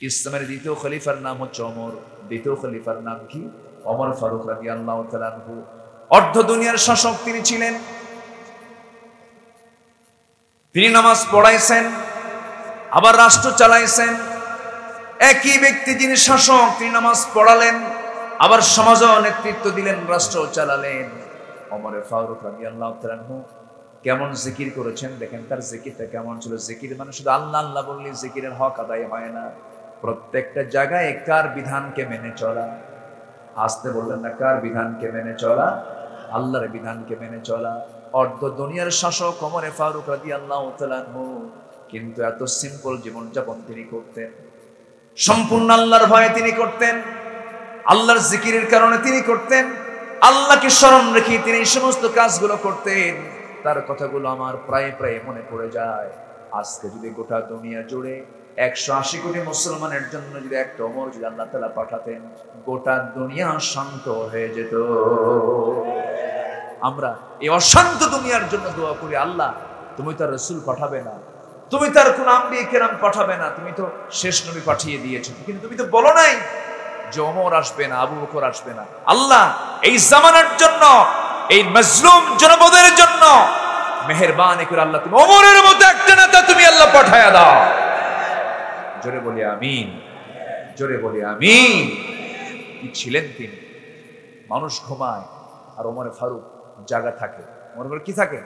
ইসলামের দ্বিতীয় খলিফার নাম হচ্ছে ওমর, দ্বিতীয় খলিফার নাম কি? ওমর ফারুক রাদিয়াল্লাহু তাআলা আনহু। অর্ধ দুনিয়ার শাসক তিনি ছিলেন। তিনি নামাজ পড়াইছেন, আবার রাষ্ট্র চালাইছেন। একই ব্যক্তি যিনি শাসক, তিনি নামাজ পড়ালেন, আবার সমাজও নেতৃত্ব দিলেন, রাষ্ট্র চালালেন। ওমর ফারুক রাদিয়াল্লাহু তাআলা আনহু কেমন জিকির করেছেন দেখেন, তার জিকিরটা কেমন ছিল। জিকির মানে শুধু আল্লাহ আল্লাহ বললে জিকিরের হক আদায় হয় না, প্রত্যেকটা জায়গায় কার বিধানকে মেনে চলা। আসতে বললেন না, কার বিধানকে মেনে চলা? আল্লাহর বিধানকে মেনে চলা। অর্ধ দুনিয়ার শাসক ওমর ফারুক রাদিয়াল্লাহু তাআলা আনহু, কিন্তু এত সিম্পল জীবনযাপন তিনি করতেন। সম্পূর্ণ আল্লাহর ভয়ে তিনি করতেন, আল্লাহর জিকিরের কারণে তিনি করতেন, আল্লাহকে স্মরণ রেখে তিনি এই সমস্ত কাজগুলো করতেন। তার কথাগুলো আমার প্রায় প্রায় মনে পড়ে যায়। আজকে যদি গোটা দুনিয়া জুড়ে 180 কোটি মুসলমানের জন্য যদি একটা ওমর যদি আল্লাহ তাআলা পাঠাতেন, গোটা দুনিয়া শান্ত হয়ে যেত। আমরা এই অশান্ত দুনিয়ার জন্য দোয়া করি, আল্লাহ তুমি তার রাসূল পাঠাবে না, তুমি তার কোন আম্বিয়া কেরাম পাঠাবে না, তুমি তো শেষ নবী পাঠিয়ে দিয়েছো, কিন্তু তুমি তো বলো নাই যে ওমর আসবে না, আবু বকর আসবে না। আল্লাহ এই জামানার জন্য, এই মাজলুম জনপদের জন্য মেহেরবানি করে আল্লাহ তুমি ওমরের মতো একটা নেতা তুমি আল্লাহ পাঠায়া দাও। জোরে বলি আমিন, জোরে বলি আমিন। কি ছিলেন তিনি! মানুষ ঘুমায় আর ওমর ফারুক জাগা থাকে। ওমর ফারুক কি থাকে?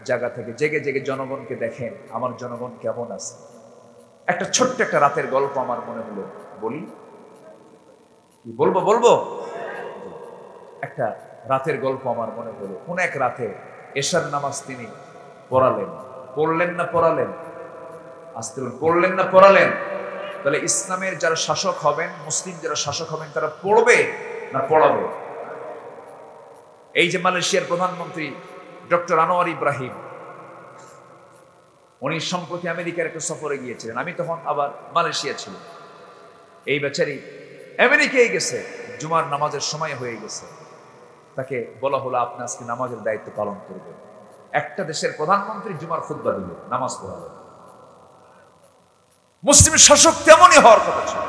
জাগা থেকে, জেগে জেগে জনগণকে দেখেন আমার জনগণ কেমন আছে। একটা ছোট্ট একটা রাতের গল্প আমার মনে হলো, বলি কি বলবো? বলবো একটা রাতের গল্প আমার মনে হলো। কোন এক রাতে এশার নামাজ তিনি পড়ালেন, পড়লেন না পড়ালেন? আস্তে পড়লেন না পড়ালেন? তাহলে ইসলামের যারা শাসক হবেন, মুসলিম যারা শাসক হবেন, তারা পড়বে না পড়াবে? এই যে মালয়েশিয়ার প্রধানমন্ত্রী ডক্টর আনোয়ার ইব্রাহিম, উনি সম্প্রতি আমেরিকার একটা সফরে গিয়েছিলেন। আমি তখন আবার মালয়েশিয়া ছিলাম। এই বেচারি আমেরিকায় গেছে, জুমার নামাজের সময় হয়ে গেছে। তাকে বলা হলো আপনি আজকে নামাজের দায়িত্ব পালন করবেন। একটা দেশের প্রধানমন্ত্রী জুমার খুতবা দিল, নামাজ পড়ালেন। মুসলিম শাসক তেমনই হওয়ার কথা ছিল।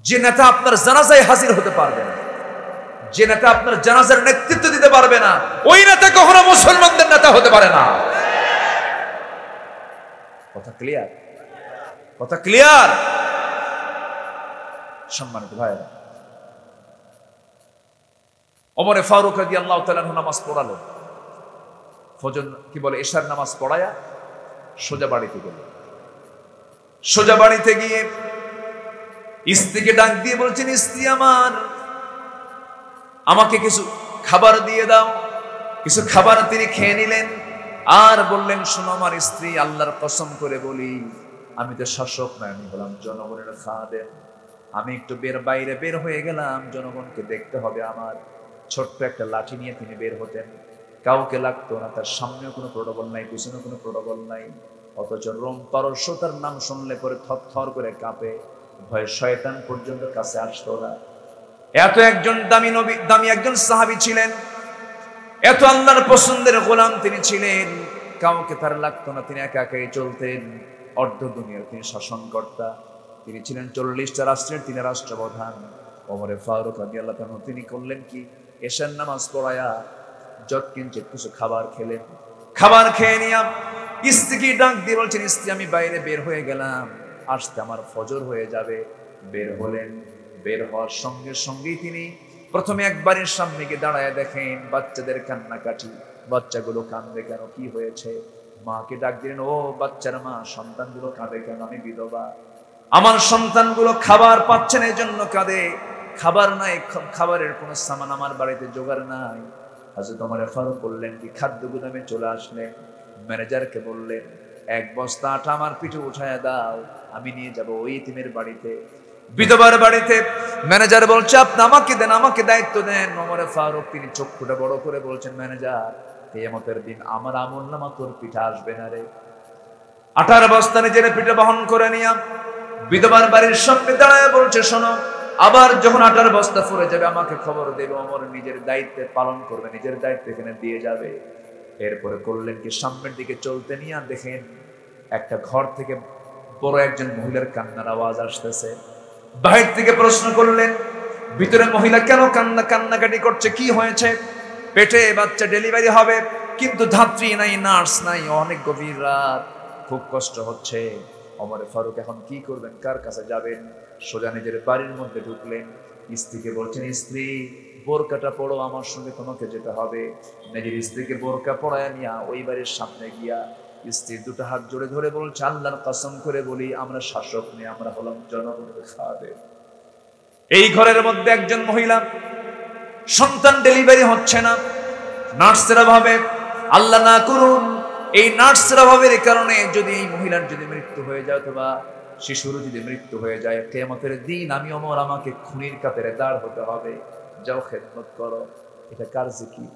যে নেতা আপনার জানাজায় হাজির হতে পারবে না, যে নেতা আপনার জানাজার নেতৃত্ব দিতে পারবে না, ওই নেতা কখনো মুসলমানদের নেতা হতে পারে না। কথা ক্লিয়ার? কথা ক্লিয়ার? সম্মানিত ভাইরা, ওমর ফারুক রাদিয়াল্লাহু তাআলা আনহু নামাজ পড়ালেন। ফজর কি বলে, এশার নামাজ পড়ায়া সোজা বাড়িতে গেল। সোজা বাড়িতে গিয়ে স্ত্রীকে ডাক দিয়ে বলছেন, স্ত্রী আমার, আমাকে কিছু খাবার দিয়ে দাও। কিছু খাবার তিনি খেয়ে নিলেন আর বললেন, শোনো আমার স্ত্রী, আল্লাহর কসম করে বলি, আমি তো শাসক নয়, আমি বললাম জনগণের খাদেম। আমি একটু বাইরে বের হয়ে গেলাম, জনগণকে দেখতে হবে আমার। ছোট্ট একটা লাঠি নিয়ে তিনি বের হতেন, কাউকে লাগতো না, তার সামনেও কোনো প্রোটোকল নাই, পিছনে কোনো প্রোটোকল নাই। অথচ রোম পারস্য তার নাম শুনলে পরে থরথর করে কাঁপে, ভয়ে শয়তান পর্যন্ত কাছে আসতো না। এত একজন দামি নবী, দামি একজন সাহাবী ছিলেন, এত আল্লাহর পছন্দের গোলাম তিনি ছিলেন, কাউকে তার লাগতো না, তিনি একা একাই চলতেন। অর্ধ দুনিয়ার তিনি শাসনকর্তা, তিনি ছিলেন 40টা রাষ্ট্রের তিনি রাষ্ট্রপ্রধান। ওমর ফারুক রাদিয়াল্লাহু তাআলা তিনি করলেন কি, এশার নামাজ পড়ায়া যৎকিঞ্চিৎ কিছু খাবার খেলেন। খাবার খেয়ে নিয়ে স্ত্রীকে ডাক দিয়ে বলছেন, স্ত্রী আমি বাইরে বের হয়ে গেলাম, আসতে আমার ফজর হয়ে যাবে। বের হলেন, বের হওয়ার সঙ্গে সঙ্গেই তিনি প্রথমে একবারের সামনে গিয়ে দাঁড়ায় দেখেন বাচ্চাদের কান্নাকাটি। বাচ্চাগুলো কাঁদবে কেন, কি হয়েছে? মাকে ডাক দিলেন, ও বাচ্চার মা, সন্তানগুলো কাঁদে কেন? আমি বিধবা, আমার সন্তানগুলো খাবার পাচ্ছে না, এজন্য কাঁদে। খাবার নাই, খাবারের কোনো সামান আমার বাড়িতে জোগাড় নাই। হযরত ওমর ফারুক বললেন কি, খাদ্য গুদামে চলে আসলেন, ম্যানেজারকে বললেন, 1 বস্তা আটা আমার পিঠে উঠায় দাও, আমি নিয়ে যাব ওই ইতিমের বাড়িতে, বিধবার বাড়িতে। ম্যানেজার বলছে, আপনি আমাকে দেন, আমাকে দায়িত্ব দেন। ওমর ফারুক তিনি চক্ষুটা বড় করে বলছেন, ম্যানেজার, কিয়ামতের দিন আমার আমলনামা তোর পিঠে আসবে না রে। আটার বস্তা নিজের পিঠে বহন করে নিয়ে বিধবার বাড়ির সামনে দাঁড়ায় বলছে, শোনো, আবার যখন আটার বস্তা ফুরে যাবে আমাকে খবর দেবে। ওমর নিজের দায়িত্বে পালন করবে, নিজের দায়িত্ব এখানে দিয়ে যাবে। এরপরে করলেন কি, সামনের দিকে চলতে নিয়ে দেখেন একটা ঘর থেকে বড় একজন মহিলার কান্নার আওয়াজ আসতেছে। বাহির থেকে প্রশ্ন করলেন, ভিতরে মহিলা কেন কান্নাকাটি করছে, কি হয়েছে? পেটে বাচ্চা ডেলিভারি হবে, কিন্তু ধাত্রী নাই, নার্স নাই, অনেক গভীর রাত, খুব কষ্ট হচ্ছে। ওমর ফারুক এখন কি করবেন, কার কাছে যাবেন? সোজা নিজের বাড়ির মধ্যে ঢুকলেন, স্ত্রীকে বলছেন, স্ত্রী বোরকাটা পড়ো, আমার সঙ্গে তোমাকে যেতে হবে। নিজের স্ত্রীকে বোরকা পড়ায় নিয়া ওই বাড়ির সামনে গিয়া স্ত্রীর দুটো হাত জোড়ে ধরে বলছে, আল্লাহর কসম করে বলি, আমরা শাসক নেই, আমরা হলাম জনগণের খাদেম। এই ঘরের মধ্যে একজন মহিলা, সন্তান ডেলিভারি হচ্ছে না, নার্সের অভাবে, আল্লাহ না করুন এই নার্সের অভাবের কারণে যদি এই মহিলার যদি মৃত্যু হয়ে যায় অথবা শিশুর যদি মৃত্যু হয়ে যায়, কিয়ামতের দিন আমি ওমর, আমাকে খুনির কাতারে দাঁড় হতে হবে। যাও খেদমত করো। এটা কার জিকির?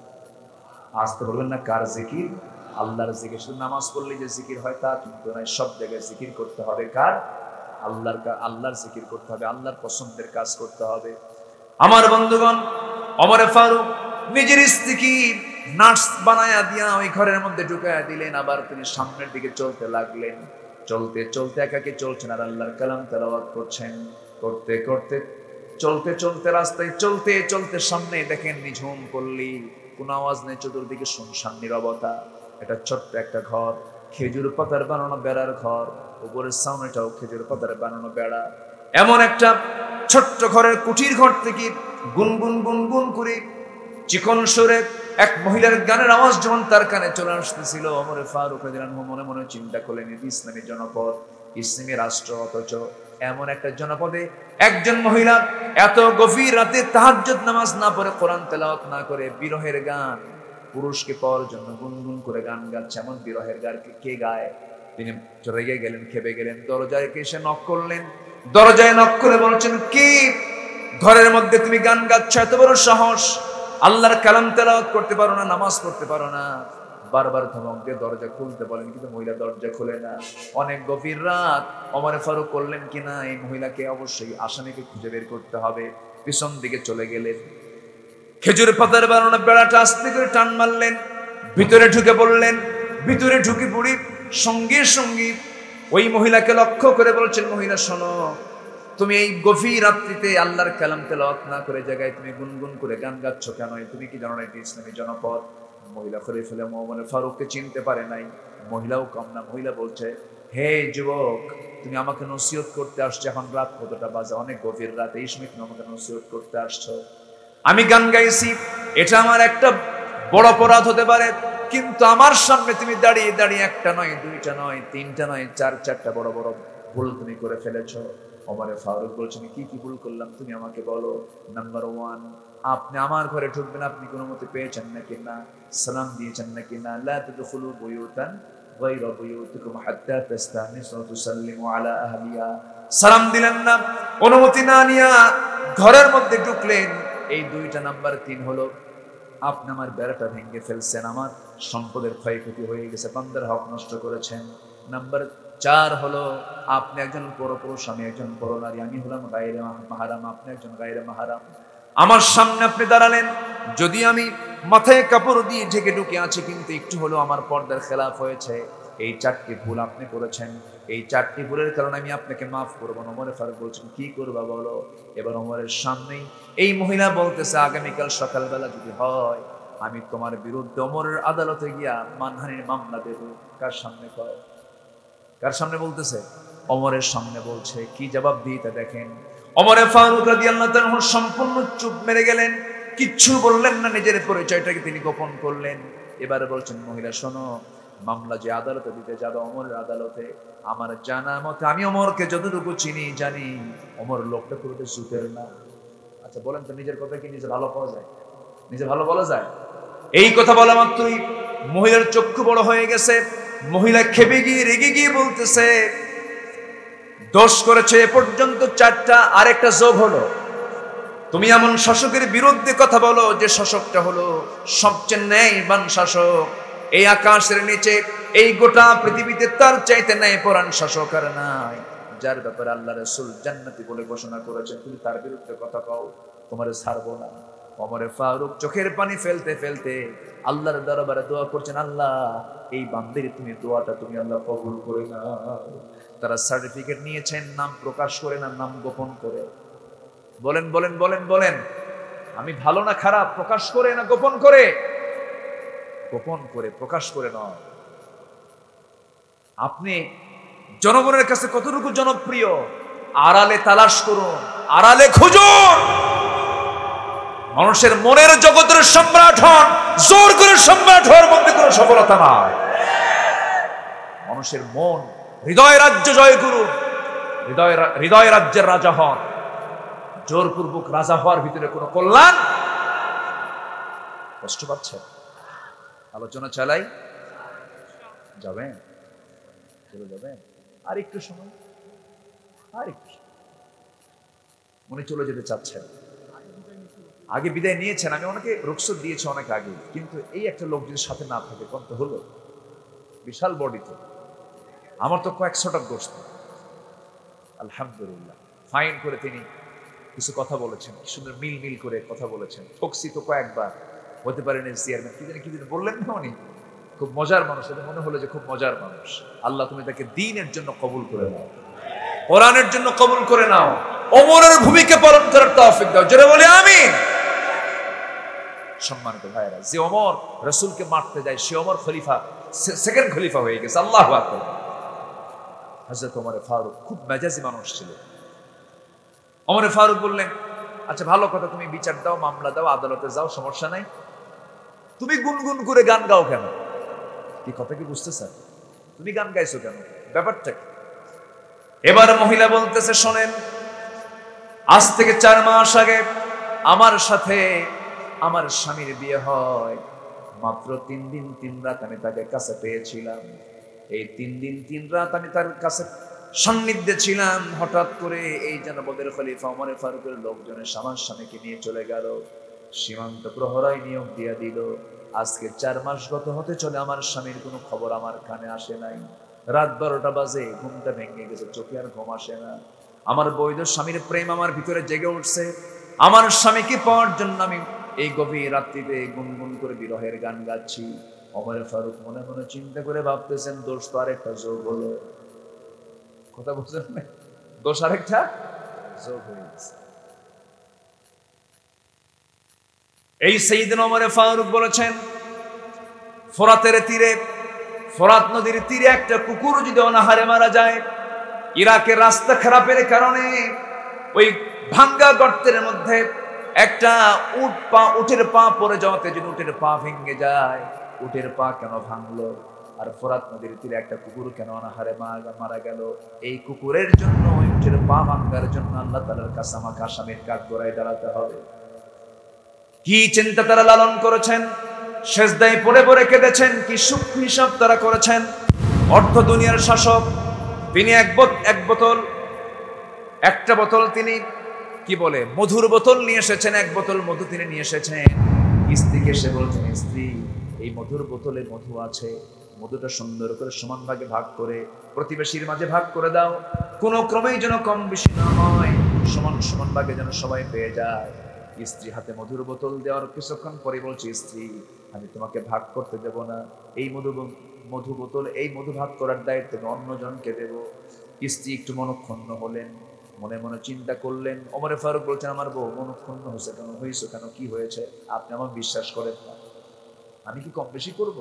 আসতে বলবেন না কার জিকির? আল্লাহর জিকির। শুধু নামাজ পড়লে যে জিকির হয় তা কিন্তু নয়, সব জায়গায় জিকির করতে হবে কার? আল্লাহর জিকির করতে হবে, আল্লাহর পছন্দের কাজ করতে হবে। আমার বন্ধুগণ, ওমর ফারুক নিজের স্ত্রীকে নার্স বানায়া দিয়া ওই ঘরের মধ্যে ঢুকায়া দিলেন। আবার তিনি সামনের দিকে চলতে লাগলেন। চলতে চলতে একাকে চলছেন আর আল্লাহর কালাম তেলাওয়াত করছেন। করতে করতে চলতে চলতে রাস্তায় চলতে চলতে সামনে দেখেন নিঝুম পল্লী, কোনো আওয়াজ নেই, চতুর্দিকে শুনশান নীরবতা। এটা ছোট্ট একটা ঘর, খেজুর পাতার বানানো বেড়ার ঘর, উপরের সামনেটাও খেজুর পাতার বানানো বেড়া। এমন একটা ছোট্ট ঘরের কুটির ঘর থেকে গুনগুন গুনগুন করে চিকন সুরে এক মহিলার গানের আওয়াজ যখন তার কানে চলে আসতেছিল, ওমর ফারুক রাদিয়াল্লাহু আনহু মনে মনে চিন্তা করলেন, ইসলামী জনপদ, ইসলামী রাষ্ট্র, অথচ এমন একটা জনপদে একজন মহিলা এত গভীর রাতে তাহাজ্জুদ নামাজ না পড়ে, কোরআন তেলাওয়াত না করে, বিরহের গান, পুরুষকে পাওয়ার জন্য গুনগুন করে গান গাচ্ছে। এমন বিরহের গান কে গায়? তিনি রেগে গেলেন, খেপে গেলেন, দরজায় এসে নক করলেন। দরজায় নক করে বলছেন, কি ঘরের মধ্যে তুমি গান গাচ্ছ? এত বড় সাহস! আল্লাহর কালাম তেলাওয়াত করতে পারো না, নামাজ পড়তে পারো না? বারবার ধমক দিয়ে দরজা খুলতে বলেন, কিন্তু মহিলা দরজা খুলে না। অনেক গভীর রাত। ওমর ফারুক করলেন কিনা, এই মহিলাকে অবশ্যই আসামিকে খুঁজে বের করতে হবে। পিছন দিকে চলে গেলেন, খেজুর পাতার বানানো বেড়াটা আস্তে করে টান মারলেন, ভিতরে ঢুকে পড়লেন। ভিতরে ঢুকে পড়ি সঙ্গে সঙ্গে ওই মহিলাকে লক্ষ্য করে বলছেন, মহিলা শোনো, তুমি এই গভীর রাত্রিতে আল্লাহর কালাম তেলাওয়াত না করে জায়গায় তুমি গুনগুন করে গান গাচ্ছ কেন? তুমি কি জানো না এটি ইসলামী জনপদ? মহিলা করে ফেলে ওমর ফারুককে চিনতে পারে নাই। মহিলাও কম না, মহিলা বলছে, হে যুবক, তুমি আমাকে নসিহত করতে আসছো, এখন রাত কতটা বাজে? অনেক গভীর রাত, এই সময় তুমি আমাকে নসিহত করতে আসছো? আমি গান গাইছি, এটা আমার একটা বড় অপরাধ হতে পারে, কিন্তু আমার সামনে তুমি দাঁড়িয়ে দাঁড়িয়ে একটা নয়, দুইটা নয়, তিনটা নয়, চারটা বড় বড় ভুল তুমি করে ফেলেছো। ওমর ফারুক বলছেন, কি কি ভুল করলাম তুমি আমাকে বলো। নাম্বার 1, আপনি আমার ঘরে ঢুকবেন, আপনি কোনো মতে পেয়েছেন নাকি না? সালাম দিয়েছেন নাকি না? লা তাদখুলু বুয়ুতান গায়রা বুয়ুতিকুম হাত্তা তাস্তানিসু ওয়া তুসাল্লিমু আলা আহলিহা। সালাম দিলেন না, অনুমতি না নিয়া ঘরের মধ্যে ঢুকলেন। এই 2টা। নাম্বার 3 হলো, আপনি আমার বেড়াটা ভেঙে ফেলছেন, আমার সম্পদের ক্ষয়ক্ষতি হয়ে গেছে, বান্দার হক নষ্ট করেছেন। নাম্বার 4 হলো, আপনি একজন পরপুরুষ, আমি একজন পরনারী, আমি হলাম গায়রে মাহারাম, আপনি একজন গায়রে মাহারাম। আমার সামনে আপনি দাঁড়ালেন, যদি আমি মাথায় কাপড় দিয়ে ঢেকে ঢুকে আছি, কিন্তু একটু হলো আমার পর্দার খেলাফ হয়েছে। এই 4টি ভুল আপনি করেছেন, এই 4টি ভুলের কারণে আমি আপনাকে মাফ করবো না। ওমর ফারুক বলছেন, কি করবা বলো। এবার ওমরের সামনেই এই মহিলা বলতেছে, আগামীকাল সকালবেলা যদি হয়, আমি তোমার বিরুদ্ধে ওমরের আদালতে গিয়া মানহানির মামলা দেব। কার সামনে কয়? কার সামনে বলতেছে? ওমরের সামনে বলছে। কি জবাব দিতে দেখেন। ওমর ফারুক রাদিয়াল্লাহু তাআলা সম্পূর্ণ চুপ মেরে গেলেন, কিচ্ছু বললেন না, নিজের পরিচয়টাকে তিনি গোপন করলেন। এবারে বলছেন, মহিলা শোনো, মামলা যে আদালতে দিতে যাবে, ওমরের আদালতে, আমার জানা মতে, আমি ওমরকে যতটুকু চিনি জানি, ওমর লোকটা পুরোটা সুখের না। আচ্ছা বলেন তো, নিজের কথা কি নিজে ভালো পাওয়া যায়? নিজে ভালো বলা যায়? এই কথা বলা মাত্রই মহিলার চক্ষু বড় হয়ে গেছে। মহিলা খেপে গিয়ে রেগে গিয়ে বলতেছে, দোষ করেছে এ পর্যন্ত 4টা, আরেকটা যোগ হলো। তুমি এমন শাসকের বিরুদ্ধে কথা বলো যে শাসকটা হলো সবচেয়ে ন্যায়বান শাসক। এই আকাশের নিচে, এই গোটা পৃথিবীতে তার চাইতে ন্যায়পরায়ণ শাসক আর নাই, যার ব্যাপারে আল্লাহ রাসূল জান্নাতি বলে ঘোষণা করেছেন। তুমি তার বিরুদ্ধে কথা কও, তোমারে ছাড়বো না। ওমর ফারুক চোখের পানি ফেলতে ফেলতে আল্লাহর দরবারে দোয়া করছেন, আল্লাহ, এই বান্দির তুমি দোয়াটা তুমি আল্লাহ কবুল করে নাও। তারা সার্টিফিকেট নিয়েছেন নাম প্রকাশ করে না নাম গোপন করে? বলেন বলেন বলেন বলেন, আমি ভালো না খারাপ প্রকাশ করে না গোপন করে? গোপন করে, প্রকাশ করে নয়। আপনি জনগণের কাছে কতটুকু জনপ্রিয় আড়ালে তালাশ করুন, আড়ালে খুঁজুন। মানুষের মনের জগতের সম্রাট হন, জোর করে সম্রাট হওয়ার মধ্যে কোনো সফলতা নাই। মানুষের মন, হৃদয় রাজ্য জয় করুন, হৃদয় রাজ্যের রাজা হন। জোরপূর্বক রাজা হওয়ার ভিতরে কোনো কল্যাণ। কষ্ট পাচ্ছেন? আলোচনা চালাই, যাবেন? চলে যাবেন? আর একটু সময়, আর একটু। উনি চলে যেতে চাচ্ছেন, আগে বিদায় নিয়েছেন। আমি অনেকে রুখসত দিয়েছি অনেক আগে, কিন্তু এই একটা লোক যদি সাথে না থাকে কত হলো? বিশাল বডি তো, আমার তো কয়েকশোটা গোস্ত। আলহামদুলিল্লাহ, ফাইন করে তিনি কিছু কথা বলেছেন, কি সুন্দর মিল মিল করে কথা বলেছেন। ঠকসি তো কয়েকবার, হতে পারেন চেয়ারম্যান কি জানি বললেন না উনি। খুব মজার মানুষ, এটা মনে হলো যে খুব মজার মানুষ। আল্লাহ তুমি তাকে দ্বীনের জন্য কবুল করে নাও, কোরআনের জন্য কবুল করে নাও, ওমরের ভূমিকা পালন করার তৌফিক দাও। জোরে বলি আমিন। সম্মানিত ভাইরা, যে ওমর রাসূলকে মারতে যায় সে ওমর খলিফা, সেকেন্ড খলিফা হয়ে গেছে। আল্লাহু আকবার। হযরত ওমর ফারুক খুব মেজাজি মানুষ ছিল। ওমর ফারুক বললেন, আচ্ছা ভালো কথা, তুমি বিচার দাও, মামলা দাও, আদালতে যাও, সমস্যা নাই। তুমি গুনগুন করে গান গাও কেন? কি কথা কি বুঝতেছেন? তুমি গান গাইছো কেন? ব্যাপারটা কি? এবার মহিলা বলতেছে, শোনেন, আজ থেকে 4 মাস আগে আমার সাথে আমার স্বামীর বিয়ে হয়। মাত্র 3 দিন 3 রাত আমি তাকে কাছে পেয়েছিলাম। এই 3 দিন 3 রাত আমি তার কাছে সান্নিধ্যে ছিলাম। হঠাৎ করে এই জনপদের খলিফা ওমর ফারুকের লোকজনের আমার স্বামীকে নিয়ে চলে গেল। সীমান্ত প্রহরায় নিয়োগ দিয়ে দিল। আজকে 4 মাস গত হতে চলে, আমার স্বামীর কোনো খবর আমার কানে আসে নাই। রাত 12টা বাজে, ঘুমটা ভেঙে গেছে, চোখে আর ঘুম আসে না। আমার বৈধ স্বামীর প্রেম আমার ভিতরে জেগে উঠছে। আমার স্বামীকে পাওয়ার জন্য আমি এই গভীর রাত্রিতে গুনগুন করে বিরহের গান গাচ্ছি। ওমর ফারুক মনে মনে চিন্তা করে ভাবতেছেন, দোষ তো আরেকটা যোগ হলো। কথা বুঝলেন না? দোষ আরেকটা যোগ হয়ে গেছে। এই সাইয়েদনা ওমর ফারুক বলেছেন, ফোরাতের তীরে, ফোরাত নদীর তীরে একটা কুকুর যদি অনাহারে মারা যায়, ইরাকের রাস্তা খারাপের কারণে ওই ভাঙ্গা গর্তের মধ্যে একটা উটের পা পড়ে যাওয়াতে যদি উটের পা ভেঙে যায়, উটের পা কেন ভাঙলো? আর ফোরাত নদীর তীরে একটা কুকুর কেন অনাহারে মারা গেল? এই কুকুরের জন্য, ওই উটের পা ভাঙ্গার জন্য আল্লাহ তাআলার কাছে আমাকে আসামির কাঠ গড়ায় দাঁড়াতে হবে। কি চিন্তা তারা লালন করেছেন, সেজদায় পড়ে পড়ে কেঁদেছেন, কি সূক্ষ্ম হিসাব তারা করেছেন। অর্ধ দুনিয়ার শাসক তিনি একটা বোতল তিনি কি বলে মধুর বোতল নিয়ে এসেছেন, 1 বোতল মধু তিনি নিয়ে এসেছেন। স্ত্রীকে সে বলছেন, স্ত্রী এই মধুর বোতলে মধু আছে, মধুটা সুন্দর করে সমান ভাগে ভাগ করে প্রতিবেশীর মাঝে ভাগ করে দাও, কোনো ক্রমেই যেন কম বেশি না হয়, সমান সমান ভাগে যেন সবাই পেয়ে যায়। স্ত্রী হাতে মধুর বোতল দেওয়ার কিছুক্ষণ পরে বলছে, স্ত্রী আমি তোমাকে ভাগ করতে দেব না, এই মধু বোতল, এই মধু ভাগ করার দায়িত্ব আমি অন্যজনকে দেব। স্ত্রী একটু মনক্ষুণ্ণ হলেন, মনে মনে চিন্তা করলেন। ওমর ফারুক বলছেন, আমার বউ মনক্ষুণ্ণ হয়েছে কেন? হয়েছে কেন? কি হয়েছে? আপনি আমার বিশ্বাস করেন না, আমি কি কম বেশি করব?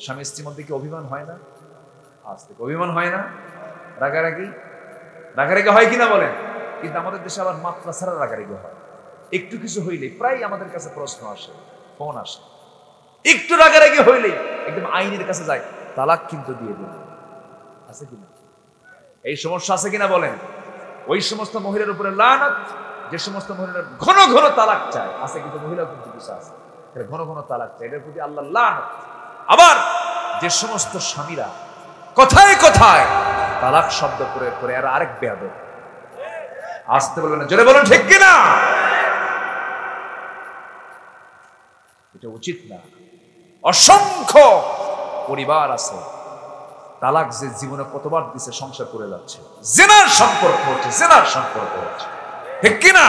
স্বামী স্ত্রীর মধ্যে কি অভিমান হয় না? আজ থেকে অভিমান হয় না? রাগারাগি হয় কিনা বলেন? কিন্তু আমাদের দেশে আবার মাত্রা ছাড়া রাগারাগি হয়। একটু কিছু হইলেই প্রায় আমাদের কাছে প্রশ্ন আসে, ফোন আসে, একটু রাগারাগি হইলেই একদম আইনের কাছে যায়, তালাক কিন্তু দিয়ে দিন। আছে কিনা এই সমস্যা? আছে কিনা বলেন? ওই সমস্ত মহিলার উপরে লানত, যে সমস্ত মহিলার ঘন ঘন তালাক চায়। আছে কিন্তু মহিলা কিন্তু কিছু আছে ঘন ঘন তালাক চায়, এদের প্রতি আল্লাহ লানত। আবার যে সমস্ত স্বামীরা কথায় কথায় তালাক শব্দ প্রয়োগ করে, আর আরেক বেয়াদব। আসতে বলবেন না, জোরে বলেন ঠিক কিনা? এটা উচিত না। অসংখ্য পরিবার আছে তালাক যে জীবনে কতবার দিছে, সংসার করে যাচ্ছে, জিনার সম্পর্ক হচ্ছে, ঠিক কিনা?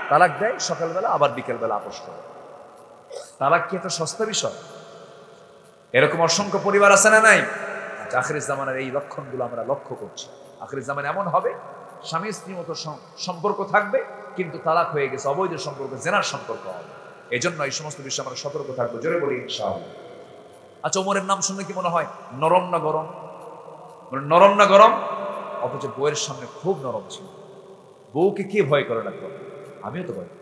তালাক দেয় সকালবেলা, আবার বিকেলবেলা আপোষ করে। তালাক কি একটা সস্তা বিষয়? এরকম অসংখ্য পরিবার আছে না নাই? আখিরের জামানার এই লক্ষণগুলো আমরা লক্ষ্য করছি। আখিরের জামানা এমন হবে, স্বামী স্ত্রীর মতো সম্পর্ক থাকবে, কিন্তু তালাক হয়ে গেছে, অবৈধ সম্পর্ক, জেনার সম্পর্ক হবে। এই জন্য এই সমস্ত বিষয়ে আমরা সতর্ক থাকবো। জোরে বলি ইনশাআল্লাহ। আচ্ছা, ওমরের নাম শুনলে কি মনে হয় নরম না গরম? নরম না গরম? অথচ বউয়ের সামনে খুব নরম ছিল। বউকে কে ভয় করে না? আমিও তো ভয় করি।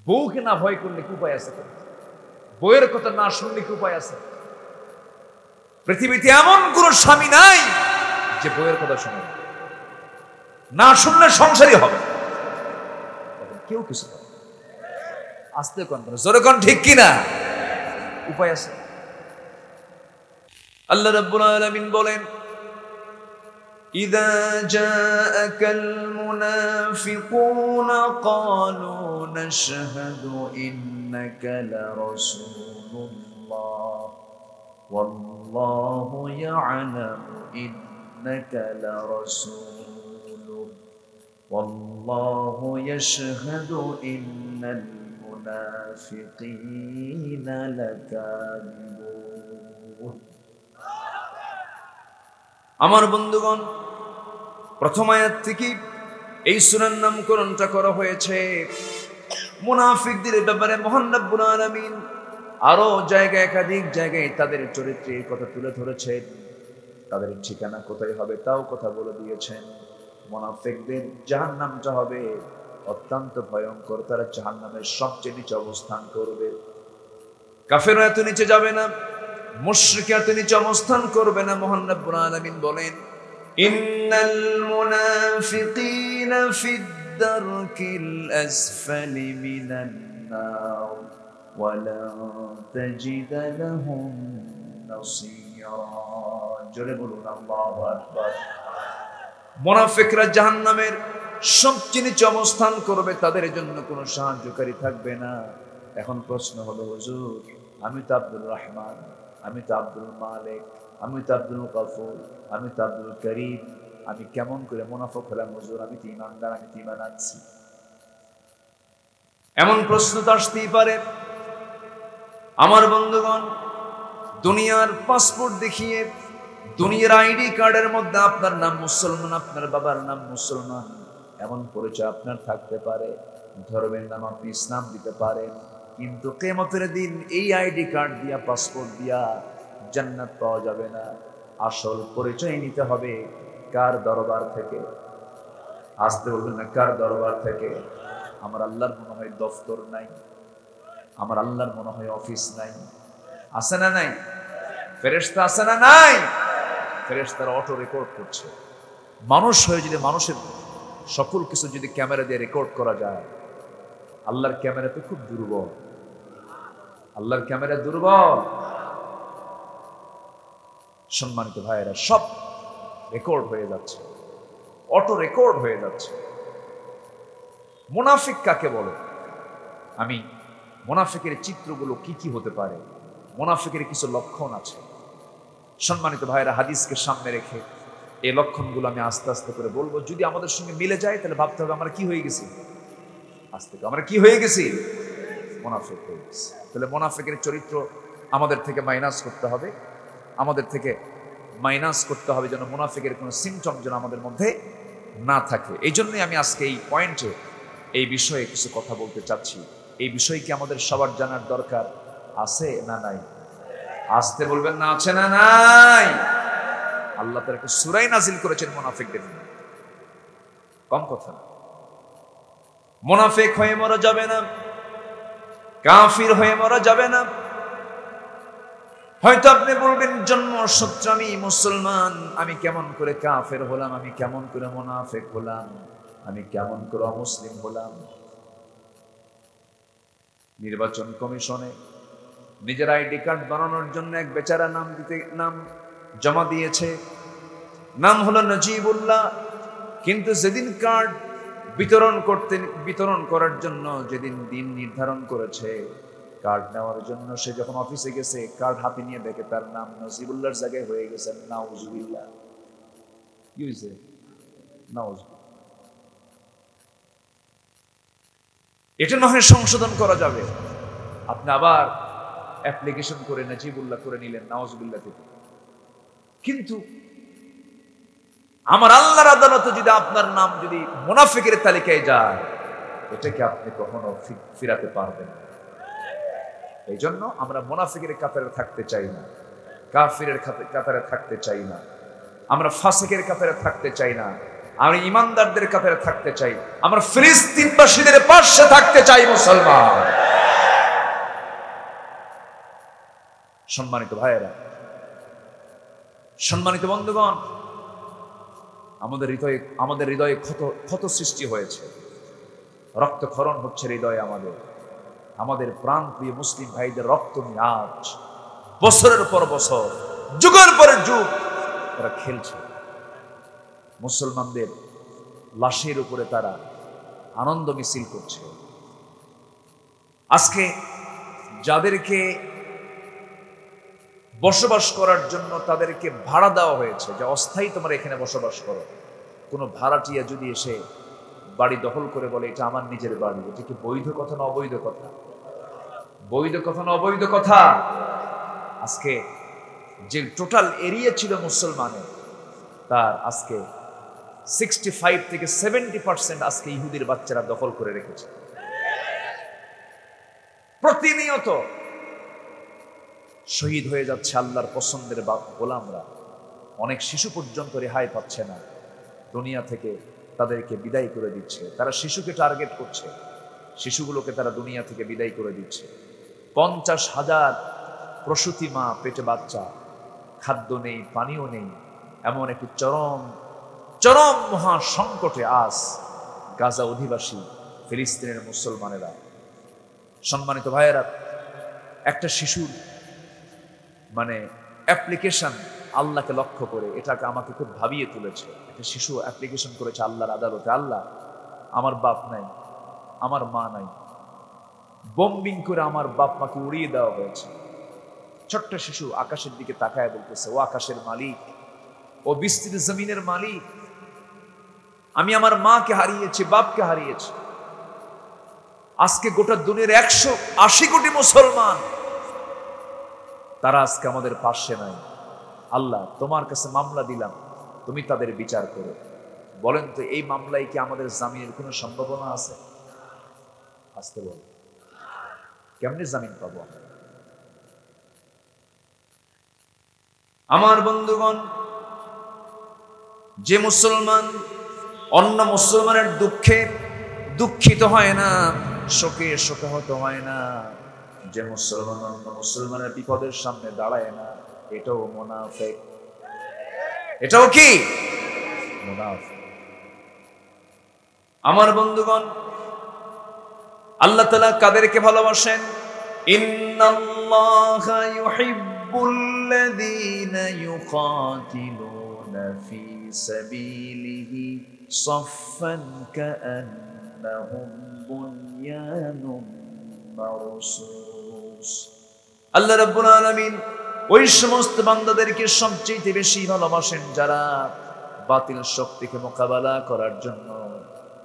বউকে না ভয় করলে কি উপায় আছে? বউয়ের কথা না শুনলে কি উপায় আছে? পৃথিবীতে এমন কোন স্বামী নাই যে বউয়ের কথা শুনে না শুনলে সংসারই হবে কেউ কিছু করে। আস্তে কোন জোরে কোন, ঠিক কিনা? উপায় আছে। আল্লাহ রাব্বুল আলামিন বলেন, إذا جاءك المنافقون قالوا نشهد إنك لرسول الله والله يعلم إنك لرسوله والله يشهد إن المنافقين لكاذبون। আমার বন্ধুগণ, প্রথম আয়াত থেকে এই সূরার নামকরণটা করা হয়েছে। মুনাফিকদের ব্যাপারে মহান রব্বুল আলামিন আরো জায়গায়, একাধিক জায়গায় তাদের চরিত্রের কথা তুলে ধরেছেন। তাদের ঠিকানা কোথায় হবে তাও কথা বলে দিয়েছেন। মুনাফিকদের জাহান্নামটা হবে অত্যন্ত ভয়ঙ্কর। তারা জাহান্নামের সবচেয়ে নিচে অবস্থান করবে। কাফেররা এত নিচে যাবে না, মুশরিক এত নিচে অবস্থান করবে না। মহান রব্বুল আলামিন বলেন, ইন্নাল মুনাফিকিনা ফিদ দারকিল আসফালি মিনান নার ওয়া লা তাজিদ লাহুম নাসীরা। জোরে বলুন আল্লাহু আকবার। মুনাফিকরা জাহান্নামের সবচেয়ে নিচে অবস্থান করবে, তাদের জন্য কোনো সাহায্যকারী থাকবে না। এখন প্রশ্ন হলো, হুজুর আমি তো আব্দুর রহমান, আমি তো আব্দুল মালিক, আমি তো আব্দুল গফুর, আমি তো আব্দুল করিম, আমি কেমন করে মুনাফিক হলাম হুজুর? আমি তো ঈমানদার, আমি তো ঈমান আনছি। এমন প্রশ্ন তো আসতেই পারে। আমার বন্ধুগণ, দুনিয়ার পাসপোর্ট দেখিয়ে, দুনিয়ার আইডি কার্ডের মধ্যে আপনার নাম মুসলমান, আপনার বাবার নাম মুসলমান, এমন পরিচয় আপনার থাকতে পারে। ধর্মের নাম আপনি ইসলাম দিতে পারেন, কিন্তু কিয়ামতের দিন এই আইডি কার্ড দিয়া, পাসপোর্ট দিয়া জান্নাত পাওয়া যাবে না। আসল পরিচয় নিতে হবে কার দরবার থেকে? আসতে বলবেন না, কার দরবার থেকে? আমার আল্লাহর মনে হয় দফতর নাই, আমার আল্লাহর মনে হয় অফিস নাই। আছে না নাই? ফেরেশতা আছে না নাই? ফেরেশতারা অটো রেকর্ড করছে। মানুষ হয়ে যদি মানুষের সকল কিছু যদি ক্যামেরা দিয়ে রেকর্ড করা যায়, আল্লাহর ক্যামেরা তো খুব দুর্বল। আল্লাহর ক্যামেরা দুর্বল। সম্মানিত ভাইয়েরা, সব রেকর্ড হয়ে যাচ্ছে, অটো রেকর্ড হয়ে যাচ্ছে। মুনাফিক কাকে বলে? আমি মুনাফিকের চিত্রগুলো কি কি হতে পারে, মুনাফিকের কিছু লক্ষণ আছে। সম্মানিত ভাইয়েরা, হাদিসকে সামনে রেখে এই লক্ষণগুলো আমি আস্তে আস্তে করে বলবো। যদি আমাদের সঙ্গে মিলে যায় তাহলে ভাবতে হবে আমরা কি হয়ে গেছি। আস্তে আমরা কি হয়ে গেছি? মুনাফিক হয়ে গেছি। তাহলে মুনাফিকের চরিত্র আমাদের থেকে মাইনাস করতে হবে, আমাদের থেকে মাইনাস করতে হবে, যেন মুনাফিকের কোনো সিমটম যেন আমাদের মধ্যে না থাকে। এই জন্যই আমি আজকে এই পয়েন্টে, এই বিষয়ে কিছু কথা বলতে চাচ্ছি। এই বিষয় কি আমাদের সবার জানার দরকার আছে না নাই? আসতে বলবেন না, আছে না নাই? আল্লাহ তাআলা একটা সূরা নাযিল করেছেন মুনাফিকদের নিয়ে, কম কথা না। মুনাফিক হয়ে মরা যাবে না, কাফির হয়ে মরা যাবে না। হয়তো আপনি বলবেন, জন্মসূত্রে আমি মুসলমান, আমি কেমন করে কাফের হলাম, আমি কেমন করে মুনাফিক হলাম, আমি কেমন করে অমুসলিম হলাম? নির্বাচন কমিশনে নিজের আইডি কার্ড বানানোর জন্য এক বেচারা নাম জমা দিয়েছে, নাম হলো নজিবুল্লাহ। কিন্তু যেদিন কার্ড বিতরণ করার জন্য যেদিন দিন নির্ধারণ করেছে কার্ড নেওয়ার জন্য, সে যখন অফিসে গেছে, কার্ড হাতে নিয়ে দেখে তার নাম নজিবুল্লাহর জায়গায় হয়ে গেছে নাউজুবিল্লাহ। কি হয়েছে? নাউজুবিল্লাহ। এটা না হয় সংশোধন করা যাবে। আপনি আবার অ্যাপ্লিকেশন করে নাজিবুল্লাহ করে নিলেন নাউজুবিল্লাহ থেকে। কিন্তু আমার আল্লাহর আদালতে যদি আপনার নাম যদি মুনাফিকের তালিকায় যায়, এটাকে আপনি কখনো ফিরাতে পারবেন না। এই জন্য আমরা মুনাফিকের কাতারে থাকতে চাই না, কাফিরের কাতারে থাকতে চাই না, আমরা ফাসিকের কাতারে থাকতে চাই না, আমরা ইমানদারদের কাতারে থাকতে চাই, আমরা ফিলিস্তিনবাসীদের পাশে থাকতে চাই মুসলমান। সম্মানিত ভাইয়েরা, সম্মানিত বন্ধুগণ, আমাদের হৃদয়ে ক্ষত সৃষ্টি হয়েছে, রক্তক্ষরণ হচ্ছে হৃদয়ে। আমাদের প্রাণ প্রিয় মুসলিম ভাইদের রক্ত নিয়ে আজ বছরের পর বছর, যুগের পরে যুগ তারা খেলছে। মুসলমানদের লাশের উপরে তারা আনন্দ মিছিল করছে। আজকে যাদেরকে বসবাস করার জন্য তাদেরকে ভাড়া দেওয়া হয়েছে, যে অস্থায়ী তোমরা এখানে বসবাস করো, কোনো ভাড়াটিয়া যদি এসে বাড়ি দখল করে বলে এটা আমার নিজের বাড়ি, এটা কি বৈধ কথা না অবৈধ কথা? বৈধ কথা না অবৈধ কথা? আজকে যে টোটাল এরিয়া ছিল মুসলমানের, তার আজকে 65 থেকে 70% আজকে ইহুদির বাচ্চারা দখল করে রেখেছে। প্রতিনিয়ত শহীদ হয়ে যাচ্ছে আল্লাহর পছন্দের গোলামরা। অনেক শিশু পর্যন্ত রেহাই পাচ্ছে না, দুনিয়া থেকে তাদেরকে বিদায় করে দিচ্ছে। তারা শিশুকে টার্গেট করছে, শিশুগুলোকে তারা দুনিয়া থেকে বিদায় করে দিচ্ছে। 50,000 প্রসূতি মা, পেটে বাচ্চা, খাদ্য নেই, পানীয় নেই, এমন একটি চরম মহা সংকটে আজ গাজা অধিবাসী ফিলিস্তিনের মুসলমানেরা। সম্মানিত ভাইয়েরা, একটা শিশুর অ্যাপ্লিকেশন আল্লাহকে লক্ষ্য করে, এটাকে আমাকে খুব ভাবিয়ে তুলেছে। একটা শিশু অ্যাপ্লিকেশন করেছে আল্লাহর আদালতে, আল্লাহ আমার বাপ নাই, আমার মা নাই, বোম্বিং করে আমার বাপ মাকে উড়িয়ে দেওয়া হয়েছে। ছোট্ট শিশু আকাশের দিকে তাকায় বলতেছে, ও আকাশের মালিক, ও বিস্তৃত জমিনের মালিক, আমি আমার মাকে হারিয়েছি, বাপকে হারিয়েছি। আজকে গোটা দুনিয়ার 180 কোটি মুসলমান, তারা আজকে আমাদের পাশে নাই। আল্লাহ, তোমার কাছে মামলা দিলাম, তুমি তাদের বিচার করো। বলেন তো, এই মামলায় কি আমাদের জামিনের কোনো সম্ভাবনা আছে? আসতে বল, কেমনে জামিন পাবো? আমার বন্ধুগণ, যে মুসলমান অন্য মুসলমানের দুঃখে দুঃখিত হয় না, শোকে শোকাহত হয় না, যে মুসলমান অন্য মুসলমানের বিপদের সামনে দাঁড়ায় না, এটাও মুনাফিক। এটাও কি মুনাফিক? আমার বন্ধুগণ, আল্লাহ তাআলা কাদেরকে ভালোবাসেন? ইন্নাল্লাহা ইউহিব্বুল্লাযীনা ইউকাতিলুনা ফী সাবিলিহি সাফফান কাআন্নাহুম বুনয়ানুম মারসুস। আল্লাহ রাব্বুল আলামিন ওই সমস্ত বান্দাদেরকে সবচেয়ে বেশি ভালোবাসেন যারা বাতিল শক্তিকে মোকাবেলা করার জন্য,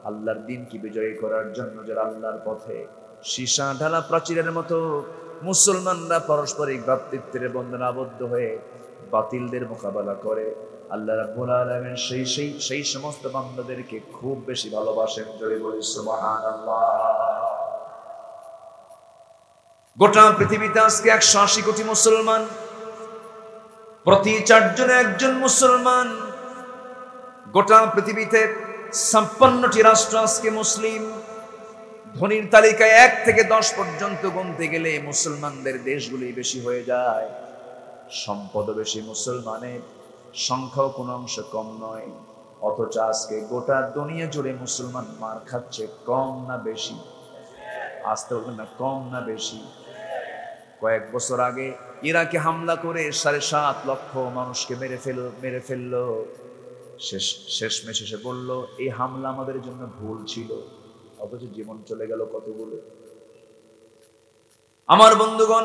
আল্লাহর দ্বীনকে বিজয়ী করার জন্য, যারা আল্লাহর পথে সীসা ঢালা প্রাচীরের মতো মুসলমানরা পারস্পরিক ভ্রাতৃত্বের বন্ধনে আবদ্ধ হয়ে বাতিলদের মোকাবেলা করে। আল্লাহ রাব্বুল আলামিন সেই সমস্ত বান্দাদেরকে খুব বেশি ভালোবাসেন। জোরে বলি সুবহানাল্লাহ। গোটা পৃথিবীতে আজকে 180 কোটি মুসলমান, প্রতি 4 জনে 1 জন মুসলমান। গোটা পৃথিবীতে 56টি রাষ্ট্র আজকে মুসলিম। ধনীর তালিকায় 1 থেকে 10 পর্যন্ত গুনতে গেলে মুসলমানদের দেশগুলি বেশি হয়ে যায়। সম্পদ বেশি, মুসলমানের সংখ্যাও কোনো অংশ কম নয়। অথচ আজকে গোটা দুনিয়া জুড়ে মুসলমান মার খাচ্ছে। কম না বেশি? আসতে বলবেন না, কম না বেশি? কয়েক বছর আগে ইরাকে হামলা করে 7.5 লক্ষ মানুষকে মেরে ফেললো। শেষমেশ এসে বলল এই হামলা আমাদের জন্য ভুল ছিল, অথচ জীবন চলে গেল কতগুলো। আমার বন্ধুগণ,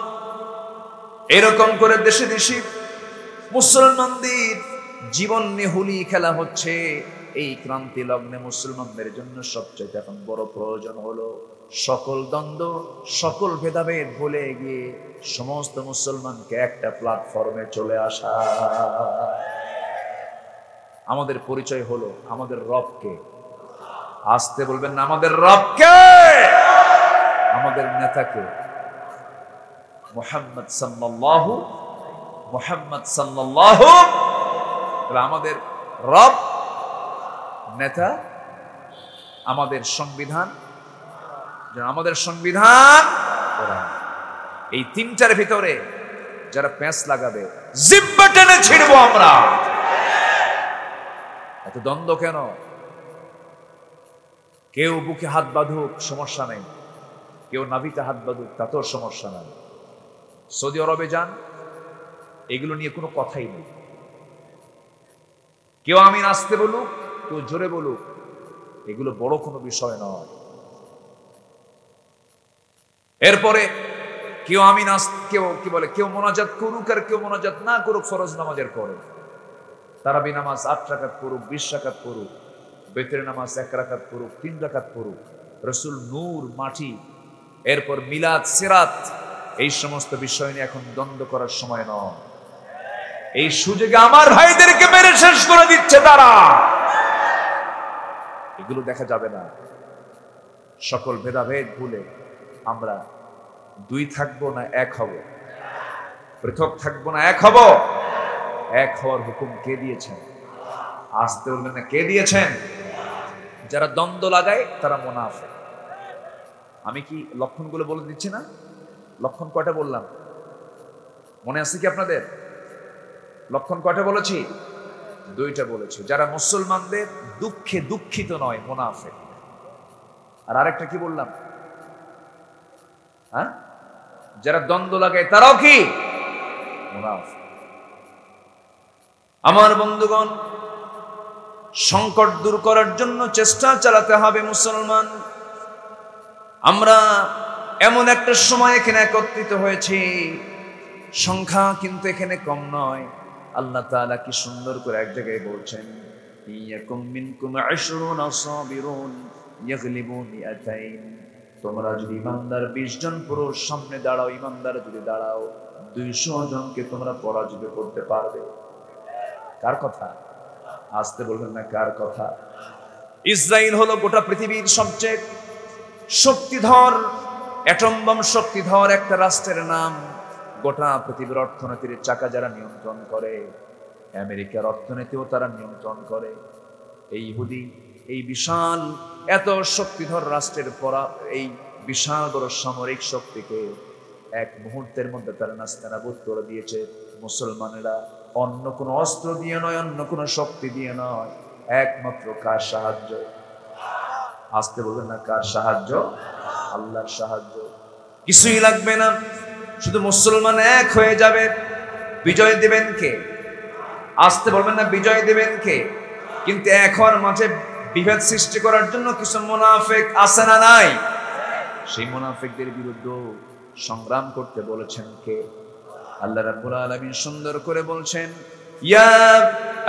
এরকম করে দেশে দেশে মুসলমানদের জীবন নিয়ে হুলি খেলা হচ্ছে। এই ক্রান্তি লগ্নে মুসলমানদের জন্য সবচেয়ে এখন বড় প্রয়োজন হলো সকল দ্বন্দ্ব, সকল ভেদাভেদ ভুলে গিয়ে সমস্ত মুসলমানকে একটা প্ল্যাটফর্মে চলে আসা। আমাদের পরিচয় হলো আমাদের রবকে। আসতে বলবেন না, আমাদের রবকে, আমাদের নেতাকে মুহাম্মদ সাল্লাল্লাহু আমাদের রব, নেতা, আমাদের সংবিধান, আমাদের সংবিধান কোরআন। এই তিনটার ভিতরে যারা প্যাঁচ লাগাবে জিব্বা টেনে ছিড়বো আমরা। এত দ্বন্দ্ব কেন? কেউ বুকে হাত বাঁধুক, সমস্যা নেই। কেউ নাভিতে হাত বাঁধুক, তাতেও সমস্যা নাই। সৌদি আরবে যান, এগুলো নিয়ে কোনো কথাই নেই। কেউ আমিন আসতে বলুক, কেউ জোরে বলুক, এগুলো বড় কোনো বিষয় নয়। এরপরে কেউ আমিন কেউ কি বলে, কেউ মোনাজাত করুক আর কেউ মোনাজাত না করুক, ফরজ নামাজের পরে তারাবি নামাজ 8 রাকাত পড়ুক, 20 রাকাত পড়ুক, বেতের নামাজ 1 রাকাত পড়ুক, 3 রাকাত পড়ুক, রসুল নূর, মাটি, এরপর মিলাদ, সিরাত, এই সমস্ত বিষয় নিয়ে এখন দ্বন্দ্ব করার সময় নয়। এই সুযোগে আমার ভাইদেরকে মেরে শেষ করে দিচ্ছে তারা। এগুলো দেখা যাবে না। সকল ভেদাভেদ ভুলে আমরা দুই থাকবো না এক হব, পৃথক থাকবো না এক হব। এক হওয়ার হুকুম কে দিয়েছেন? আসতে বলবেন না, কে দিয়েছেন? যারা দ্বন্দ্ব লাগায় তারা মুনাফিক। আমি কি লক্ষণগুলো বলে দিচ্ছি না? লক্ষণ কয়টা বললাম? মনে আছে কি আপনাদের? লক্ষণ কয়টা বলেছি? 2টা বলেছি। যারা মুসলমানদের দুঃখে দুঃখিত নয়, মুনাফিক। আর আরেকটা কি বললাম? হ্যাঁ, যারা দ্বন্দ্ব লাগায় তারাও কি? মুনাফিক। আমার বন্ধুগণ, সংকট দূর করার জন্য চেষ্টা চালাতে হবে মুসলমান। আমরা এমন একটা সময় এখানে একত্রিত হয়েছি, সংখ্যা কিন্তু এখানে কম নয়। আল্লাহ তাআলা কি সুন্দর করে এক জায়গায় বলছেন, ইয়াকুম মিনকুম 20 সাবিরুন ইয়াগলিবু মিআতাইন। তোমরা যদি ইমানদার 20 জন পুরুষ সামনে দাঁড়াও, ইমানদার যদি দাঁড়াও, 200 জনকে তোমরা পরাজিত করতে পারবে। কার কথা? আসতে বলবেন না, কার কথা? ইসরায়েল হলো গোটা পৃথিবীর সবচেয়ে শক্তিধর, অ্যাটম বম শক্তিধর একটা রাষ্ট্রের নাম। গোটা পৃথিবীর অর্থনীতির চাকা যারা নিয়ন্ত্রণ করে, আমেরিকার অর্থনীতিও তারা নিয়ন্ত্রণ করে। এই ইহুদি, এই বিশাল এত শক্তিধর রাষ্ট্রের পরা, এই বিশাল বড় সামরিক শক্তিকে এক মুহূর্তের মধ্যে তারা নাস্তানাবুদ করে দিয়েছে। মুসলমানেরা অন্য কোনো অস্ত্র দিয়ে নয়, অন্য কোনো শক্তি দিয়ে নয়, একমাত্র কার সাহায্য? আসতে বলবেন না, কার সাহায্য? আল্লাহর সাহায্য। কিছুই লাগবে না, শুধু মুসলমান এক হয়ে যাবে। বিজয় দেবেন কে? আসতে বলবেন না, বিজয় দেবেন কে? কিন্তু এখন মাঝে বিভেদ সৃষ্টি করার জন্য কিছু মুনাফিক আছে না নাই? সেই মুনাফিকদের বিরুদ্ধে সংগ্রাম করতে বলেছেন কে? আল্লাহ রাব্বুল আলামিন সুন্দর করে বলছেন, ইয়া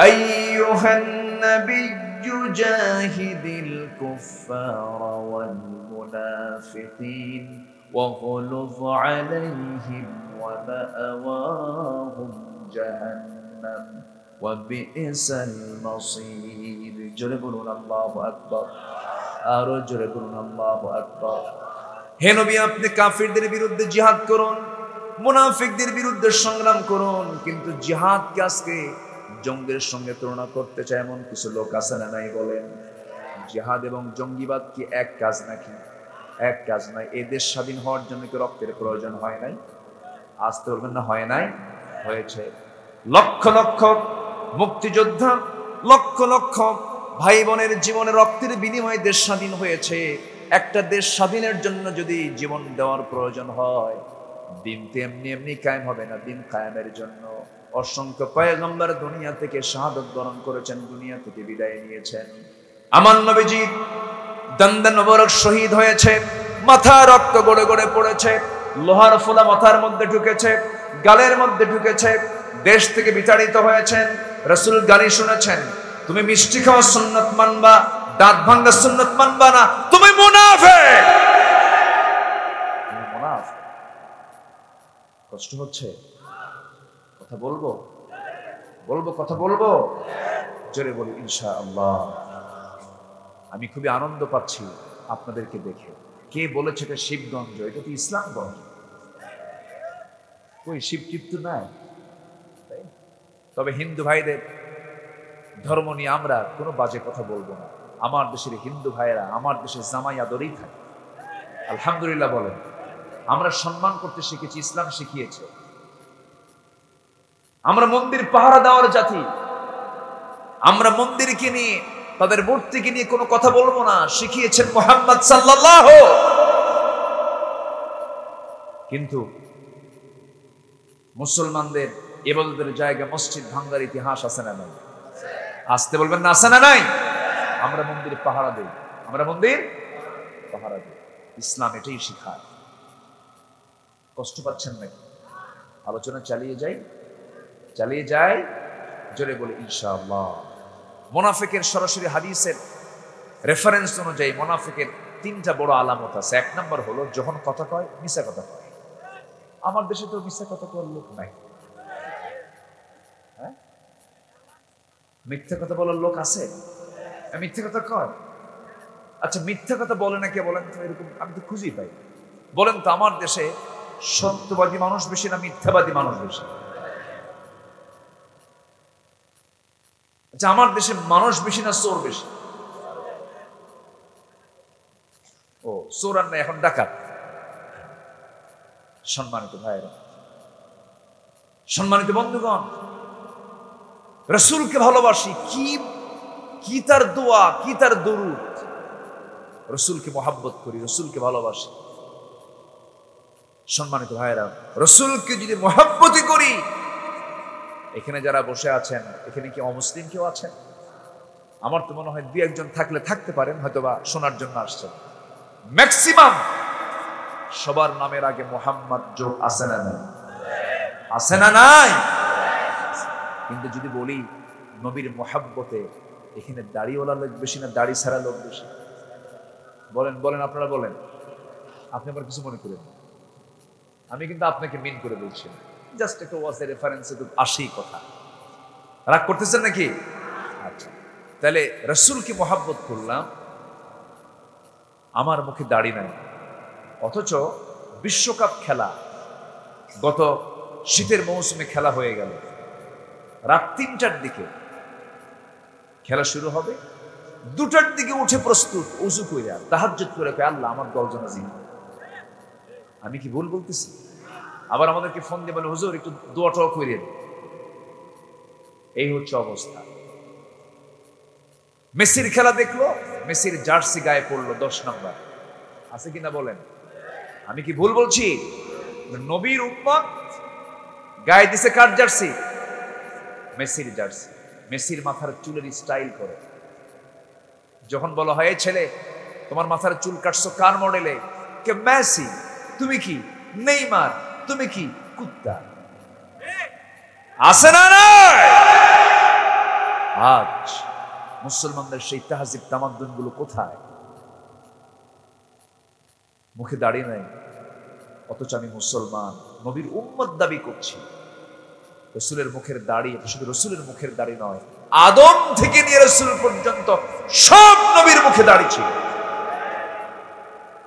আইয়ুহান নাবিয়্যু জাহিদিল কুফফারা ওয়াল মুনাফিকিন ওয়াগলুয আলাইহিম ওয়া মাআওয়াহুম জাহান্নাম ওয়া বি'সাল মাসীর। জোরে বলুন আল্লাহু আকবার, আরো জোরে বলুন আল্লাহু আকবার। হে নবী, আপনি কাফিরদের বিরুদ্ধে জিহাদ করুন, মুনাফিকদের বিরুদ্ধে সংগ্রাম করুন। কিন্তু জিহাদকে আজকে জঙ্গের সঙ্গে তুলনা করতে চায় এমন কিছু লোক আছে না নাই? বলেন, জিহাদ এবং জঙ্গিবাদ কি এক কাজ নাকি? এক কাজ নয়। এই দেশ স্বাধীন হওয়ার জন্য কি রক্তের প্রয়োজন হয় নাই? আসতে বলবেন না, হয় নাই? হয়েছে। লক্ষ লক্ষ মুক্তিযোদ্ধা, লক্ষ লক্ষ ভাই বোনের জীবনে রক্তের বিনিময়ে দেশ স্বাধীন হয়েছে। একটা দেশ স্বাধীনের জন্য যদি জীবন দেওয়ার প্রয়োজন হয়, দিন তো এমনি এমনি কায়েম হবে না। দিন কায়েমের জন্য অসংখ্য পয়গম্বর দুনিয়া থেকে শাহাদত বরণ করেছেন, দুনিয়া থেকে বিদায় নিয়েছেন। আমার নবীজি দন্দন মোবারক শহীদ হয়েছে, মাথা রক্ত গড়ে গড়ে পড়েছে, লোহার ফোলা মাথার মধ্যে ঢুকেছে, গালের মধ্যে ঢুকেছে, দেশ থেকে বিতাড়িত হয়েছেন। রাসূল গালি শুনেছেন, তুমি মিষ্টি খাওয়া সুন্নাত মানবা, দাঁত ভাঙা সুন্নাত মানবা না, তুমি মুনাফিক। কষ্ট হচ্ছে? কথা বলবো বলবো কথা বলবো, জোরে বলি ইনশাআল্লাহ। আমি খুবই আনন্দ পাচ্ছি আপনাদেরকে দেখে। কে বলেছে এটা শিবগঞ্জ? এটা তো ইসলামগঞ্জ। ওই শিব টিপ তো নাই। তবে হিন্দু ভাইদের ধর্ম নিয়ে আমরা কোনো বাজে কথা বলবো না। আমার দেশের হিন্দু ভাইয়েরা আমার দেশের জামাই আদরেই থাকে, আলহামদুলিল্লাহ বলেন। আমরা সম্মান করতে শিখেছি, ইসলাম শিখিয়েছে। আমরা মন্দির পাহারা দেওয়ার জাতি। আমরা মন্দিরকে নিয়ে, তাদের মূর্তিকে নিয়ে কোনো কথা বলবো না, শিখিয়েছেন মুহাম্মদ সাল্লাল্লাহু। কিন্তু মুসলমানদের ইবাদতের জায়গা মসজিদ ভাঙ্গার ইতিহাস আছে না নাই? আসতে বলবেন না, আছে না নাই? আমরা মন্দির পাহারা দেই, আমরা মন্দির পাহারা দেই। ইসলাম এটাই শিখায়। কষ্ট পাচ্ছেন নাকি? আলোচনা চালিয়ে যাই, জোরে বলে ইনশাআল্লাহ। মুনাফিকের সরাসরি হাদিসের রেফারেন্স অনুযায়ী মুনাফিকের তিনটা বড় আলামত আছে। এক নম্বর হলো যখন কথা কয় মিথ্যা কথা কয়। আমার দেশে তো মিথ্যা কথা কওয়ার লোক নাই। হ্যাঁ, মিথ্যা কথা বলার লোক আছে? মিথ্যা কথা কয়? আচ্ছা, মিথ্যা কথা বলে না কে বলেন তো? এরকম আমি তো খুঁজেই পাই। বলেন তো, আমার দেশে সত্যবাদী মানুষ বেশি না মিথ্যাবাদী মানুষ বেশি? আচ্ছা, আমার দেশে মানুষ বেশি না চোর বেশি? ও, চোর আর না, এখন ডাকাত। সম্মানিত ভাইরা, সম্মানিত বন্ধুগণ, রাসূলকে ভালোবাসি। কি তার দোয়া, কি তার দরুদ। রাসূলকে মহব্বত করি, রাসূলকে ভালোবাসি। সম্মানিত ভাইরা, রাসূলকে যদি মহব্বতই করি, এখানে যারা বসে আছেন, এখানে কি অমুসলিম কেউ আছেন? আমার তো মনে হয় দুই একজন থাকলে থাকতে পারেন, হয়তোবা শোনার জন্য আসছেন। ম্যাক্সিমাম সবার নামের আগে মোহাম্মদ যোগ আছে না নাই? আছে না নাই? কিন্তু যদি বলি নবীর মহব্বতে, এখানে দাড়িওয়ালা লোক বেশি না দাড়ি ছাড়া লোক বেশি? বলেন আপনারা বলেন। আপনি আবার কিছু মনে করেন? আমি কিন্তু আপনাকে মিন করে বলছি, জাস্ট একটা ওয়াজের রেফারেন্সে তো আসেই কথা। রাগ করতেছেন নাকি? আচ্ছা, তাহলে রাসূলকে মহব্বত করলাম, আমার মুখে দাড়ি নাই, অথচ বিশ্বকাপ খেলা গত শীতের মৌসুমে খেলা হয়ে গেল। রাত ৩টার দিকে খেলা শুরু হবে, ২টার দিকে উঠে প্রস্তুত, উযু কইরা তাহাজ্জুদ করে কয়, আল্লাহ আমার দল যেন জিতে। আমি কি ভুল বলতেছি? আবার আমাদেরকে ফোন দিয়ে বলে, হুজুর একটু দোয়াটাও কইরেন। এই হচ্ছে অবস্থা। মেসির খেলা দেখলো, মেসির জার্সি গায়ে পড়লো 10 নম্বর। আছে কিনা বলেন? আমি কি ভুল বলছি? নবীর উম্মত গায়ে দিছে কার জার্সি? মেসির জার্সি। মেসির মাথার চুলের স্টাইল করে। যখন বলা হয়, ছেলে তোমার মাথার চুল কাটছো কার মডেলে? কে মেসি। তুমি কি নেইমার? তুমি কি কুত্তা? আছে না নাই? আজ মুসলমানদের সেই তাহজিব তামাদ্দুন গুলো কোথায়? মুখে দাড়ি নাই, অথচ আমি মুসলমান, নবীর উম্মত দাবি করছি। রাসূলের মুখের দাড়ি, শুধু রাসূলের মুখের দাড়ি নয়, আদম থেকে নিয়ে রাসূল পর্যন্ত সব নবীর মুখে দাড়ি ছিল।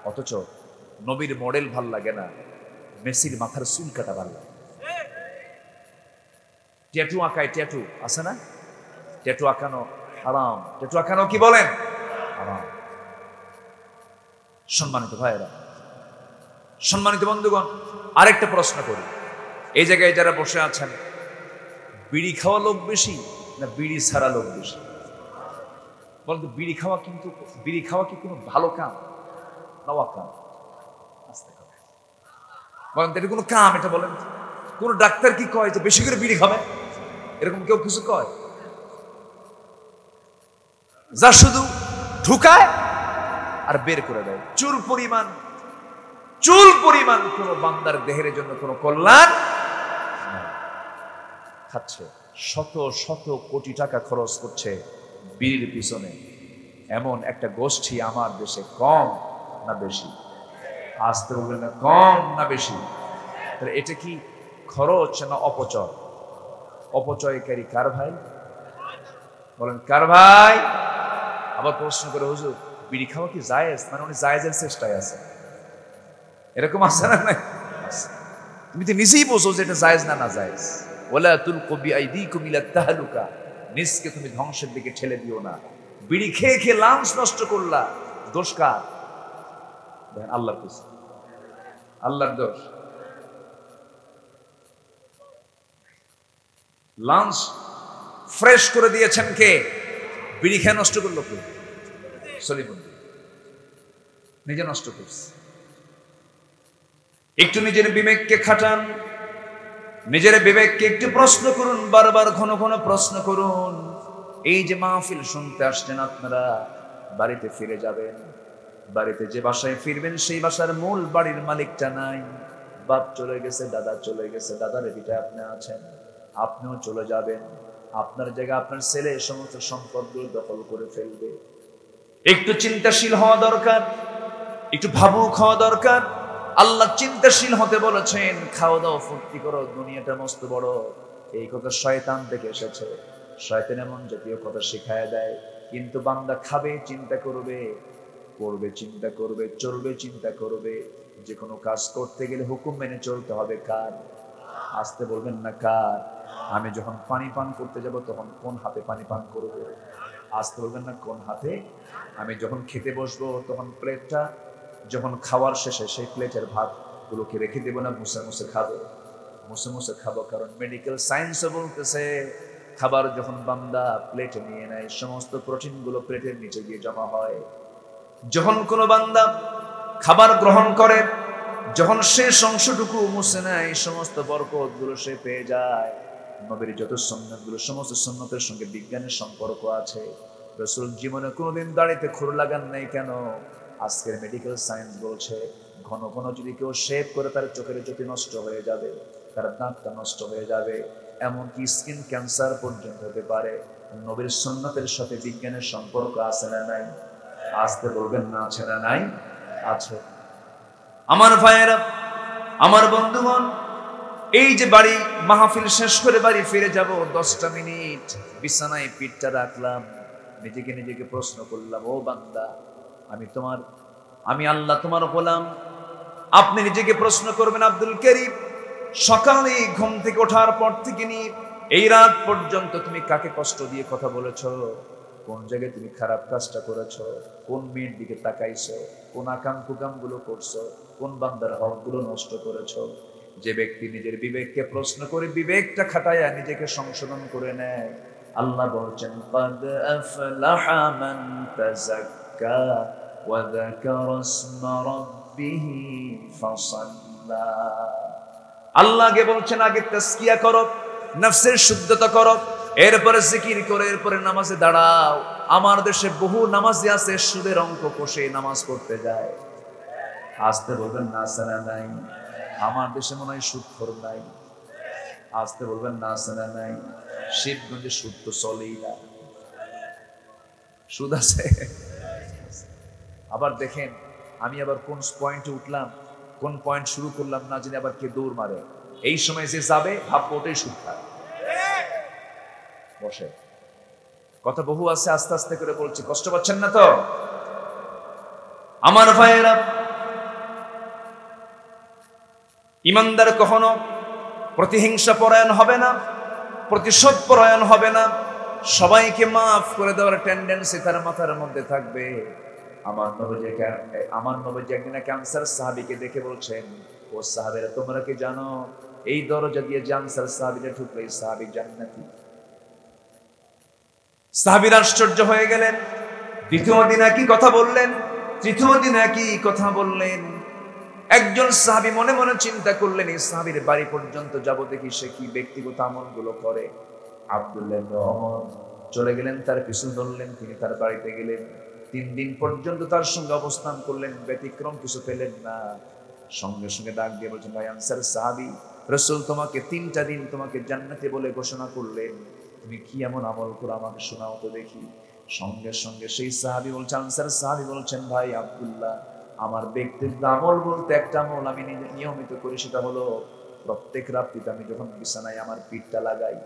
অথচ নবীর মডেল ভাল লাগে না, মেসির মাথার চুল কাটা ভাল লাগে। ট্যাটু আঁকায়, ট্যাটু আছে না? ট্যাটু আঁকানো হারাম। ট্যাটু আঁকানো কি বলেন? হারাম। সম্মানিত ভাইয়েরা, সম্মানিত বন্ধুগণ, আরেকটা প্রশ্ন করি। এই জায়গায় যারা বসে আছেন, বিড়ি খাওয়া লোক বেশি না বিড়ি ছাড়া লোক বেশি? বলতো বিড়ি খাওয়া কি কোনো ভালো কাম? নওয়া কাম। আস্তে কথা বলেন তো, এটা কোনো কাম? এটা বলেন, কোন ডাক্তার কি কয় যে বেশি করে বিড়ি খাবে? এরকম কেউ কিছু কয়? যা শুধু ঢুকায় আর বের করে দেয়। চুল পরিমাণ কোন বান্দার দেহের জন্য কোনো কল্যাণ খাচ্ছে। শত শত কোটি টাকা খরচ করছে বিড়ির পিছনে। এমন একটা গোষ্ঠী আমার দেশে কম না বেশি? আসতে বলবেন না, কম না বেশি? এটা কি খরচ না অপচয়? অপচয়কারী কার ভাই? বলেন কার ভাই? আবার প্রশ্ন করে, হুজুর বিড়ি খাওয়া কি জায়েজ? মানে উনি জায়েজের চেষ্টায় আছে, এরকম আছে না? নাই, তুমি তো নিজেই বোঝো যে এটা জায়েজ না জায়েজ। ওয়ালা তুলকু বিআইদিকুম ইলা তাহলুকা, নিজকে তুমি ধ্বংসের দিকে ঠেলে দিও না। বিড়ি খেয়ে খেয়ে লাঞ্চ নষ্ট করলা, দোষ কার? আল্লাহর দোষ, আল্লাহর দোষ। লাঞ্চ ফ্রেশ করে দিয়েছেন কে? বিড়ি খেয়ে নষ্ট করলো কে? সলিমুদ্দিন নিজে নষ্ট করছে। একটু নিজের বিবেককে খাটান, নিজের বিবেককে একটু প্রশ্ন করুন, বারবার ঘন ঘন প্রশ্ন করুন। এই যে মাহফিল শুনতে আসছেন আপনারা, বাড়িতে ফিরে যাবেন, বাড়িতে যে বাসায় ফিরবেন সেই বাসার মূল বাড়ির মালিকটা নাই। বাপ চলে গেছে, দাদা চলে গেছে, দাদার ভিটায় আপনি আছেন, আপনিও চলে যাবেন। আপনার জায়গা আপনার ছেলে সমস্ত সম্পদগুলো দখল করে ফেলবে। একটু চিন্তাশীল হওয়া দরকার, একটু ভাবুক হওয়া দরকার। আল্লাহ চিন্তাশীল হতে বলেছেন, খাওয়া দাওয়া ফুর্তি করো, দুনিয়াটা মস্ত বড়। এই কথা শয়তান থেকে এসেছে। শয়তান এমন জাতীয় কথা শিখায় দেয়, কিন্তু বান্দা খাবে চিন্তা করবে, পড়বে চিন্তা করবে, চলবে চিন্তা করবে। যে কোনো কাজ করতে গেলে হুকুম মেনে চলতে হবে কার? আসতে বলবেন না কার? আমি যখন পানি পান করতে যাব তখন কোন হাতে পানি পান করব? আসতে বলবেন না কোন হাতে? আমি যখন খেতে বসবো তখন প্লেটটা যখন খাওয়ার শেষে সেই প্লেটের ভাতগুলোকে রেখে দেবো না মুছে মুছে খাবো? মুছে মুছে খাবো, কারণ মেডিকেল সায়েন্সও বলতেছে খাবার যখন বান্দা প্লেটে নিয়ে নেয় সমস্ত প্রোটিনগুলো প্লেটের নিচে গিয়ে জমা হয়। যখন কোনো বান্দা খাবার গ্রহণ করে, যখন শেষ অংশটুকু মুছে নেয় সমস্ত বরকতগুলো সে পেয়ে যায়। নবীর যত সুন্নাতগুলো, সমস্ত সুন্নতের সঙ্গে বিজ্ঞানের সম্পর্ক আছে। রাসূল জীবনে কোনোদিন দাড়িতে খুর লাগান নাই, কেন? আজকের মেডিকেল সায়েন্স বলছে ঘন ঘন যদি কেউ শেভ করে তার চোখের জ্যোতি নষ্ট হয়ে যাবে, তার দাঁতটা নষ্ট হয়ে যাবে, এমনকি স্কিন ক্যান্সার পর্যন্ত হতে পারে। নবীর সুন্নতের সাথে বিজ্ঞানের সম্পর্ক আছে না নাই? আসতে বলবেন না আছে না নাই? আছে। আমার ভাইয়েরা, আমার বন্ধুগণ, এই যে বাড়ি মাহফিল শেষ করে বাড়ি ফিরে যাব, 10টা মিনিট বিছানায় পিঠটা রাখলাম, নিজেকে প্রশ্ন করলাম, ও বান্দা, আমি আল্লাহ তোমার গোলাম। আপনি নিজেকে প্রশ্ন করবেন, আব্দুল করিম, সকালে ঘুম থেকে ওঠার পর থেকে নিয়ে এই রাত পর্যন্ত তুমি কাকে কষ্ট দিয়ে কথা বলেছো? কোন জায়গায় তুমি খারাপ কাজটা করেছো? কোন মেয়ের দিকে তাকাইছো? কোন আকাম গুলো করছো? কোন বান্দার হকগুলো নষ্ট করেছো? যে ব্যক্তি নিজের বিবেককে প্রশ্ন করে বিবেকটা খাটায়া নিজেকে সংশোধন করে নেয়, আল্লাহ বলছেন قد أفلح من تزكى وذكر اسم ربه فصلى। আল্লাহকে বলছেন আগে তাসকিয়া করো, নফসের শুদ্ধতা করো, এরপরে জিকির করো, এরপরে নামাজে দাঁড়াও। আমার দেশে বহু নামাজি আছে সুদের অঙ্ক কষে নামাজ পড়তে যায়। আসতে বলবেন না আছে না নাই? আমার দেশে মনে হয় সুদখোর নাই। আসতে বলবেন না আছে না নাই? শিবগঞ্জে সুদ তো চলেই না, সুদ আছে। আবার দেখেন, আমি আবার কোন পয়েন্টে উঠলাম, কোন পয়েন্ট শুরু করলাম না জানি আবার কে দৌড় মারে। এই সময় যে যাবে ভাববো ওটাই সুদ খায়। বসে কথা বহু আছে, আস্তে আস্তে করে বলছি, কষ্ট পাচ্ছেন না তো? আমার ভাইয়েরা, ইমানদার কখনো প্রতিহিংসা পরায়ণ হবে না, প্রতিশোধ পরায়ণ হবে না, সবাইকে মাফ করে দেওয়ার টেন্ডেন্সি তার মাথার মধ্যে থাকবে। আমার নবী একদিন ক্যান্সার সাহাবীকে দেখে বলছেন, ও সাহাবীরা, তোমরা কি জানো এই দরজা দিয়ে যে আনসার সাহাবীরা ঢুকলে এই সাহাবী জান্নাতি? সাহাবীরা আশ্চর্য হয়ে গেলেন। দ্বিতীয় দিন একই কথা বললেন, তৃতীয় দিন একই কথা বললেন। একজন সাহাবী মনে মনে চিন্তা করলেন, এই সাহাবীর বাড়ি পর্যন্ত যাব, দেখি সে কি ব্যক্তিগত আমলগুলো করে। আব্দুল্লাহ ইবনে ওমর চলে গেলেন, তার পিছু ধরলেন, তিনি তার বাড়িতে গেলেন। 3 দিন পর্যন্ত তার সঙ্গে অবস্থান করলেন, ব্যতিক্রম কিছু পেলেন না। সঙ্গে সঙ্গে ডাক দিয়ে বলছেন, ভাই আনসার সাহাবী, রাসূল তোমাকে 3টা দিন তোমাকে জান্নাতি বলে ঘোষণা করলেন, তুমি কি এমন আমল করো আমাকে শোনাও তো দেখি। সঙ্গে সঙ্গে সেই সাহাবী বলছেন, আনসার সাহাবী বলছেন, ভাই আব্দুল্লাহ, আমার ব্যক্তিগত আমল বলতে একটা আমল আমি নিয়মিত করি, সেটা হলো প্রত্যেক রাত্রিতে আমি যখন বিছানায় আমার পিঠটা লাগাই,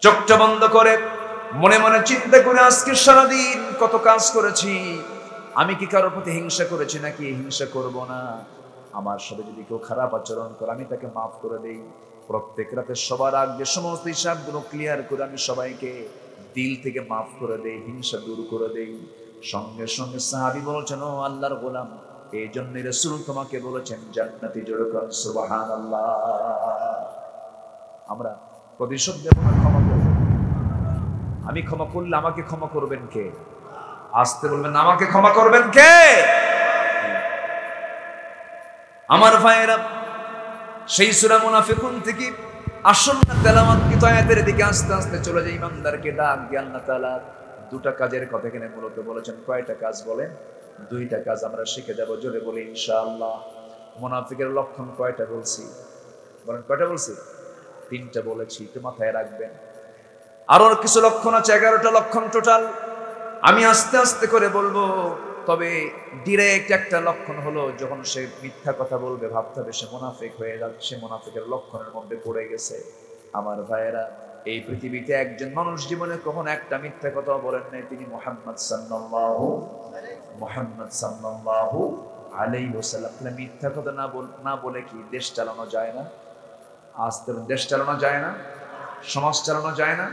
চোখটা বন্ধ করে মনে মনে চিন্তা করে আজকে সারাদিন কত কাজ করেছি, আমি কি কারোর প্রতি হিংসা করেছি নাকি হিংসা করব না, আমার সাথে যদি কেউ খারাপ আচরণ করে আমি তাকে মাফ করে দেই। প্রত্যেক রাতে সবার আগে সমস্ত হিসাবগুলো ক্লিয়ার করে আমি সবাইকে দিল থেকে মাফ করে দেই, হিংসা দূর করে দেই। সঙ্গে সঙ্গে সাহাবী বলছেন, ও আল্লাহর গোলাম, এই জন্য রাসূল তোমাকে বলেছেন জান্নাতি। জোরে করেন সুবহানাল্লাহ। আমরা প্রতিশোধ দেব না, ক্ষমা করব। আমি ক্ষমা করলে আমাকে ক্ষমা করবেন কে? আসতে বলবেন, আমাকে ক্ষমা করবেন কে? আমার ভাইয়েরা, সেই সূরা মুনাফিকুন থেকে আসন্ন তেলাওয়াতকৃত আয়াতের দিকে আস্তে আস্তে চলে যায়। ইমানদারকে ডাক দিয়ে আল্লাহ তাআলা দুটা কাজের কথা এখানে মূলত বলেছেন। কয়টা কাজ বলেন? দুইটা কাজ আমরা শিখে যাব, জোরে বলি ইনশাআল্লাহ। মুনাফিকের লক্ষণ কয়টা বলছি? বলেন কয়টা বলছি? তিনটা বলেছি, একটু মাথায় রাখবেন। আরো কিছু লক্ষণ আছে, 11টা লক্ষণ টোটাল। আমি আস্তে আস্তে করে বলবো, তবে ডিরেক্ট একটা লক্ষণ হলো যখন সে মিথ্যা কথা বলবে ভাবতে হবে সে মুনাফিক হয়ে যাচ্ছে, মুনাফিকের লক্ষণের মধ্যে পড়ে গেছে। আমার ভাইয়েরা, এই পৃথিবীতে একজন মানুষ জীবনে কখনো একটা মিথ্যা কথা বলেন নাই, তিনি মুহাম্মদ সাল্লাল্লাহু আলাইহি ওয়াসাল্লাম। মিথ্যা কথা না বলে কি দেশ চালানো যায় না? আস্তে দেশ চালানো যায় না? সমাজ চালানো যায় না?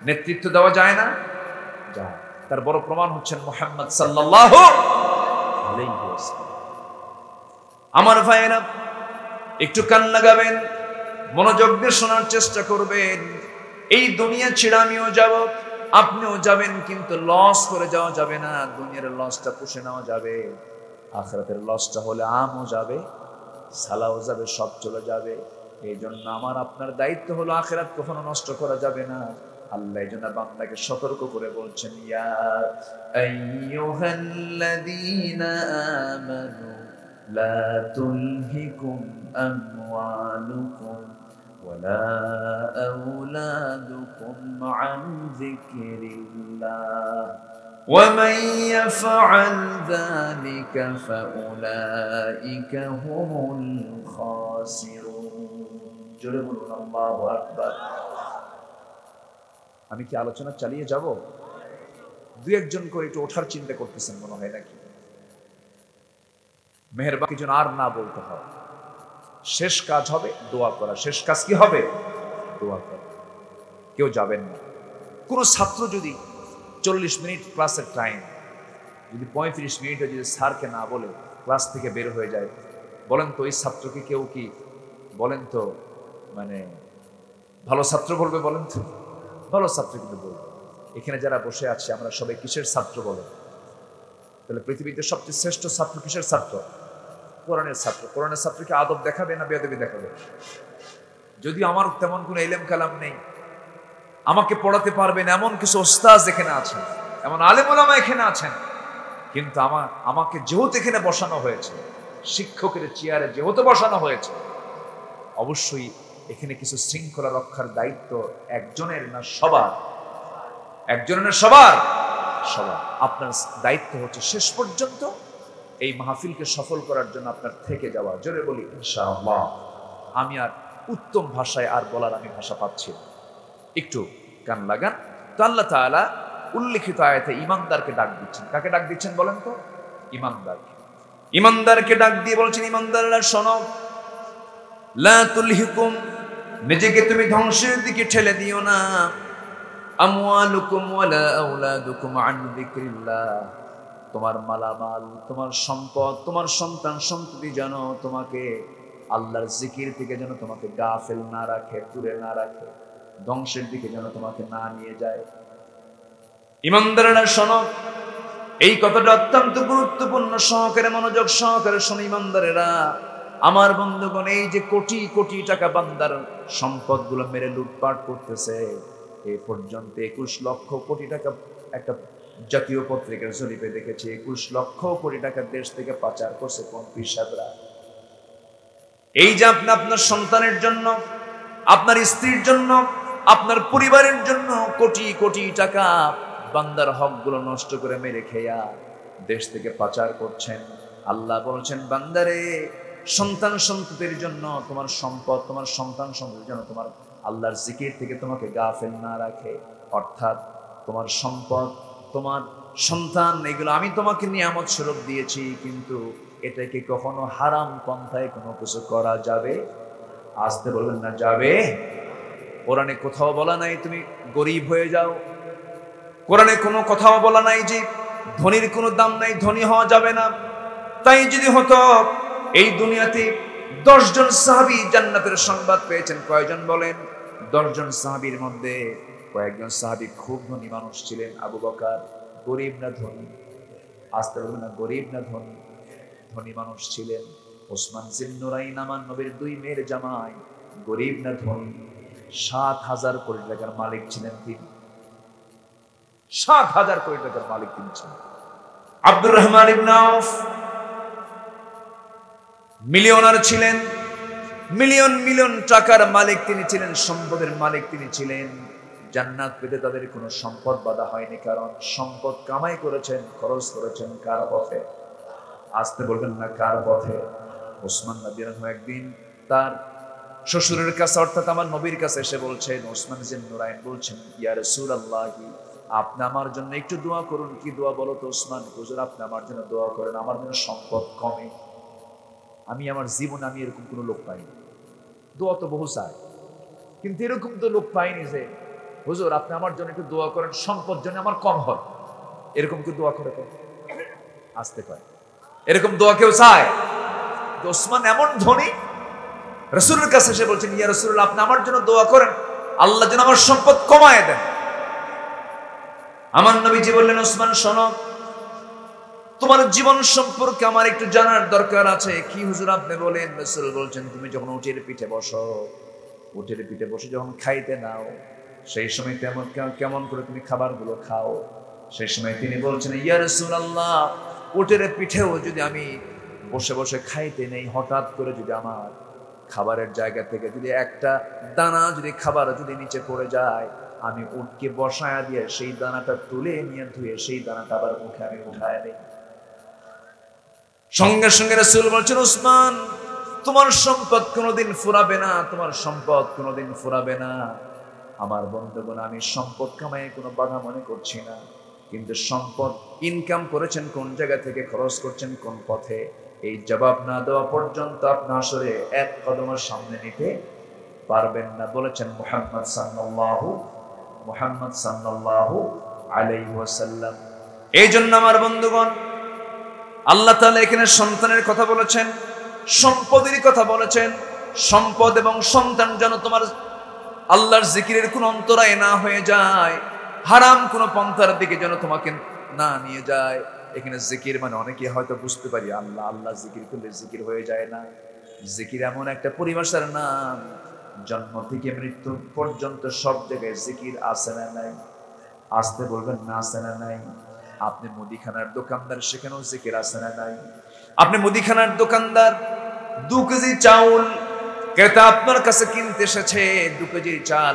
নেতৃত্ব দেওয়া যায় না? যায়। তার বড় প্রমাণ হচ্ছেন মুহাম্মদ সাল্লাল্লাহু আলাইহি ওয়াসাল্লাম। আমার ভাইয়েরা, একটু কান লাগাবেন, মনোযোগ দিয়ে শোনার চেষ্টা করবেন। এই দুনিয়া ছেড়ে আমিও যাব, আপনিও যাবেন, কিন্তু লস করে যাওয়া যাবে না। দুনিয়ার লসটা পুষে নেওয়া যাবে, আখিরাতের লসটা হলে আমও যাবে, সালাও যাবে, সব চলে যাবে। এই জন্য আমার আপনার দায়িত্ব হলো আখিরাত কখনো নষ্ট করা যাবে না। আল্লাহ এই জন্য বান্দাকে সতর্ক করে বলছেন, ইয়া আইয়ুহাল্লাযীনা আমানু লা তুলহিকুম আমওয়ালুকুম ওয়ালা আওলাদুকুম আন যিকরিল্লাহ ওয়া মান ইয়াফআল যালিকা ফাউলাইকা হুমুল খাসিরুন। জোরে বলুন আল্লাহু আকবার। আমি কি আলোচনা চালিয়ে যাব? দুই একজন করে একটু ওঠার চিন্তা করতেছেন মনে হয় নাকি? মেহেরবানি যেন আর না বলতে হয়। শেষ কাজ হবে দোয়া করা। শেষ কাজ কি হবে? দোয়া করা। কেউ যাবেন না। কোনো ছাত্র যদি 40 মিনিট ক্লাসের টাইম, যদি 35 মিনিটে যদি স্যারকে না বলে ক্লাস থেকে বের হয়ে যায়, বলেন তো ওই ছাত্রকে কেউ কি বলেন তো মানে ভালো ছাত্র বলবে? বলেন তো ভালো ছাত্র কিন্তু বলবে। এখানে যারা বসে আছে আমরা সবাই কিসের ছাত্র বলেন? তাহলে পৃথিবীতে সবচেয়ে শ্রেষ্ঠ ছাত্র কিসের ছাত্র? কোরআনের ছাত্র। কোরআনের ছাত্রকে আদব দেখাবে না বেয়াদবি দেখাবে? যদি আমার তেমন কোনো ইলম কালাম নেই, আমাকে পড়াতে পারবেন এমন কিছু ওস্তাদ এখানে আছেন, এমন আলেম ওলামা এখানে আছেন, কিন্তু আমাকে যেহেতু এখানে বসানো হয়েছে, শিক্ষকের চেয়ারে যেহেতু বসানো হয়েছে, অবশ্যই এখানে কিছু শৃঙ্খলা রক্ষার দায়িত্ব একজনের না সবার? একজনের না সবার? সবার। আপনার দায়িত্ব হচ্ছে শেষ পর্যন্ত এই মাহফিলকে সফল করার জন্য আপনার থেকে যাওয়া। জোরে বলি ইনশাআল্লাহ। আমি আর উত্তম ভাষায় আর বলার আমি ভাষা পাচ্ছি না, একটু কান লাগান তো। আল্লাহ তাআলা উল্লেখিত আয়াতে ইমানদারকে ডাক দিচ্ছেন। কাকে ডাক দিচ্ছেন বলেন তো? ইমানদারকে। ইমানদারকে ডাক দিয়ে বলছেন, ইমানদাররা শোনো, লা তুলহিকুম, নিজেকে তুমি ধ্বংসের দিকে ঠেলে দিও না, আমওয়ালুকুম ওয়ালা আওলাদুকুম আন যিকরিল্লাহ, তোমার মালামাল, তোমার সম্পদ, তোমার সন্তান সন্ততি যেন তোমাকে আল্লাহর জিকির থেকে যেন তোমাকে গাফেল না রাখে, দূরে না রাখে, ধ্বংসের দিকে যেন তোমাকে না নিয়ে যায়। ইমানদাররা শোনো, এই কথাটা অত্যন্ত গুরুত্বপূর্ণ, সহকারে মনোযোগ সহকারে শোনো ইমানদারেরা। আমার বন্ধুগণ, এই যে কোটি কোটি টাকা বান্দার সম্পদগুলো মেরে লুটপাট করতেছে, এই পর্যন্ত 21 লক্ষ কোটি টাকা একটা জাতীয় পত্রিকার জরিপে দেখেছি, 21 লক্ষ কোটি টাকা দেশ থেকে পাচার করছে কোন পিসাবরা। এই যে আপনি আপনার সন্তানের জন্য, আপনার স্ত্রীর জন্য, আপনার পরিবারের জন্য কোটি কোটি টাকা বান্দার হকগুলো নষ্ট করে মেরে খেয়া দেশ থেকে পাচার করছেন। আল্লাহ বলছেন, বান্দারে সন্তান সন্ততির জন্য, তোমার সম্পদ, তোমার সন্তান সন্ততির জন্য তোমার আল্লাহর জিকির থেকে তোমাকে গাফেল না রাখে। অর্থাৎ তোমার সম্পদ, তোমার সন্তান, এগুলো আমি তোমাকে নিয়ামত স্বরূপ দিয়েছি, কিন্তু এটাকে কখনো হারাম পন্থায় কোনো কিছু করা যাবে? আসতে বলবেন না যাবে। কোরআনে কোথাও বলা নাই তুমি গরিব হয়ে যাও, কোরআনে কোনো কথাও বলা নাই যে ধনীর কোনো দাম নাই, ধনী হওয়া যাবে না। তাই যদি হতো, এই দুনিয়াতে 10 জন সাহাবী জান্নাতের সংবাদ পেয়েছেন। কয়জন বলেন? 10 জন সাহাবীর মধ্যে কয়েকজন সাহাবী খুব ধনী মানুষ ছিলেন। আবু বকর গরিব না ধনী? আসতে বলবেন না গরিব না ধনী? ধনী মানুষ ছিলেন। ওসমান জিন্নুরাইন আমার নবীর 2 মেয়ের জামাই, গরিব না ধনী? 7,000 কোটি টাকার মালিক ছিলেন তিনি। 7,000 কোটি টাকার মালিক তিনি ছিলেন। আব্দুর রহমান ইবনে আউফ মিলিয়নার ছিলেন, মিলিয়ন মিলিয়ন টাকার মালিক তিনি ছিলেন, সম্পদের মালিক তিনি ছিলেন। জান্নাত পেতে তাদের কোনো সম্পদ বাধা হয়নি, কারণ সম্পদ কামাই করেছেন, খরচ করেছেন কার পথে? আসতে বলবেন না কার পথে? ওসমান রাদিয়াল্লাহু আনহু একদিন তার শ্বশুরের কাছে, অর্থাৎ আমার নবীর কাছে এসে বলছেন, ওসমান জিন্নুরাইন বলছেন, ইয়া রাসূলুল্লাহ, আপনি আমার জন্য একটু দোয়া করুন। কি দোয়া বলো তো ওসমান? হুজুর আপনি আমার জন্য দোয়া করেন, আমার জন্য সম্পদ কমে। আমি আমার জীবনে আমি এরকম কোনো লোক পাইনি। দোয়া তো বহু চাই, কিন্তু এরকম তো লোক পাইনি যে হুজুর আপনি আমার জন্য একটু দোয়া করেন, সম্পদ যেন আমার কম হয়। এরকম কি দোয়া করে? আসতে পারে এরকম দোয়া কেউ চায়? ওসমান এমন ধনী, রাসূলের কাছে এসে বলছেন, ইয়া রাসূলুল্লাহ, আপনি আমার জন্য দোয়া করেন, আল্লাহ যেন আমার সম্পদ কমায় দেন। আমার নবীজি বললেন, ওসমান শোনো, তোমার জীবন সম্পর্কে আমার একটু জানার দরকার আছে। কি হুজুর আপনি বলেন? রাসূল বলছেন, তুমি যখন উটের পিঠে বসো, উটের পিঠে বসে যখন খাইতে নাও, সেই সময় কেমন করে তুমি খাবারগুলো খাও? সেই সময় তিনি বলছেন, ইয়া রাসূলুল্লাহ, উটের পিঠেও যদি আমি বসে বসে খাইতে নেই, হঠাৎ করে যদি আমার খাবারের জায়গা থেকে যদি একটা দানা যদি খাবার যদি নিচে পড়ে যায়, আমি উটকে বসায়া দিয়ে সেই দানাটা তুলে নিয়ে ধুয়ে সেই দানাটা আবার মুখে আমি উঠায় নেই। সঙ্গে সঙ্গে রাসূল বলছেন, ওসমান তোমার সম্পদ কোনোদিন ফুরাবে না, তোমার সম্পদ কোনোদিন ফুরাবে না। আমার বন্ধুগণ, আমি সম্পদ কামাই কোনো বাধা মনে করছি না, কিন্তু সম্পদ ইনকাম করেছেন কোন জায়গা থেকে, খরচ করছেন কোন পথে, এই জবাব না দেওয়া পর্যন্ত আপনি আসলে এক কদমের সামনে নিতে পারবেন না। বলেছেন মুহাম্মদ সাল্লাল্লাহু আলাইহি ওয়াসাল্লাম। এই জন্য আমার বন্ধুগণ, আল্লাহ তাআলা এখানে সন্তানের কথা বলেছেন, সম্পদের কথা বলেছেন। সম্পদ এবং সন্তান যেন তোমার আল্লাহর জিকিরের কোন অন্তরায় না হয়ে যায়, হারাম কোন পন্থার দিকে যেন তোমাকে না নিয়ে যায়। এখানে জিকির মানে অনেকে হয়তো বুঝতে পারি আল্লাহ আল্লাহ জিকির করলে জিকির হয়ে যায় না। জিকির এমন একটা পরিভাষার নাম, জন্ম থেকে মৃত্যু পর্যন্ত সব জায়গায় জিকির আছে না নাই? আসতে বলবেন না আছে না নাই? আপনি মুদিখানার দোকানদার, সেখানেও জিকির আছে না নাই? আপনি মুদিখানার দোকানদার, 2 কেজি চাউল ক্রেতা আপনার কাছে কিনতে এসেছে, 2 কেজি চাল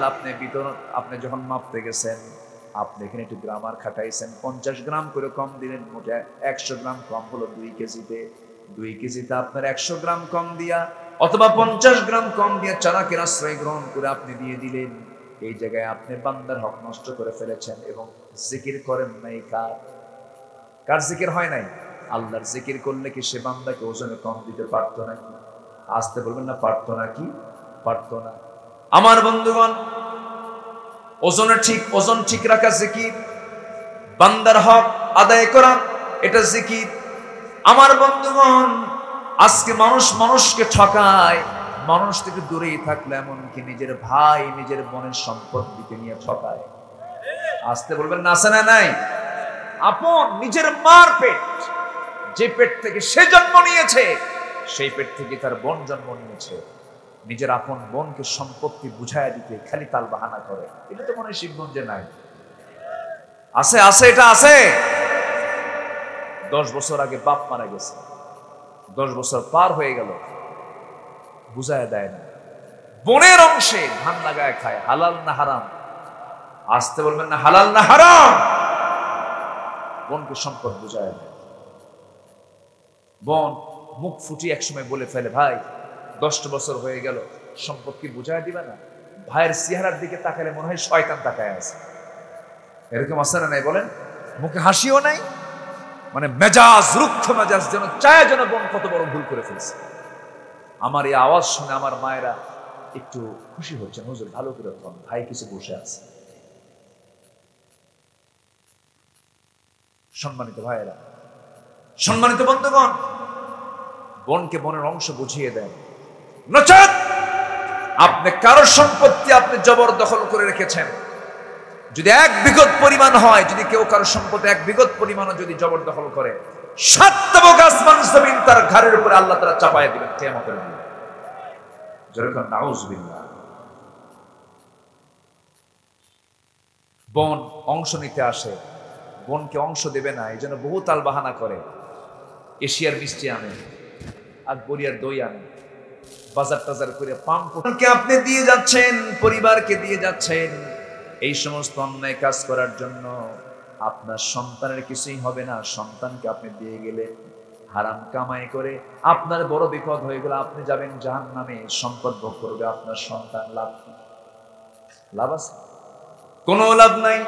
আপনি যখন মাপতে গেছেন, আপনি এখানে একটু গ্রামার খাটাইছেন, 50 গ্রাম করে কম দিলেন, মোটে 100 গ্রাম কম হলো 2 কেজিতে। 2 কেজিতে আপনার 100 গ্রাম কম দিয়া অথবা 50 গ্রাম কম দিয়া চালাকের আশ্রয় গ্রহণ করে আপনি দিয়ে দিলেন। এই জায়গায় আপনি বান্দার হক নষ্ট করে ফেলেছেন এবং জিকির করেন নাই। কার জিকির হয় নাই? আল্লাহর জিকির করলে কি সে বান্দাকে ওজনে কম দিতে পারতো নাকি? আসতে বলবেন না পারতো নাকি? পারতো না। আমার বন্ধুগণ, ওজন ঠিক রাখা জিকির, বান্দার হক আদায় করা এটা জিকির। আমার বন্ধুগণ, আজকে মানুষকে ঠকায়, মানুষ থেকে দূরেই থাকলে এমনকি নিজের ভাই নিজের বোনের সম্পদ দিতে নিয়ে ঠকায়। আসতে বলবেন না আছে না নাই? আপন নিজের মার পেট, যে পেট থেকে সে জন্ম নিয়েছে, সেই পেট থেকে তার বোন জন্ম নিয়েছে, নিজের আপন বোনকে সম্পত্তি বুঝায় দিতে খালি তাল বাহানা করে। এটা তো মনে হয় শিবগঞ্জে নাই। আছে আছে, এটা আছে। 10 বছর আগে বাপ মারা গেছে, 10 বছর পার হয়ে গেল, বুঝায় দেয় না। বোনের অংশে ধান লাগায় খায়, হালাল না হারাম? আসতে বলবেন না হালাল না হারাম? বোনকে সম্পদ বুঝায় দেয়। মুখ ফুটিয়ে একসময় বলে ফেলে, ভাই 10 বছর হয়ে গেল, সম্পদ কি বুঝায় দিবে না? ভাইয়ের চেহারার দিকে তাকালে মনে হয় শয়তান তাকায় আছে। এরকম আছে না নাই বলেন? মুখে হাসিও নাই, মানে মেজাজ, রুক্ষ মেজাজ, যেন চায় যেন বোন কত বড় ভুল করে ফেলছে। আমার এই আওয়াজ শুনে আমার মায়েরা একটু খুশি হচ্ছেন, হুজুর ভালো করে বলুন, ভাই কিছু বসে আছে। সম্মানিত ভাইয়েরা, সম্মানিত বন্ধুগণ, বোনকে বোনের অংশ বুঝিয়ে দেন। নচেত আপনি কারোর সম্পত্তি আপনি জবরদখল করে রেখেছেন, যদি 1 বিঘত পরিমাণ হয়, যদি কেউ কারোর সম্পত্তি 1 বিঘত পরিমাণও যদি জবরদখল করে, 7 তবক আসমান জমিন তার ঘাড়ের উপরে আল্লাহ তাআলা চাপায় দিবেন কিয়ামতের দিন। যেরকম নাউজুবিল্লাহ। বোন অংশ নিতে আসে, বোনকে অংশ দেবে না, এই জন্য বহু তাল বাহানা করে। এশিয়ার মিষ্টি আনে, আকবরিয়ার দই আনে, বাজার টাজার করে পাম্পকে আপনি দিয়ে যাচ্ছেন, পরিবারকে দিয়ে যাচ্ছেন। এই সমস্ত অন্যায় কাজ করার জন্য আপনার সন্তানের কিছুই হবে না। সন্তানকে আপনি দিয়ে গেলে হারাম কামাই করে আপনার বড় বিপদ হয়ে গেল, আপনি যাবেন জাহান্নামে, সম্পদ ভোগ করবে আপনার সন্তান। লাভ কি? লাভ আছে? কোনো লাভ নাই।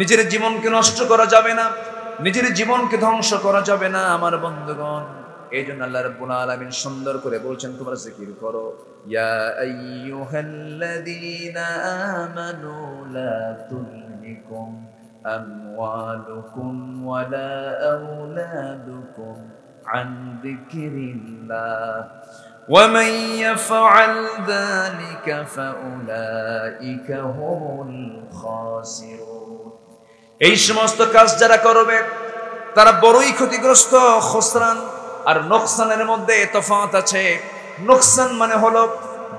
নিজের জীবনকে নষ্ট করা যাবে না, নিজের জীবনকে ধ্বংস করা যাবে না আমার বন্ধুগণ। এই জন্য আল্লাহ রাব্বুল আলামিন সুন্দর করে বলছেন, তোমরা জিকির করো, ইয়া আইয়ুহাল্লাযীনা আমানু লা তুলহিকুম আমওয়ালুকুম ওয়ালা আওলাদুকুম আন যিকরিল্লাহ ওয়া মান ইয়াফআল যালিকা ফাউলাইকা হুমুল খাসিরুন। এই সমস্ত কাজ যারা করবে তারা বড়ই ক্ষতিগ্রস্ত। খসরান আর নোকসানের মধ্যে তফাৎ আছে। নোকসান মানে হলো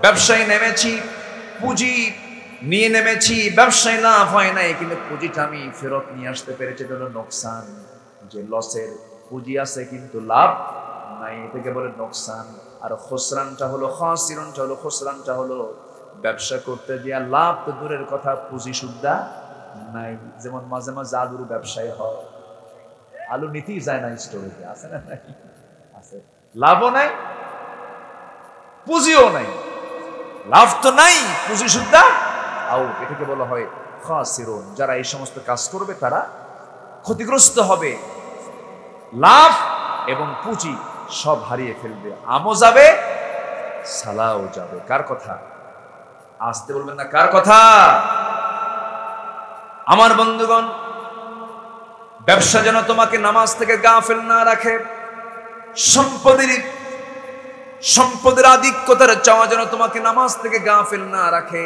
ব্যবসায় নেমেছি, পুঁজি নিয়ে নেমেছি, ব্যবসায় লাভ হয় নাই, কিন্তু পুঁজিটা আমি ফেরত নিয়ে আসতে পেরেছি, এটা হলো নোকসান। যে লসের পুঁজি আছে কিন্তু লাভ নাই, এটাকে বলে নোকসান। আর খসরানটা হলো, খাসিরুনটা হলো, খসরানটা হলো ব্যবসা করতে গিয়ে লাভ তো দূরের কথা, পুঁজি সুদ্ধা নাই। যেমন মাঝে মাঝে আলুর ব্যবসায় হয়, আলু নিতেই যায় না স্টোরেজে, আছে না? নাই, আছে। লাভও নাই, পুঁজিও নাই। লাভ তো নাই, পুঁজি সুদ্ধা আউট। এটাকে বলা হয় খাসিরুন। যারা এই সমস্ত কাজ করবে তারা ক্ষতিগ্রস্ত হবে, লাভ এবং পুঁজি সব হারিয়ে ফেলবে। আমও যাবে, সালাও যাবে। কার কথা? আসতে বলবেন না, কার কথা? আমার বন্ধুগণ, ব্যবসা যেন তোমাকে নামাজ থেকে গাফেল না রাখে, সম্পদের আধিক্যতার চাওয়া যেন তোমাকে নামাজ থেকে গাফেল না রাখে।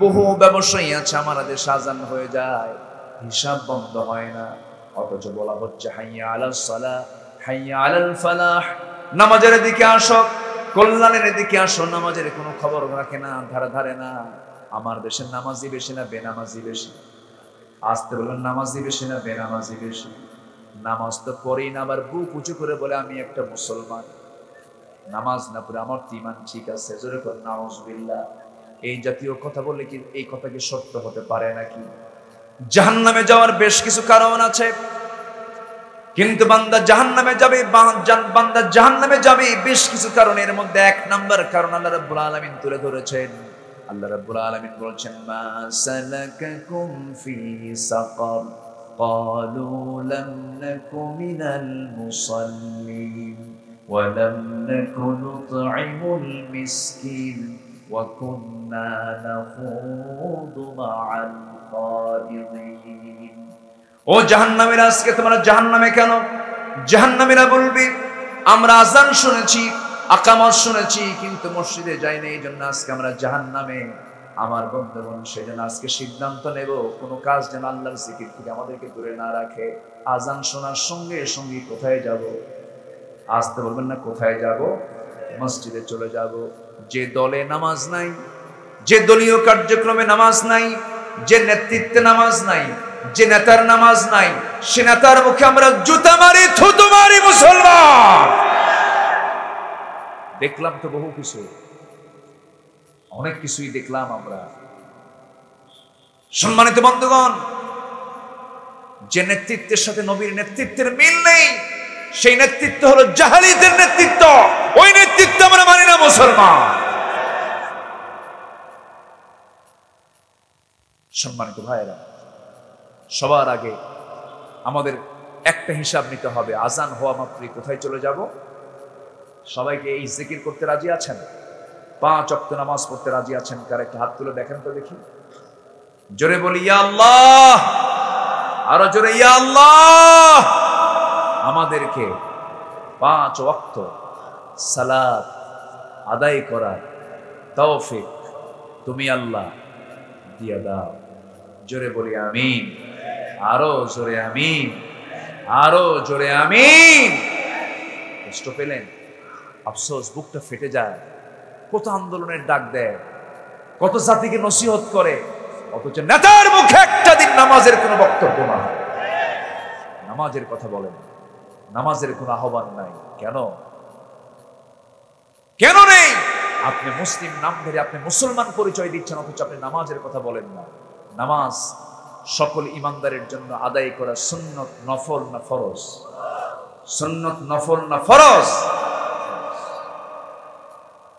বহু ব্যবসায়ী আছে আমাদের দেশে, আজান হয়ে যায়, হিসাব বন্ধ হয় না, অথচ বলা হচ্ছে হাইয়া আলাস সালাহ, হাইয়া আলাল ফালাহ, নামাজের দিকে আসো, কল্যাণের দিকে আসো। নামাজের কোনো খবর রাখে না, ধারে না। আমার দেশের নামাজি বেশি না বেনামাজি বেশি? আসতে বললেন, নামাজি বেশি না বেনামাজি বেশি? নামাজ তো পড়েই না, আবার বুক উঁচু করে বলে আমি একটা মুসলমান। নামাজ না পড়ে আমার তো ঈমান ঠিক আছে, জোরে করে নাউজুবিল্লাহ। এই জাতীয় কথা বললে কি এই কথা কি সত্য হতে পারে নাকি? জাহান্নামে যাওয়ার বেশ কিছু কারণ আছে, কিন্তু বান্দা জাহান্নামে যাবে বেশ কিছু কারণের মধ্যে 1 নাম্বার কারণ আল্লাহ রাব্বুল আলামিন তুলে ধরেছেন। আল্লাহ রাব্বুল আলামিন বলেছেন, মা সালাকাকুম ফি সাকার ক্বালু লাম নাকু মিনাল মুসাল্লিন ওয়া লাম নাকু নুতঈমুল মিসকিন ওয়া কুন্না নাখুদু মা'আল খাদিদিন। ও জাহান্নামীরা, আজকে তোমরা জাহান্নামে কেন? জাহান্নামীরা বলবে, আমরা আযান শুনেছি, আকামত শুনেছি, কিন্তু মসজিদে যাই না, এই জন্য আজকে আমরা জাহান্নামে। আমার বন্ধুগণ, সেজন্য আজকে সিদ্ধান্ত নেব, কোনো কাজ যেন আল্লাহর জিকির থেকে আমাদেরকে দূরে না রাখে। আযান শোনার সঙ্গে সঙ্গে কোথায় যাব? আসতে বলবেন না, কোথায় যাব? মসজিদে চলে যাব। যে দলে নামাজ নাই, যে দলীয় কার্যক্রমে নামাজ নাই, যে নেতৃত্বে নামাজ নাই, যে নেতার নামাজ নাই, সে নেতার মুখে আমরা জুতা মারি, থুতু মারি। মুসলমান দেখলাম তো বহু কিছু, অনেক কিছুই দেখলাম আমরা। সম্মানিত বন্ধুগণ, যে নেতৃত্বের সাথে নবীর নেতৃত্বের মিল নেই, সেই নেতৃত্ব হলো জাহেলিয়াতের নেতৃত্ব। ওই নেতৃত্ব আমরা মানি না মুসলমান। সম্মানিত ভাইয়েরা, সবার আগে আমাদের একটা হিসাব নিতে হবে, আজান হওয়া মাত্রই কোথায় চলে যাব? সবাইকে এই জিকির করতে রাজি আছেন? 5 ওয়াক্ত নামাজ পড়তে রাজি আছেন? কার একটা হাত তুলে দেখেন তো দেখি। জোরে বলি ইয়া আল্লাহ, আরো জোরে ইয়া আল্লাহ। আমাদেরকে 5 ওয়াক্ত সালাত আদায় করার তৌফিক তুমি আল্লাহ দিয়ে দাও। জোরে বলি আমিন, আরো জোরে আমিন, আরো জোরে আমিন। কষ্ট পেলেন? আফসোস, বুকটা ফেটে যায়। কত আন্দোলনের ডাক দেয়, কত জাতিকে নসিহত করে, অথচ নেতার মুখে একটা দিন নামাজের কোনো বক্তব্য না, নামাজের কথা বলেন, নামাজের কোনো আহ্বান নাই। কেন? কেন নেই? আপনি মুসলিম নাম ধরে আপনি মুসলমান পরিচয় দিচ্ছেন, অথচ আপনি নামাজের কথা বলেন না। নামাজ সকল ইমানদারের জন্য আদায় করা সুন্নত, নফল না ফরজ? সুন্নত, নফল না ফরজ?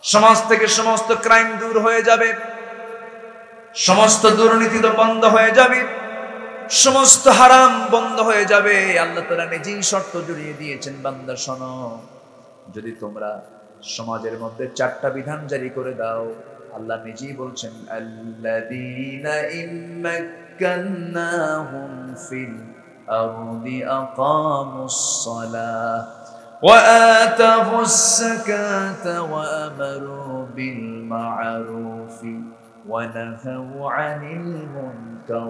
সমাজ থেকে সমস্ত ক্রাইম দূর হয়ে যাবে, সমস্ত দুর্নীতি বন্ধ হয়ে যাবে, সমস্ত হারাম বন্ধ হয়ে যাবে। আল্লাহ তাআলা নিজেই শর্ত জড়িয়ে দিয়েছেন, বান্দা শোনো, যদি তোমরা সমাজের মধ্যে 4টা বিধান জারি করে দাও, আল্লাহ নিজেই বলছেন আল্লাযীনা ইম্মাক্কান্নাহুম ফিল আরদি আকামুস সালাহ ওয়া আতাউস যাকাতা ওয়া আমারু বিল মা'রুফি ওয়া নাহাউ আনিল মুনকার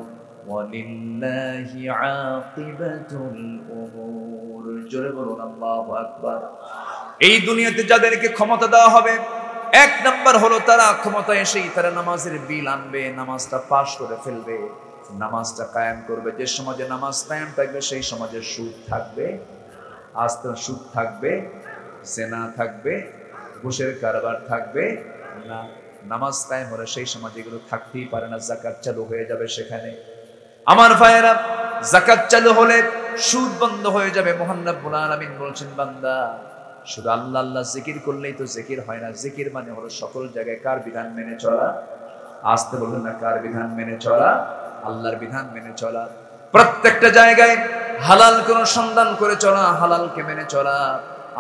ওয়ালিল্লাহি আকিবাতুল উমুর। জোরে বলুন আল্লাহু আকবার। এই দুনিয়াতে যাদেরকে ক্ষমতা দেওয়া হবে, 1 নাম্বার হলো তারা ক্ষমতা এসেই তারা নামাজের বিল আনবে, নামাজটা পাশ করে ফেলবে, নামাজটা কায়েম করবে। যে সমাজে নামাজ কায়েম থাকবে সেই সমাজে সুদ থাকবে, আস্তে সুদ থাকবে, জেনা থাকবে, ঘুষের কারবার থাকবে না। নামাজ কায়েম হলে সেই সমাজে এগুলো থাকতেই পারে না। যাকাত চালু হয়ে যাবে সেখানে। আমার ভাইয়েরা, যাকাত চালু হলে সুদ বন্ধ হয়ে যাবে। মহান রব্বুল আলামিন বলছেন, বান্দা শুধু আল্লাহ আল্লাহ জিকির করলেই তো জিকির হয় না। জিকির মানে হলো সকল জায়গায় কার বিধান মেনে চলা? আসতে বলবেন না, কার বিধান মেনে চলা? আল্লাহর বিধান মেনে চলা। প্রত্যেকটা জায়গায় হালাল কোন সন্ধান করে চলা, হালালকে মেনে চলা।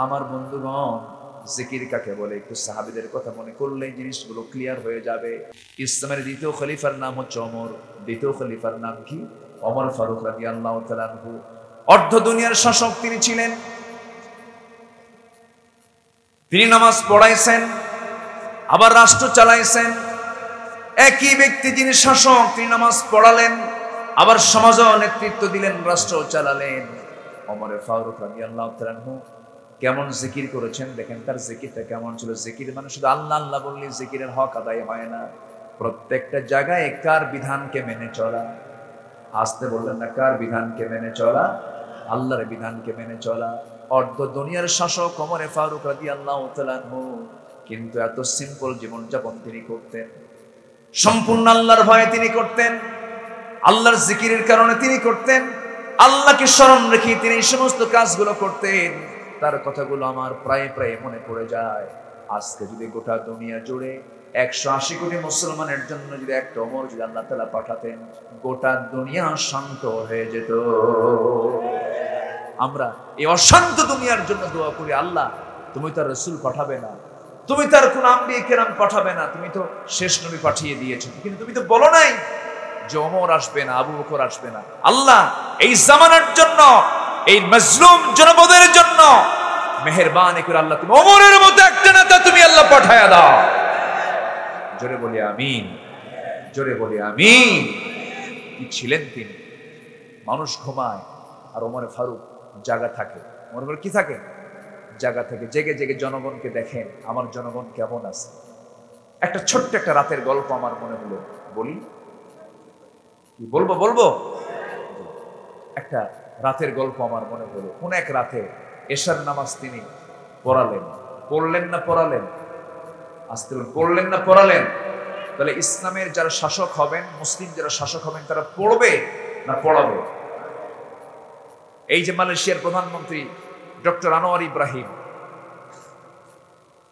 আমার বন্ধুগণ, জিকির কাকে বলে একটু সাহাবীদের কথা মনে করলেই জিনিসগুলো ক্লিয়ার হয়ে যাবে। ইসলামের দ্বিতীয় খলিফার নাম হচ্ছে ওমর। দ্বিতীয় খলিফার নাম কি? ওমর ফারুক রাদিয়াল্লাহু তাআলা আনহু। অর্ধ দুনিয়ার শাসক তিনি ছিলেন। তিনি নামাজ পড়াইছেন, আবার রাষ্ট্র চালাইছেন। একই ব্যক্তি যিনি শাসক, তিনি নামাজ পড়ালেন, আবার সমাজও নেতৃত্ব দিলেন, রাষ্ট্র চালালেন। ওমর ফারুক রাদিয়াল্লাহু তাআলা আনহু কেমন জিকির করেছেন দেখেন, তার জিকিরটা কেমন ছিল। জিকির মানে শুধু আল্লাহ আল্লাহ বললে জিকিরের হক আদায় হয় না। প্রত্যেকটা জায়গায় কার বিধানকে মেনে চলা? আসতে বললেন না, কার বিধানকে মেনে চলা? আল্লাহর বিধানকে মেনে চলা। অর্ধ দুনিয়ার শাসক ওমর ফারুক রাদিয়াল্লাহু তাআলা আনহু, কিন্তু এত সিম্পল জীবনযাপন তিনি করতেন। সম্পূর্ণ আল্লাহর ভয়ে তিনি করতেন, আল্লাহর জিকিরের কারণে তিনি করতেন, আল্লাহকে স্মরণ রেখে তিনি এই সমস্ত কাজগুলো করতেন। তার কথাগুলো আমার প্রায় প্রায় মনে পড়ে যায়। আজকে যদি গোটা দুনিয়া জুড়ে 180 কোটি মুসলমানের জন্য যদি একটা ওমর যদি আল্লাহ তাআলা পাঠাতেন, গোটা দুনিয়া শান্ত হয়ে যেত। আমরা এই অশান্ত দুনিয়ার জন্য দোয়া করি, আল্লাহ তুমি তার রাসূল পাঠাবে না, তুমি তার কোন আম্বিয়া কেরাম পাঠাবে না, তুমি তো শেষ নবী পাঠিয়ে দিয়েছো, কিন্তু তুমি তো বলো নাই যে ওমর আসবে না, আবু বকর আসবে না। আল্লাহ এই জামানার জন্য, এই মাজলুম জনপদের জন্য মেহেরবানি করে আল্লাহ তুমি ওমরের মতো একটা নেতা তুমি আল্লাহ পাঠায়া দাও। জোরে বলি আমিন, জোরে বলি আমিন। কি ছিলেন তিনি! মানুষ ঘুমায় আর ওমর ফারুক জাগা থাকে। ওমর ফারুক কি থাকে? জাগা থেকে, জেগে জেগে জনগণকে দেখেন আমার জনগণ কেমন আছে। একটা ছোট্ট একটা রাতের গল্প আমার মনে হলো, বলি কি বলবো? বলবো একটা রাতের গল্প আমার মনে হলো। কোন এক রাতে এশার নামাজ তিনি পড়ালেন। পড়লেন না পড়ালেন? আসতে পড়লেন না পড়ালেন? তাহলে ইসলামের যারা শাসক হবেন, মুসলিম যারা শাসক হবেন, তারা পড়বে না পড়াবে? এই যে মালয়েশিয়ার প্রধানমন্ত্রী ডক্টর আনোয়ার ইব্রাহিম,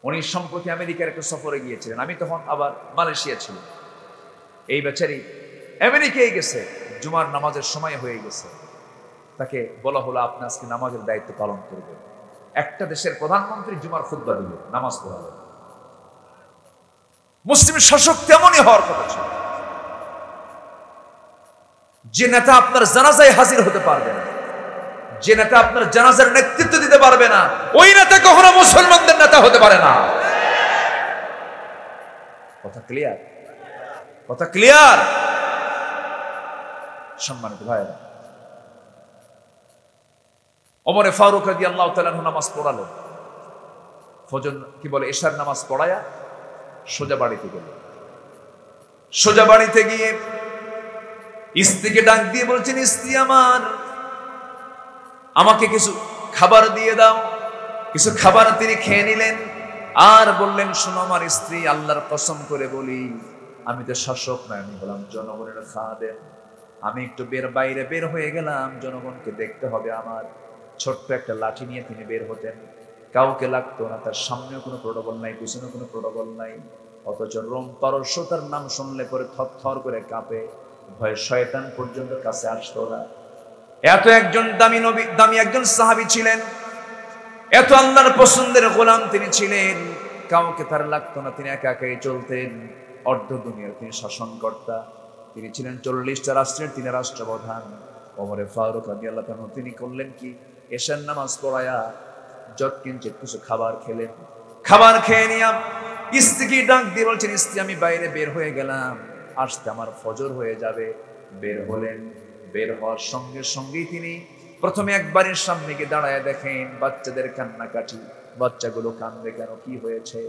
উনি সম্প্রতি আমেরিকার একটা সফরে গিয়েছিলেন। আমি তখন আবার মালয়েশিয়া ছিলাম। এই বেচারি আমেরিকায় গেছে, জুমার নামাজের সময় হয়ে গেছে। তাকে বলা হলো, আপনি আজকে নামাজের দায়িত্ব পালন করবেন। একটা দেশের প্রধানমন্ত্রী জুমার খুতবা দিল, নামাজ পড়ালেন। মুসলিম শাসক তেমনই হওয়ার কথা ছিল। যে নেতা আপনার জানাজায় হাজির হতে পারবে না, যে নেতা আপনার জানাজার নেতৃত্ব দিতে পারবে না, ওই নেতা কখনো মুসলমানদের নেতা হতে পারে না। কথা ক্লিয়ার? কথা ক্লিয়ার? সম্মানিত ভাইরা, ওমরে ফারুক রাদিয়াল্লাহু তাআলা নামাজ পড়ালেন। ফজর কি বলে, এশার নামাজ পড়ায়া সোজা বাড়িতে গেল। সোজা বাড়িতে গিয়ে স্ত্রীকে ডাক দিয়ে বলছেন, স্ত্রী আমার, আমাকে কিছু খাবার দিয়ে দাও। কিছু খাবার তিনি খেয়ে নিলেন আর বললেন, শোনো আমার স্ত্রী, আল্লাহর কসম করে বলি, আমি তো শাসক নয়, আমি হলাম জনগণের খাদেম। আমি একটু বাইরে বের হয়ে গেলাম, জনগণকে দেখতে হবে আমার। ছোট্ট একটা লাঠি নিয়ে তিনি বের হতেন, কাউকে লাগতো না, তার সামনেও কোনো প্রোটোকল নাই, পিছনে কোনো প্রোটোকল নাই। অথচ রোম পারস্য তার নাম শুনলে পরে থরথর করে কাঁপে, ভয়ে শয়তান পর্যন্ত কাছে আসতো না। এত একজন দামি নবী, দামি একজন সাহাবী ছিলেন, এত আল্লাহর পছন্দের গোলাম তিনি ছিলেন, কাউকে তার লাগতো না, তিনি একা একাই চলতেন। অর্ধ দুনিয়ার তিনি শাসনকর্তা, তিনি ছিলেন 40টা রাষ্ট্রের তিনি রাষ্ট্রপ্রধান। ওমরে ফারুক রাদিয়াল্লাহু আনহু তিনি করলেন কি, এশার নামাজ পড়ায়া যৎকিঞ্চিৎ কিছু খাবার খেলেন। খাবার খেয়ে নিয়ে স্ত্রীকে ডাক দিয়ে বলছেন, স্ত্রী আমি বাইরে বের হয়ে গেলাম, আসতে আমার ফজর হয়ে যাবে। বের হলেন, বের হওয়ার সঙ্গে সঙ্গেই তিনি প্রথমে একবারের সামনে গিয়ে দাঁড়ায় দেখেন বাচ্চাদের কান্নাকাটি। বাচ্চাগুলো কাঁদবে কেন, কি হয়েছে?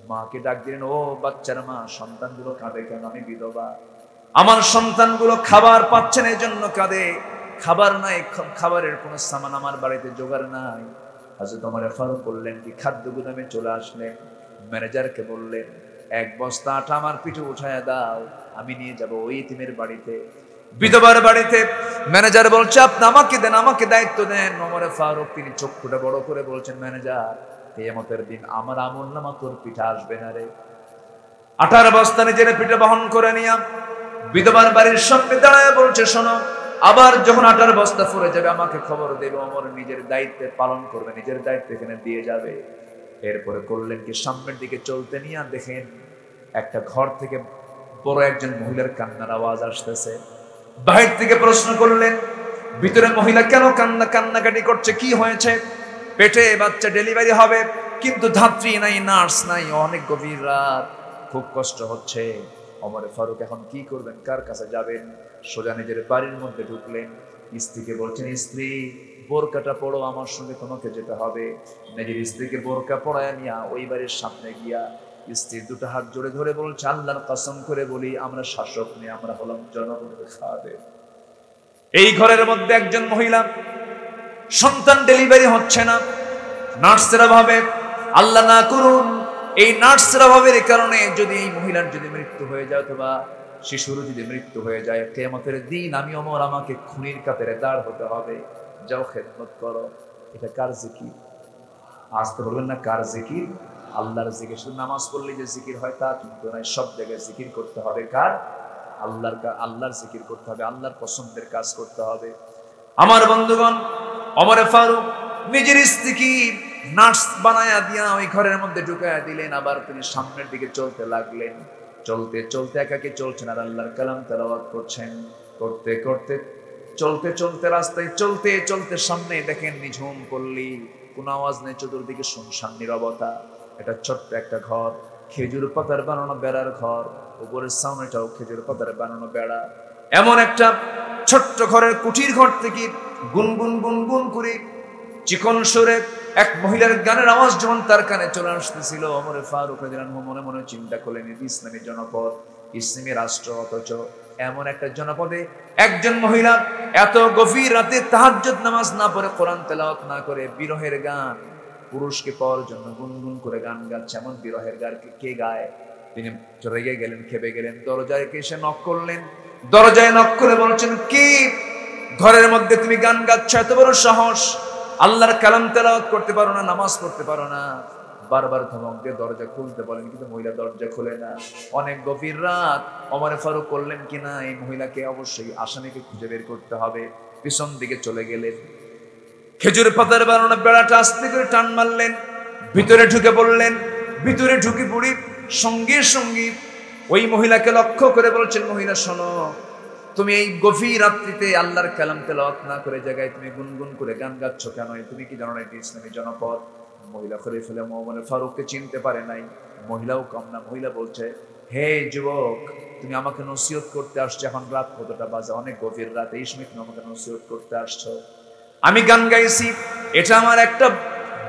মাকে ডাক দিলেন, ও বাচ্চার মা, সন্তানগুলো কাঁদে কেন? আমি বিধবা, আমার সন্তানগুলো খাবার পাচ্ছে না, এই জন্য কাঁদে। খাবার নাই, খাবারের কোনো সামান আমার বাড়িতে জোগাড় নাই। হযরত ওমর ফারুক বললেন কি, খাদ্য গুদামে চলে আসলেন, ম্যানেজারকে বললেন, এক বস্তা আটা আমার পিঠে উঠায় দাও, আমি নিয়ে যাব ওই ইতিমের বাড়িতে, বিধবার বাড়িতে। ম্যানেজার বলছে, আপনি আমাকে দেন, আমাকে দায়িত্ব দেন। ওমর ফারুক তিনি চক্ষুটা বড় করে বলছেন, ম্যানেজার, কিয়ামতের দিন আমার আমলনামা তোর পিঠে আসবে না রে। আটার বস্তা নিজের পিঠে বহন করে নিয়ে বিধবার বাড়ির সামনে দাঁড়ায় বলছে, শোনো, আবার যখন আটার বস্তা ফুরে যাবে আমাকে খবর দেবে। ওমর নিজের দায়িত্বে পালন করবে, নিজের দায়িত্ব এখানে দিয়ে যাবে। এরপরে করলেন কি, সামনের দিকে চলতে নিয়ে দেখেন একটা ঘর থেকে বড় একজন মহিলার কান্নার আওয়াজ আসতেছে। বাহির থেকে প্রশ্ন করলেন, ভিতরে মহিলা কেন কান্নাকাটি করছে, কি হয়েছে? পেটে বাচ্চা ডেলিভারি হবে, কিন্তু ধাত্রী নাই, নার্স নাই, অনেক গভীর রাত, খুব কষ্ট হচ্ছে। ওমর ফারুক এখন কি করবেন, কার কাছে যাবেন? সোজা নিজের বাড়ির মধ্যে ঢুকলেন। স্ত্রীকে বলছেন, স্ত্রী বোরকাটা পড়ো, আমার সঙ্গে তোমাকে যেতে হবে। নিজের স্ত্রীকে বোরকা পড়ায় নিয়ে ওই বাড়ির সামনে গিয়া স্ত্রীর দুটো হাত জোড়ে ধরে বলছে, আল্লাহর কসম করে বলি, আমরা শাসক নেই, আমরা হলাম জনগণের খাদেম। এই ঘরের মধ্যে একজন মহিলা, সন্তান ডেলিভারি হচ্ছে না, নার্সের অভাবে, আল্লাহ না করুন এই নার্সের অভাবের কারণে যদি এই মহিলার যদি মৃত্যু হয়ে যায় অথবা শিশুর যদি মৃত্যু হয়ে যায়, কিয়ামতের দিন আমি ওমর আমাকে খুনির কাতারে দাঁড় হতে হবে। যাও খেদমত করো। এটা কার জিকির? আসতে বলবেন না, কার জিকির? আল্লাহর জিকির। শুধু নামাজ পড়লে যে জিকির হয় তা কিন্তু নয়, সব জায়গায় জিকির করতে হবে কার? আল্লাহর। আল্লাহর জিকির করতে হবে, আল্লাহর পছন্দের কাজ করতে হবে। আমার বন্ধুগণ, ওমর ফারুক নিজের স্ত্রীকে নার্স বানায়া দিয়া ওই ঘরের মধ্যে ঢুকায়া দিলেন। আবার তিনি সামনের দিকে চলতে লাগলেন। চলতে চলতে একাকে চলছেন আর আল্লাহর কালাম তেলাওয়াত করছেন। করতে করতে চলতে চলতে রাস্তায় চলতে চলতে সামনে দেখেন নিঝুম পল্লী, কোনো আওয়াজ নেই, চতুর্দিকে শুনশান নীরবতা। এটা ছোট্ট একটা ঘর, খেজুর পাতার বানানো বেড়ার ঘর, উপরের সামনেটাও খেজুর পাতার বানানো বেড়া। এমন একটা ছোট্ট ঘরের কুটির ঘর থেকে গুনগুন গুনগুন করে চিকন সুরে এক মহিলার গানের আওয়াজ যখন তার কানে চলে আসতেছিল, ওমর ফারুক রাদিয়াল্লাহু আনহু মনে মনে চিন্তা করলেন, ইসলামী জনপদ, ইসলামী রাষ্ট্র, অথচ এমন একটা জনপদে একজন মহিলা এত গভীর রাতে তাহাজ্জুদ নামাজ না পড়ে, কোরআন তেলাওয়াত না করে বিরহের গান, পুরুষকে পাওয়ার জন্য গুনগুন করে গান গাচ্ছে। এমন বিরহের গান কে গায়? তিনি রেগে গেলেন, খেপে গেলেন, দরজায় এসে নক করলেন। দরজায় নক করে বলছেন, কি ঘরের মধ্যে তুমি গান গাচ্ছ, এত বড় সাহস? আল্লাহর কালাম তেলাওয়াত করতে পারো না, নামাজ পড়তে পারো না, বারবার ধমক দিয়ে দরজা খুলতে বলেন, কিন্তু মহিলা দরজা খুলে না। অনেক গভীর রাত, ওমর ফারুক করলেন কিনা, এই মহিলাকে অবশ্যই আসামিকে খুঁজে বের করতে হবে। পিছন দিকে চলে গেলেন, খেজুর পাতার বানানো বেড়াটা আস্তে করে টান মারলেন, ভিতরে ঢুকে পড়লেন। ভিতরে ঢুকে পড়ি সঙ্গে সঙ্গে ওই মহিলাকে লক্ষ্য করে বলছেন, মহিলা শোনো, তুমি এই গভীর রাত্রিতে আল্লাহর কালাম তেলাওয়াত না করে জায়গায় তুমি গুনগুন করে গান গাচ্ছ কেন? তুমি কি জানো না এটি ইসলামী জনপদ? মহিলা করে ফেলে ওমর ফারুককে চিনতে পারে নাই। মহিলাও কম না, মহিলা বলছে, হে যুবক, তুমি আমাকে নসিহত করতে আসছো, এখন রাত কতটা বাজে, অনেক গভীর রাত, এই সময় তুমি আমাকে নসিহত করতে আসছো? আমি গান গাইছি, এটা আমার একটা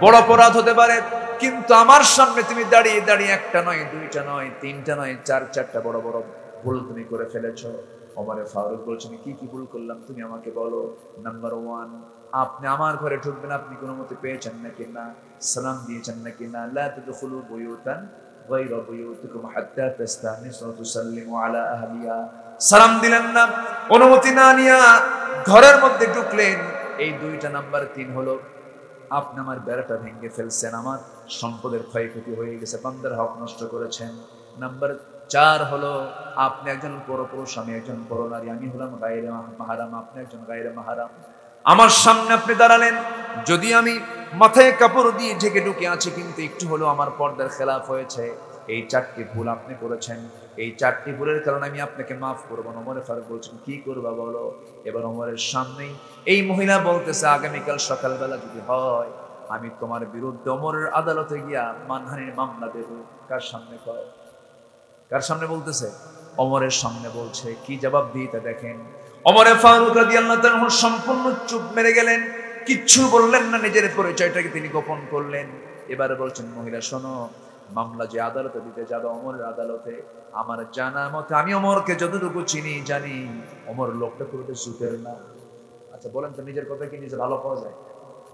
বড় অপরাধ হতে পারে, কিন্তু আমার সামনে তুমি দাঁড়িয়ে দাঁড়িয়ে একটা নয়, দুইটা নয়, তিনটা নয়, চারটা বড় বড় ভুল তুমি করে ফেলেছো। ওমর ফারুক বলছেন, কি কি ভুল করলাম তুমি আমাকে বলো। নাম্বার 1, আপনি আমার ঘরে ঢুকবেন, আপনি কোনো মতে পেয়েছেন নাকি না? সালাম দিয়েছেন নাকি না? লা তাদখুলু বুয়ুতান গায়রা বুয়ুতিকুম হাত্তা তাস্তানিসু ওয়া তুসাল্লিমু আলা আহলিহা। সালাম দিলেন না, অনুমতি না নিয়া ঘরের মধ্যে ঢুকলেন। এই 2টা। নাম্বার 3 হলো, আপনি আমার বেড়াটা ভেঙে ফেলছেন, আমার সম্পদের ক্ষয়ক্ষতি হয়ে গেছে, বান্দার হক নষ্ট করেছেন। নাম্বার 4 হলো, আপনি একজন পরপুরুষ, আমি একজন পরনারী, আমি হলাম গায়রে মাহরাম, আপনি একজন গায়রে মাহরাম। আমার সামনে আপনি দাঁড়ালেন, যদি আমি মাথায় কাপড় দিয়ে ঢেকে ঢুকে আছি, কিন্তু একটু হলো আমার পর্দার খেলাফ হয়েছে। এই 4টি ভুল আপনি করেছেন, এই 4টি ভুলের কারণে আমি আপনাকে মাফ করবো না। ওমর ফারুক বলছেন, কি করবা বলো। এবার ওমরের সামনেই এই মহিলা বলতেছে, আগামীকাল সকালবেলা যদি হয়, আমি তোমার বিরুদ্ধে ওমরের আদালতে গিয়া মানহানির মামলা দেব। কার সামনে কয়? কার সামনে বলতেছে? ওমরের সামনে বলছে। কি জবাব দিতে দেখেন। ওমর ফারুক রাদিয়াল্লাহু তাআলা সম্পূর্ণ চুপ মেরে গেলেন, কিচ্ছু বললেন না, নিজের পরিচয়টাকে তিনি গোপন করলেন। এবারে বলছেন, মহিলা শোনো, মামলা যে আদালতে দিতে যাবে, ওমরের আদালতে, আমার জানা মতে, আমি ওমরকে যতটুকু চিনি জানি, ওমর লোকটা পুরোটা সুতের না। আচ্ছা বলেন তো, নিজের কথা কি নিজে ভালো পাওয়া যায়?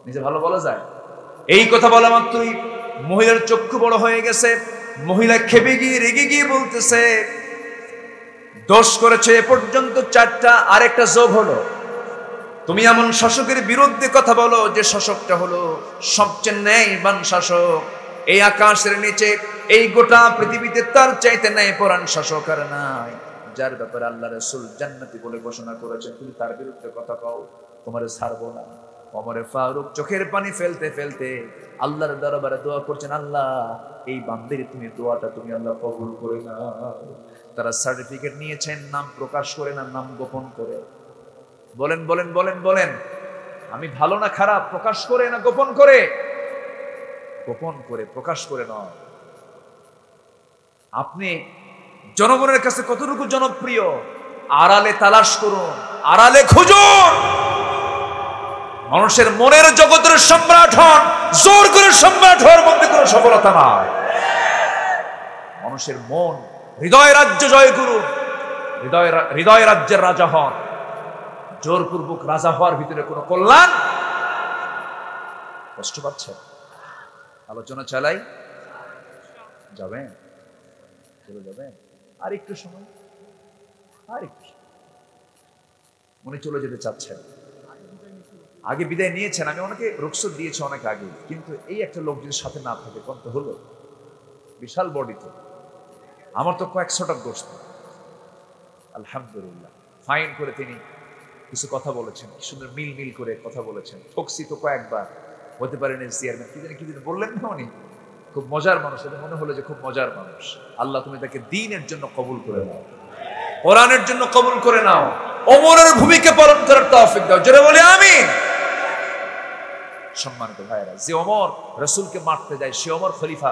নিজে ভালো বলা যায়? এই কথা বলা মাত্রই মহিলার চক্ষু বড় হয়ে গেছে। মহিলা খেপে গিয়ে রেগে গিয়ে বলতেছে, দোষ করেছে এ পর্যন্ত 4টা, আরেকটা যোগ হলো। তুমি এমন শাসকের বিরুদ্ধে কথা বলো যে শাসকটা হলো সবচেয়ে ন্যায়বান শাসক। এই আকাশের নিচে, এই গোটা পৃথিবীতে তার চাইতে ন্যায়পরায়ণ শাসক আর নাই, যার ব্যাপারে আল্লাহ রাসূল জান্নাতি বলে ঘোষণা করেছেন। তুমি তার বিরুদ্ধে কথা কও, তোমারে ছাড়বো না। ওমর ফারুক চোখের পানি ফেলতে ফেলতে আল্লাহর দরবারে দোয়া করছেন, আল্লাহ, এই বান্দির তুমি দোয়াটা তুমি আল্লাহ কবুল করে নাও। তারা সার্টিফিকেট নিয়েছেন, নাম প্রকাশ করে না, নাম গোপন করে। বলেন বলেন বলেন বলেন, আমি ভালো না খারাপ? প্রকাশ করে না গোপন করে? গোপন করে, প্রকাশ করে নয়। আপনি জনগণের কাছে কতটুকু জনপ্রিয়, আড়ালে তালাশ করুন, আড়ালে খুঁজুন। মানুষের মনের জগতের সম্রাট হন, জোর করে সম্রাট হওয়ার মধ্যে কোনো সফলতা নাই। মানুষের মন, হৃদয় রাজ্য জয় করুন, হৃদয় রাজ্যের রাজা হন। জোরপূর্বক রাজা হওয়ার ভিতরে কোনো কল্যাণ। কষ্ট পাচ্ছেন? আলোচনা চালাই, যাবেন? চলে যাবেন? আর একটু সময়, আর একটু। উনি চলে যেতে চাচ্ছেন, আগে বিদায় নিয়েছেন। আমি অনেকে রুখসত দিয়েছি অনেক আগে, কিন্তু এই একটা লোক যদি সাথে না থাকে, কত হলো? বিশাল বডি তো, আমার তো কয়েকশোটা গোস্ত। আলহামদুলিল্লাহ, ফাইন করে তিনি কিছু কথা বলেছেন, কি সুন্দর মিল মিল করে কথা বলেছেন। ঠকসি তো কয়েকবার, হতে পারেন চেয়ারম্যান কি জানি কি বললেন না উনি, খুব মজার মানুষ। এটা মনে হলো যে খুব মজার মানুষ। আল্লাহ তুমি তাকে দ্বীনের জন্য কবুল করে নাও, কোরআনের জন্য কবুল করে নাও, ওমরের ভূমিকা পালন করার তৌফিক দাও। যারা বলে আমিন। সম্মানিত ভাইরা, যে ওমর রাসূলকে মারতে যায়, সে ওমর খলিফা,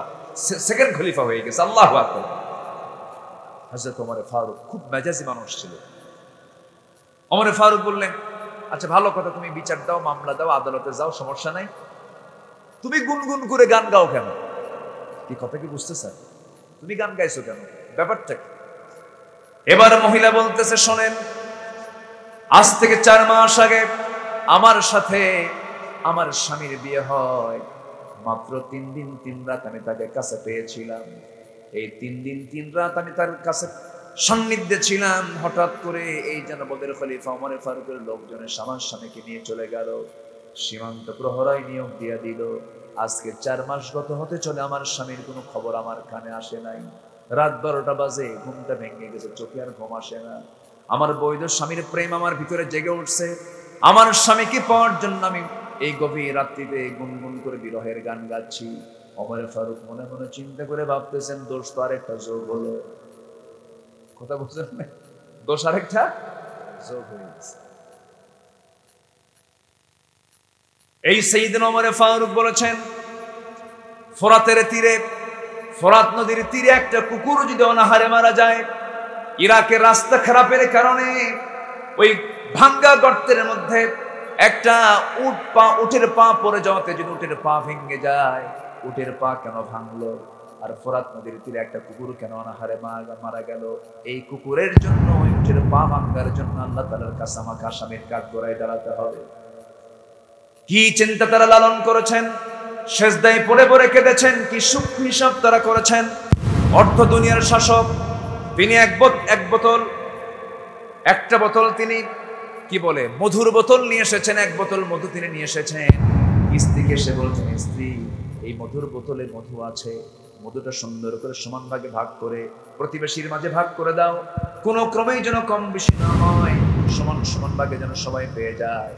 সেকেন্ড খলিফা হয়ে গেছে। আল্লাহু আকবার। হযরত ওমর ফারুক খুব মেজাজি মানুষ ছিল। ওমর ফারুক বললেন, আচ্ছা ভালো কথা, তুমি বিচার দাও, মামলা দাও, আদালতে যাও, সমস্যা নাই, তুমি গুনগুন করে গান গাও কেন? কি কথা কি বুঝতেছেন? তুমি গান গাইছো কেন? ব্যাপারটা কি? এবার মহিলা বলতেছে, শোনেন, আজ থেকে 4 মাস আগে আমার সাথে আমার স্বামীর বিয়ে হয়। মাত্র 3 দিন 3 রাত আমি তাকে কাছে পেয়েছিলাম। এই 3 দিন 3 রাত আমি তার কাছে সান্নিধ্যে ছিলাম। হঠাৎ করে এই জনপদের খলিফা ওমর ফারুকের লোকজনের আমার স্বামীকে নিয়ে চলে গেল। সীমান্ত প্রহরাই নিয়োগ দিয়া দিল। আজকে 4 মাস গত হতে চলে, আমার স্বামীর কোনো খবর আমার কানে আসে নাই। রাত 12টা বাজে, ঘুমটা ভেঙে গেছে, চোখে আর ঘুম আসে না। আমার বৈধ স্বামীর প্রেম আমার ভিতরে জেগে উঠছে। আমার স্বামীকে পাওয়ার জন্য আমি এই গভীর রাত্রিতে গুনগুন করে বিরহের গান গাচ্ছি। ওমর ফারুক মনে মনে চিন্তা করে ভাবতেছেন, দোষ তো আরেকটা যোগ হলো। কথা বুঝলেন না? দোষ আরেকটা যোগ হয়ে গেছে। এই সাইয়েদনা ওমর ফারুক বলেছেন, ফোরাতের তীরে, ফোরাত নদীর তীরে একটা কুকুর যদি অনাহারে মারা যায়, ইরাকের রাস্তা খারাপের কারণে ওই ভাঙ্গা গর্তের মধ্যে একটা উটের পা পড়ে যাওয়াতে যদি উটের পা ভেঙে যায়, উটের পা কেন ভাঙলো? আর ফোরাত নদীর তীরে একটা কুকুর কেন অনাহারে মারা গেল? এই কুকুরের জন্য, ওই উটের পা ভাঙ্গার জন্য আল্লাহ তাআলার কাছে আমাকে আসামির কাঠ গড়ায় দাঁড়াতে হবে। কি চিন্তা তারা লালন করেছেন, সেজদায় পড়ে পড়ে কেঁদেছেন, কি সূক্ষ্ম হিসাব তারা করেছেন। অর্থ দুনিয়ার শাসক, তিনি একটা বোতল তিনি কি বলে মধুর বোতল নিয়ে এসেছেন, 1 বোতল মধু তিনি নিয়ে এসেছেন। স্ত্রীকে সে বলছেন, স্ত্রী এই মধুর বোতলে মধু আছে, মধুটা সুন্দর করে সমান ভাগে ভাগ করে প্রতিবেশীর মাঝে ভাগ করে দাও, কোনো ক্রমেই যেন কম বেশি না হয়, সমান সমান ভাগে যেন সবাই পেয়ে যায়।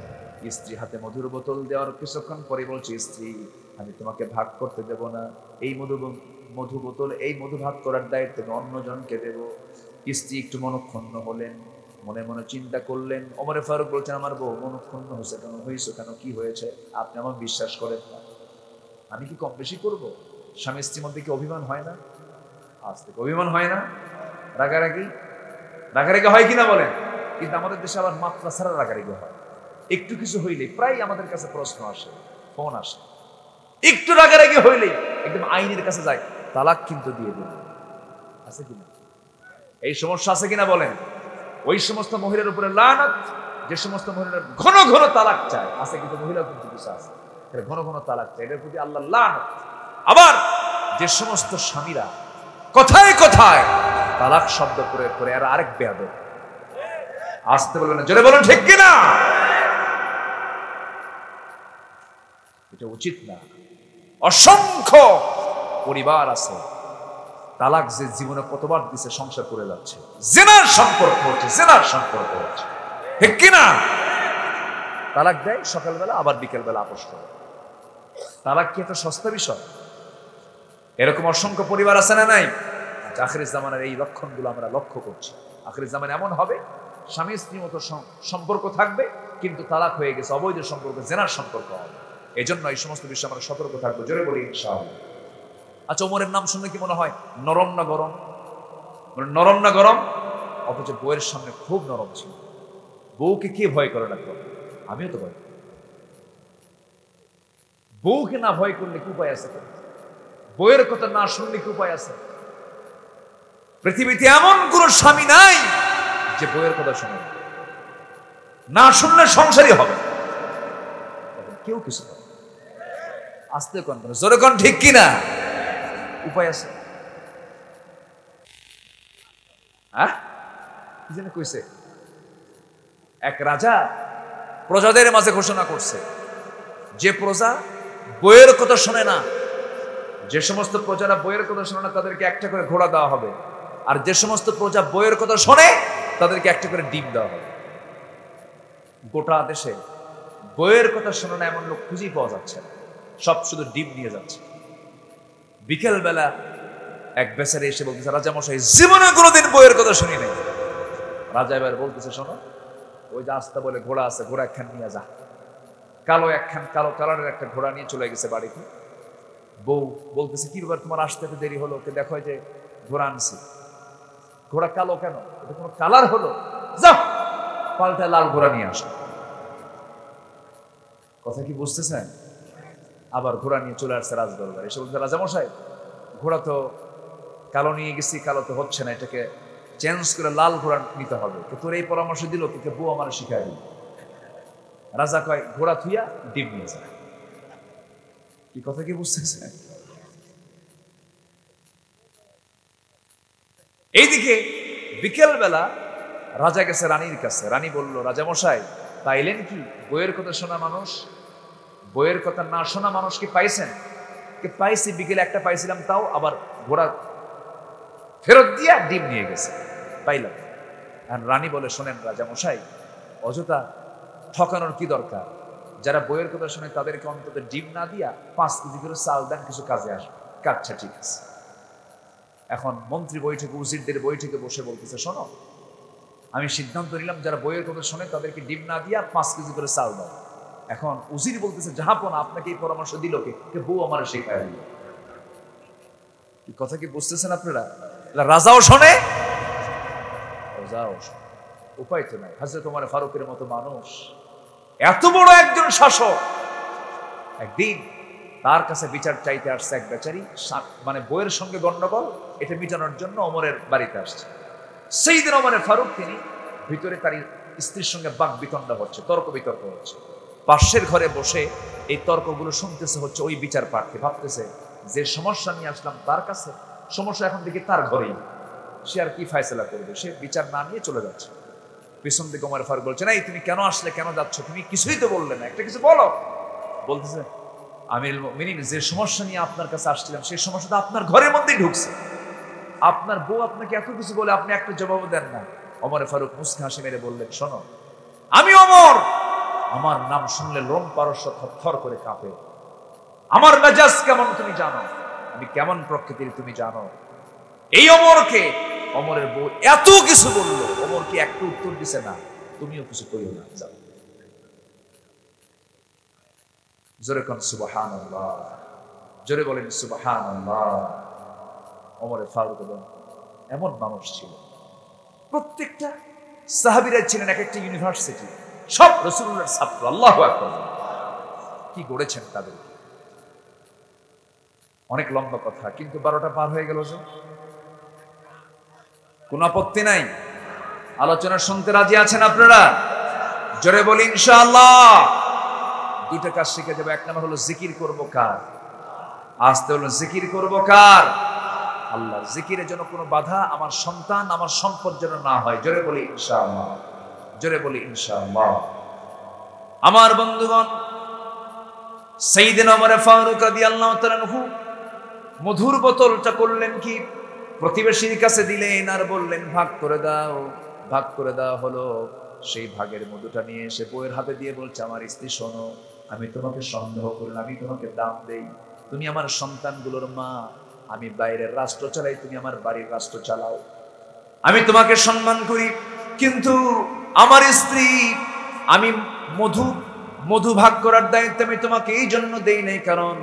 স্ত্রী হাতে মধুর বোতল দেওয়ার কিছুক্ষণ পরে বলছে, স্ত্রী আমি তোমাকে ভাগ করতে দেব না, এই মধু বোতল, এই মধু ভাগ করার দায়িত্ব আমি অন্যজনকে দেব। স্ত্রী একটু মনক্ষুণ্ণ হলেন, মনে মনে চিন্তা করলেন। ওমর ফারুক বলছেন, আমার বউ মনক্ষুণ্ণ হয়েছে কেন, কি হয়েছে? আপনি আমার বিশ্বাস করেন না, আমি কি কম বেশি করবো? স্বামী স্ত্রীর মধ্যে কি অভিমান হয় না? আজ থেকে অভিমান হয় না, রাগারাগি হয় কিনা বলেন? কিন্তু আমাদের দেশে আবার মাত্রা ছাড়া রাগারাগি হয়। একটু কিছু হইলে প্রায় আমাদের কাছে প্রশ্ন আসে, ফোন আসে, একটু রাগারাগি হইলেই একদম আইনের কাছে যায়, তালাক কিন্তু দিয়ে দিল। আছে কিনা এই সমস্যা? আছে কিনা বলেন? ওই সমস্ত মহিলার উপরে লানত, যে সমস্ত মহিলার ঘন ঘন তালাক চায়। আছে কিন্তু মহিলা কিন্তু কিছু আছে ঘন ঘন তালাক চায়, এটার প্রতি আল্লাহ লানত। আবার যে সমস্ত স্বামীরা কথায় কথায় তালাক শব্দ প্রয়োগ করে, আর আরেক বেয়াদব। আসতে বলবেন না, জোরে বলুন ঠিক কিনা? এটা উচিত না। অসংখ্য পরিবার আছে তালাক যে জীবনে কতবার দিছে, সংসার করে যাচ্ছে, জিনার সম্পর্ক হচ্ছে, ঠিক কিনা? তালাক দেয় সকালবেলা, আবার বিকেলবেলা আপোষ করে। তালাক কি একটা সস্তা বিষয়? এরকম অসংখ্য পরিবার আছে না নাই? আখিরের জামানার এই লক্ষণগুলো আমরা লক্ষ্য করছি। আখিরের জামানা এমন হবে, স্বামী স্ত্রীর মতো সম্পর্ক থাকবে, কিন্তু তালাক হয়ে গেছে, অবৈধ সম্পর্ক, জিনার সম্পর্ক হবে। এই জন্য এই সমস্ত বিষয়ে আমরা সতর্ক থাকবো। জোরে বলি ইনশাআল্লাহ। আচ্ছা, ওমরের নাম শুনলে কি মনে হয় নরম না গরম? নরম না গরম? অথচ বউয়ের সামনে খুব নরম ছিল। বউকে কে ভয় করে না? আমিও তো ভয়। বউকে না ভয় করলে কি উপায় আছে? বউয়ের কথা না শুনলে কি উপায় আছে? পৃথিবীতে এমন কোন স্বামী নাই যে বউয়ের কথা শুনে না, শুনলে সংসারই হবে কেউ কিছু করে। আস্তে কোন, জোরে কোন, ঠিক কিনা? উপায় আছে? কি যেন কইছে এক রাজা প্রজাদের মাঝে ঘোষণা করছে, যে প্রজা বইয়ের কথা শোনে না, যে সমস্ত প্রজারা বইয়ের কথা শোনে না তাদেরকে একটা করে ঘোড়া দেওয়া হবে, আর যে সমস্ত প্রজা বইয়ের কথা শোনে তাদেরকে একটা করে ডিম দেওয়া হবে। গোটা দেশে বইয়ের কথা শোনে না এমন লোক খুঁজেই পাওয়া যাচ্ছে না, সব শুধু ডিম নিয়ে যাচ্ছে। বিকেল বেলা এক বেচারে এসে বলতেছে, রাজা মশাই জীবনে কোনোদিন বইয়ের কথা শুনি নাই। রাজা এবার বলতেছে, শোনো, ওই যে আস্তা বলে ঘোড়া আছে, ঘোড়া একখান নিয়ে যা। কালো একখান, কালো কালারের একটা ঘোড়া নিয়ে চলে গেছে বাড়িতে। বউ বলতেছে, কি ব্যাপার তোমার আসতে এত দেরি হলো? ওকে দেখো যে ঘোড়া আনছি। ঘোড়া কালো কেন? এটা কোনো কালার হলো? যাও পাল্টা লাল ঘোড়া নিয়ে আসো। কথা কি বুঝতেছেন? আবার ঘোড়া নিয়ে চলে আসছে রাজদরবারে। এসে বলছে, রাজা মশাই ঘোড়া তো কালো নিয়ে গেছি, কালো তো হচ্ছে না, এটাকে চেঞ্জ করে লাল ঘোড়া নিতে হবে। তো তোর এই পরামর্শ দিল, তোকে বউ আমার শিখাই দিল। রাজা কয়, ঘোড়া থুইয়া ডিম নিয়ে যায়। কি কথা কি বুঝতেছে? এইদিকে বিকেল বেলা রাজা গেছে রানীর কাছে। রানী বলল, রাজা মশাই পাইলেন কি? বইয়ের কথা শোনা মানুষ বইয়ের কথা না শোনা মানুষ কি পাইছেন? পাইছি, বিকেলে একটা পাইছিলাম, তাও আবার ঘোড়া ফেরত দিয়া ডিম নিয়ে গেছে, পাইলাম। আর রানী বলে, শোনেন রাজা মশাই, অযথা ঠকানোর কি দরকার? যারা বইয়ের কথা শুনে তাদেরকে অন্তত ডিম না দিয়া 5 কেজি করে চাল দেন, কিছু কাজে আসবে। কাচ্ছা, ঠিক আছে। এখন মন্ত্রী বৈঠকে, উজিরদের বৈঠকে বসে বলতেছে, শোনো, আমি সিদ্ধান্ত নিলাম যারা বইয়ের কথা শোনে তাদেরকে ডিম না দিয়া 5 কেজি করে চাল দাও। এখন উজির বলতেছে, জাহাপনা, আপনাকে এই পরামর্শ দিল কে? বউ আমার শেখায় দিল। কি কথা কি বুঝতেছেন আপনারা? রাজাও শোনে, রাজাও শোনে, উপায় তো নাই। হযরত ওমর ফারুকের মতো মানুষ, এত বড় একজন শাসক, একদিন তার কাছে বিচার চাইতে আসছে এক বেচারি, মানে বইয়ের সঙ্গে গন্ডগোল, এটা মিটানোর জন্য ওমরের বাড়িতে আসছে। সেইদিন ওমর ফারুক তিনি ভিতরে তার স্ত্রীর সঙ্গে বাক বিতণ্ডা হচ্ছে, তর্ক বিতর্ক হচ্ছে। পাশের ঘরে বসে এই তর্কগুলো শুনতেছে হচ্ছে ওই বিচার প্রার্থী, ভাবতেছে যে সমস্যা নিয়ে আসলাম তার কাছে, সমস্যা এখন থেকে তার ঘরেই, সে আর কি ফায়সালা করবে? সে বিচার না নিয়ে চলে যাচ্ছে। পিছন দিকে ওমর ফারুক বলছে, এই তুমি কেন আসলে, কেন যাচ্ছ? তুমি কিছুই তো বললে না, একটা কিছু বলো। বলতেছে, আমিরুল মুমিনিন, যে সমস্যা নিয়ে আপনার কাছে আসছিলাম সেই সমস্যাটা আপনার ঘরের মধ্যেই ঢুকছে। আপনার বউ আপনাকে এত কিছু বলে আপনি একটা জবাবও দেন না। ওমর ফারুক মুস্কি হাসি মেরে বললেন, শোনো, আমি ওমর, আমার নাম শুনলে লোম পারস্য থরথর করে কাঁপে। আমার মেজাজ কেমন তুমি জানো, আমি কেমন প্রকৃতির তুমি জানো। এই ওমরকে, ওমরের বউ এত কিছু বললো, ওমর কি একটু উত্তর দিছে না? তুমিও কিছু কইও না, যাও। জোরে কোন সুবহানাল্লাহ, জোরে বলেন সুবহানাল্লাহ। ওমর ফারুক এমন মানুষ ছিল, প্রত্যেকটা সাহাবীরা ছিলেন এক একটা ইউনিভার্সিটি, সব রাসূলুল্লাহর ছাত্র। আল্লাহু আকবার, কি গড়েছেন তাদেরকে। অনেক লম্বা কথা, কিন্তু 12টা পার হয়ে গেল যে। কোন আপত্তি নাই, আলোচনা শুনতে রাজি আছেন আপনারা? জোরে বলি ইনশাআল্লাহ। দুইটা কাজ শিখে যাবে। এক নাম্বার হলো জিকির করব কার? আস্তে হলো জিকির করব কার? আল্লাহ। জিকিরের জন্য কোনো বাধা আমার সন্তান, আমার সম্পদ যেন না হয়। জোরে বলি ইনশাআল্লাহ, জোরে বলি ইনশাআল্লাহ। আমার বন্ধুগণ, সাইয়েদনা ওমর ফারুক রাদিয়াল্লাহু তাআলা আনহু মধুর বোতলটা করলেন কি, প্রতিবেশীর কাছে দিলেন আর বললেন, ভাগ করে দাও। ভাগ করে দেওয়া হলো। সেই ভাগের মধুটা নিয়ে এসে বউয়ের হাতে দিয়ে বলছে, আমার স্ত্রী শোনো, আমি তোমাকে সন্দেহ করি না, আমি তোমাকে দাম দেই, তুমি আমার সন্তানগুলোর মা। আমি বাইরের রাষ্ট্র চালাই, তুমি আমার বাড়ির রাষ্ট্র চালাও। আমি তোমাকে সম্মান করি, কিন্তু আমার স্ত্রী, আমি মধু ভাগ করার দায়িত্ব আমি তোমাকে এই জন্য দেই নাই, কারণ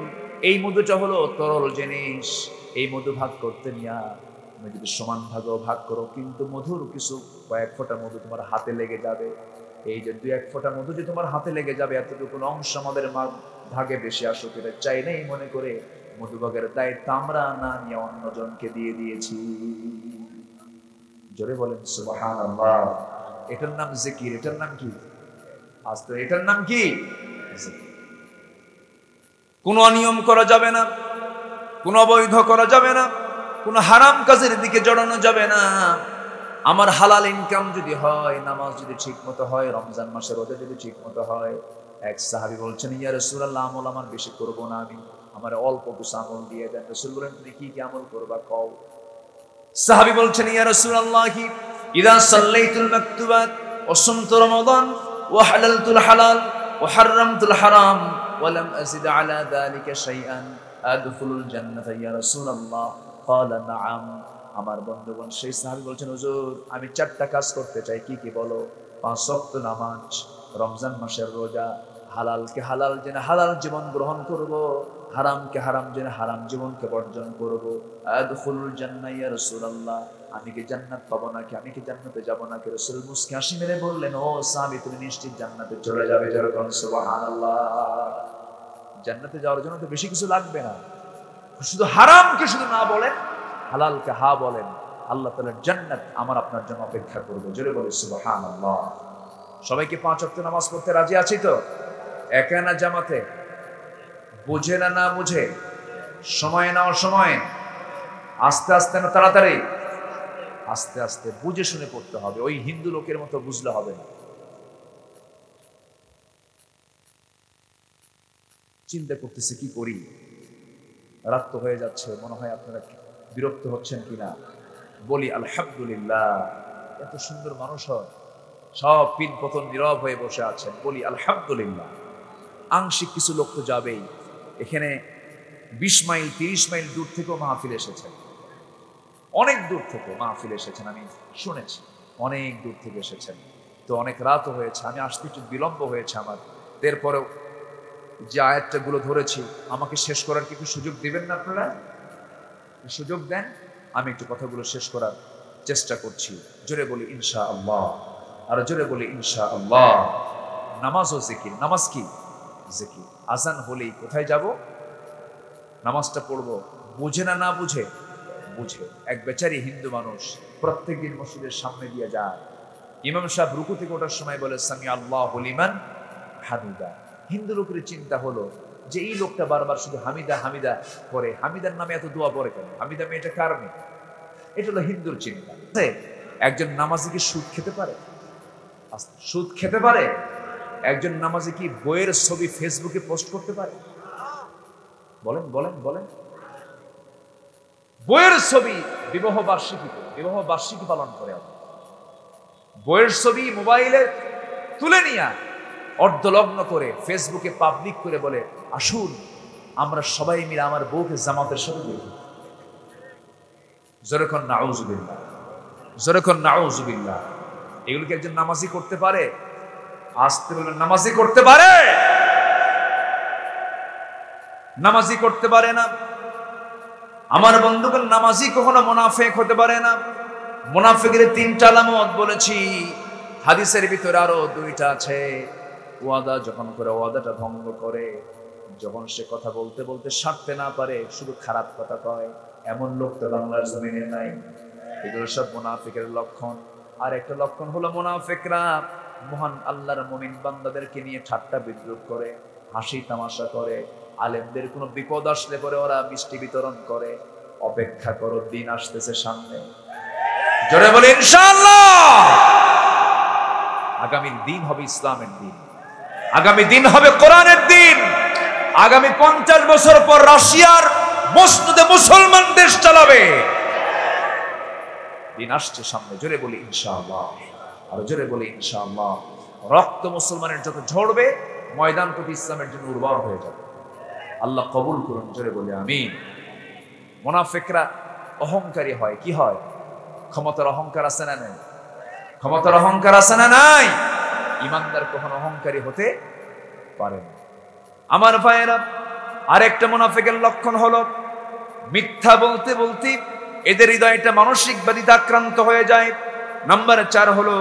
এই মধুটা হলো তরল জিনিস। এই মধু ভাগ করতে নিয়া তুমি যদি সমান ভাগও ভাগ করো, কিন্তু মধুর কিছু কয়েক ফোঁটা মধু তোমার হাতে লেগে যাবে। এই যে 2-1 ফোঁটা মধু যে তোমার হাতে লেগে যাবে, এতটুকু অংশ আমাদের ভাগে বেশি আসুক এটা চাই নাই মনে করে মধুভাগের দায়িত্ব আমরা না নিয়ে অন্যজনকে দিয়ে দিয়েছি। জোরে বলেন সুবহানাল্লাহ। এটার নাম জিকির। এটার নাম কি? আস্তে, এটার নাম কি? কোনো অনিয়ম করা যাবে না, কোনো অবৈধ করা যাবে না, কোনো হারাম কাজের দিকে জড়ানো যাবে না। আমার হালাল ইনকাম যদি হয়, নামাজ যদি ঠিক মতো হয়, রমজান মাসের রোজা যদি ঠিক মতো হয়। এক সাহাবী বলছেন, ইয়া রাসূলুল্লাহ, আমল আমার বেশি করব না, আমি আমার অল্প কিছু আমল দিয়ে দেন। রাসূল বলেন, তুমি কি কি আমল করবা কও। সাহাবী বলছেন, ইয়া রাসূলুল্লাহ, ইযা সাল্লাইতুল মাকতুবাত ওয়া সুমতু রমাদান ওয়া হালালতুল হালাল ওয়া হারামতুল হারাম ওয়া লাম আযিদ আলা যালিকা শাইআন আদখুলুল জান্নাতা ইয়া রাসূলুল্লাহ। ক্বালা নাআম। আমার বন্ধুগণ, সেই সাহাবী বলছেন, হুজুর, আমি 4টা কাজ করতে চাই। কি কি বলো? 5 ওয়াক্ত নামাজ, রমজান মাসের রোজা, হালালকে হালাল জেনে হালাল জীবন গ্রহণ করব, হারামকে হারাম জেনে হারাম জীবনকে বর্জন করব। আদখুলুল জান্নাহ ইয়া রাসূলুল্লাহ, আমি কি জান্নাত পাবো নাকি? আমি কি জান্নাতে যাব নাকি? রাসূল মুস্কি হাসি মেরে বললেন, ও সাহাবী, তুমি নিশ্চিত জান্নাতে চলে যাবে। যেরকম সুবহানাল্লাহ। জান্নাতে যাওয়ার জন্য তো বেশি কিছু লাগবে না, শুধু হারামকে শুধু না বলেন, হালালকে হা বলেন, আল্লাহ তাআলার জান্নাত আমার আপনার জন্য অপেক্ষা করবে। জোরে বলে সুবহানাল্লাহ। সবাইকে 5 ওয়াক্ত নামাজ পড়তে রাজি আছি তো? একা না জামাতে? বুঝে না বুঝে? সময় না অসময়ে? আস্তে আস্তে না তাড়াতাড়ি? আস্তে আস্তে, বুঝে শুনে পড়তে হবে। ওই হিন্দু লোকের মতো বুঝলে হবে না। চিন্তা করতেছে কি করি, রাত তো হয়ে যাচ্ছে, মনে হয় আপনারা বিরক্ত হচ্ছেন কিনা। বলি আলহামদুলিল্লাহ, এত সুন্দর মানুষ হয়, সব পিন পতন নীরব হয়ে বসে আছেন। বলি আলহামদুলিল্লাহ। আংশিক কিছু লোক তো যাবেই, এখানে 20 মাইল 30 মাইল দূর থেকেও মাহফিল এসেছেন, অনেক দূর থেকে মাহফিল এসেছেন, আমি শুনেছি অনেক দূর থেকে এসেছেন। তো অনেক রাতও হয়েছে, আমি আসতে একটু বিলম্ব হয়েছে আমার। এরপরেও যে আয়াতটা গুলো ধরেছি, আমাকে শেষ করার কিছু সুযোগ দিবেন না আপনারা? সুযোগ দেন, আমি একটু কথাগুলো শেষ করার চেষ্টা করছি। জোরে বলি ইনশাআল্লাহ, আর জোরে বলি ইনশাআল্লাহ। নামাজ ও জিকির। নামাজ কি? জিকির। আজান হলেই কোথায় যাব? নামাজটা পড়বো। বুঝে না, না বুঝে? বুঝে। এক বেচারি হিন্দু মানুষ প্রত্যেকদিন মসজিদের সামনে দিয়ে যায়, ইমাম সাহেব রুকু থেকে ওঠার সময় বলে সামি আল্লাহু লিমান হামিদা। হিন্দু লোকের চিন্তা হলো যে এই লোকটা বারবার শুধু হামিদা হামিদা করে, হামিদার নামে এত দোয়া পড়ে কেন? হামিদা মেয়েটা কার মেয়ে? এটা হলো হিন্দুর চিন্তা। একজন নামাজি কি সুদ খেতে পারে? সুদ খেতে পারে? একজন নামাজি কি বইয়ের ছবি ফেসবুকে পোস্ট করতে পারে? বলেন বলেন বলেন। বইয়ের ছবি বিবাহ বার্ষিকী পালন করে, বইয়ের ছবি মোবাইলে তুলে নিয়ে অর্ধলগ্ন করে ফেসবুকে পাবলিক করে বলে আসুন আমরা সবাই মিলে আমার বউকে জামাতের সাথে দেখি। জোরেখন নাউজুবিল্লাহ, জোরেখন নাউজুবিল্লাহ। এগুলো কি একজন নামাজি করতে পারে? আসতে বলবেন, নামাজি করতে পারে? নামাজি করতে পারে না। আমার বন্ধুগণ, নামাজি কখনো মুনাফিক হতে পারে না। মুনাফিকের 3টা আলামত বলেছি, হাদিসের ভিতরে আরো 2টা আছে। ওয়াদা যখন করে, ওয়াদাটা ভঙ্গ করে, যখন সে কথা বলতে বলতে সারতে না পারে শুধু খারাপ কথা কয়, এমন লোক তো বাংলার জমিনে নাই। এগুলো সব মুনাফিকের লক্ষণ। আর একটা লক্ষণ হলো মুনাফিকরা মহান আল্লাহর মুমিন বান্দাদেরকে নিয়ে ঠাট্টা বিদ্রুপ করে, হাসি তামাশা করে, আলেমদের কোনো বিপদ আসলে পরে ওরা মিষ্টি বিতরণ করে। অপেক্ষা করো, দিন আসতেছে সামনে। জোরে বলে ইনশাআল্লাহ। আগামী দিন হবে ইসলামের দিন, আগামী দিন হবে কোরআনের দিন। আগামী 50 বছর পর রাশিয়ার মসজিদে মুসলমান দেশ চালাবে। দিন আসছে সামনে। জোরে বলি ইনশাআল্লাহ, আর জোরে বলি ইনশাআল্লাহ। রক্ত মুসলমানের যত ঝরবে, ময়দান প্রতি ইসলামের জন্য উর্বর হয়ে যাবে। আল্লাহ কবুল করুন। জোরে বলি আমিন। মুনাফিকরা অহংকারী হয়। কি হয়? ক্ষমতার অহংকার আছে না নাই? ক্ষমতার অহংকার আছে না নাই? ইমানদার কখনো অহংকারী হতে পারে না। আমার ভাইয়েরা, আরেকটা মুনাফিকের লক্ষণ হলো মিথ্যা বলতে বলতে এদের হৃদয়টা মানসিক ব্যাধিতে আক্রান্ত হয়ে যায়। নাম্বার 4 হলো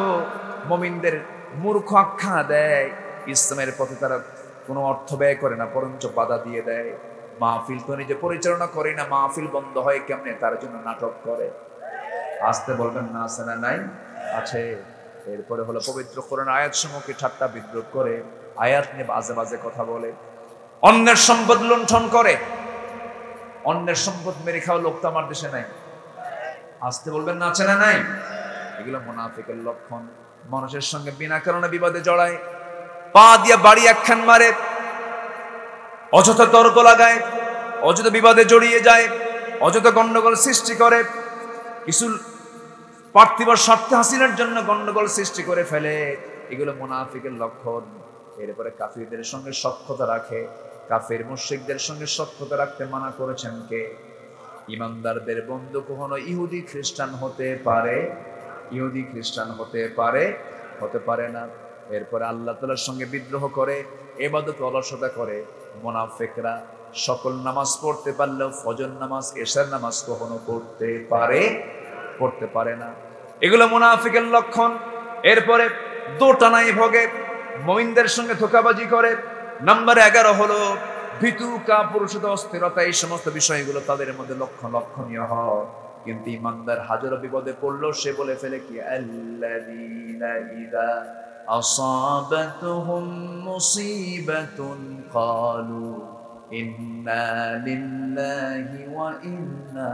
মুমিনদের মূর্খ আখ্যা দেয়। ইসলামের পথে তারা কোনো অর্থ ব্যয় করে না, বরঞ্চ বাধা দিয়ে দেয়। মাহফিল তো নিজে পরিচালনা করে না, মাহফিল বন্ধ হয় কেমনে তার জন্য নাটক করে। আসতে বলবেন না, আছে না নাই? আছে। এরপরে হলো পবিত্র কোরআন আয়াত সমূহকে ঠাট্টা বিদ্রুপ করে, আয়াত নিয়ে বাজে বাজে কথা বলে, অন্যের সম্পদ লুণ্ঠন করে। অন্যের সম্পদ মেরে খাওয়া লোক তো আমার দেশে নাই। আসতে বলবেন না, আছে না নাই? এগুলো মুনাফিকের লক্ষণ। মানুষের সঙ্গে বিনা কারণে বিবাদে জড়ায়, পা দিয়ে বাড়ি একখান মারে, অযথা তর্ক লাগায়, অযথা বিবাদে জড়িয়ে যায়, অযথা গন্ডগোল সৃষ্টি করে, কিছু পার্থিব স্বার্থ হাসিলের জন্য গন্ডগোল সৃষ্টি করে ফেলে। এগুলো মুনাফিকের লক্ষণ। এরপরে কাফিরদের সঙ্গে সখ্যতা রাখে। কাফের মুশরিকদের সঙ্গে সখ্যতা রাখতে মানা করেছেন কে? ইমানদারদের বন্ধু কখনো ইহুদি খ্রিস্টান হতে পারে? ইহুদি খ্রিস্টান হতে পারে? হতে পারে না। এরপরে আল্লাহ তাআলার সঙ্গে বিদ্রোহ করে, ইবাদত অলসতা করে। মুনাফিকরা সকল নামাজ পড়তে পারলেও ফজর নামাজ, এশার নামাজ কখনো পড়তে পারে না। এগুলো মুনাফিকের লক্ষণ। এরপরে দোটানায় ভোগে, মুমিনদের সঙ্গে ধোঁকাবাজি করে। নাম্বার 11 হলো ভীতু কাপুরুষতা, অস্থিরতা। এই সমস্ত বিষয়গুলো তাদের মধ্যে লক্ষণীয় হয়। কিন্তু ইমানদার হাজারো বিপদে পড়লো, সে বলে ফেলে কি, আল্লাযীনা ইযা আসাবাতুহুম মুসিবাতুন ক্বালু ইন্না লিল্লাহি ওয়া ইন্না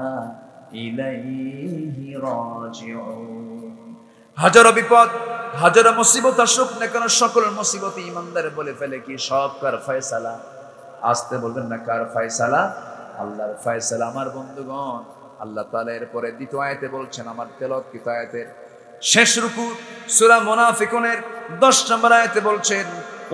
ইলাইহি রাজিউন। হাজারো বিপদ, হাজারো মুসিবত আসুক না কেন, সকল মুসিবতে ইমানদার বলে ফেলে কি, সবকার ফয়সালা আসতে বলবেন না, কার ফয়সালা? আল্লাহর ফয়সালা। আমার বন্ধুগণ, আল্লাহ তাআলা এরপরে দ্বিতীয় আয়াতে বলছেন, আমার তেলাওয়াতকৃত আয়াতের শেষ রুকু সূরা মুনাফিকুনের 10 নম্বর আয়াতে বলছেন,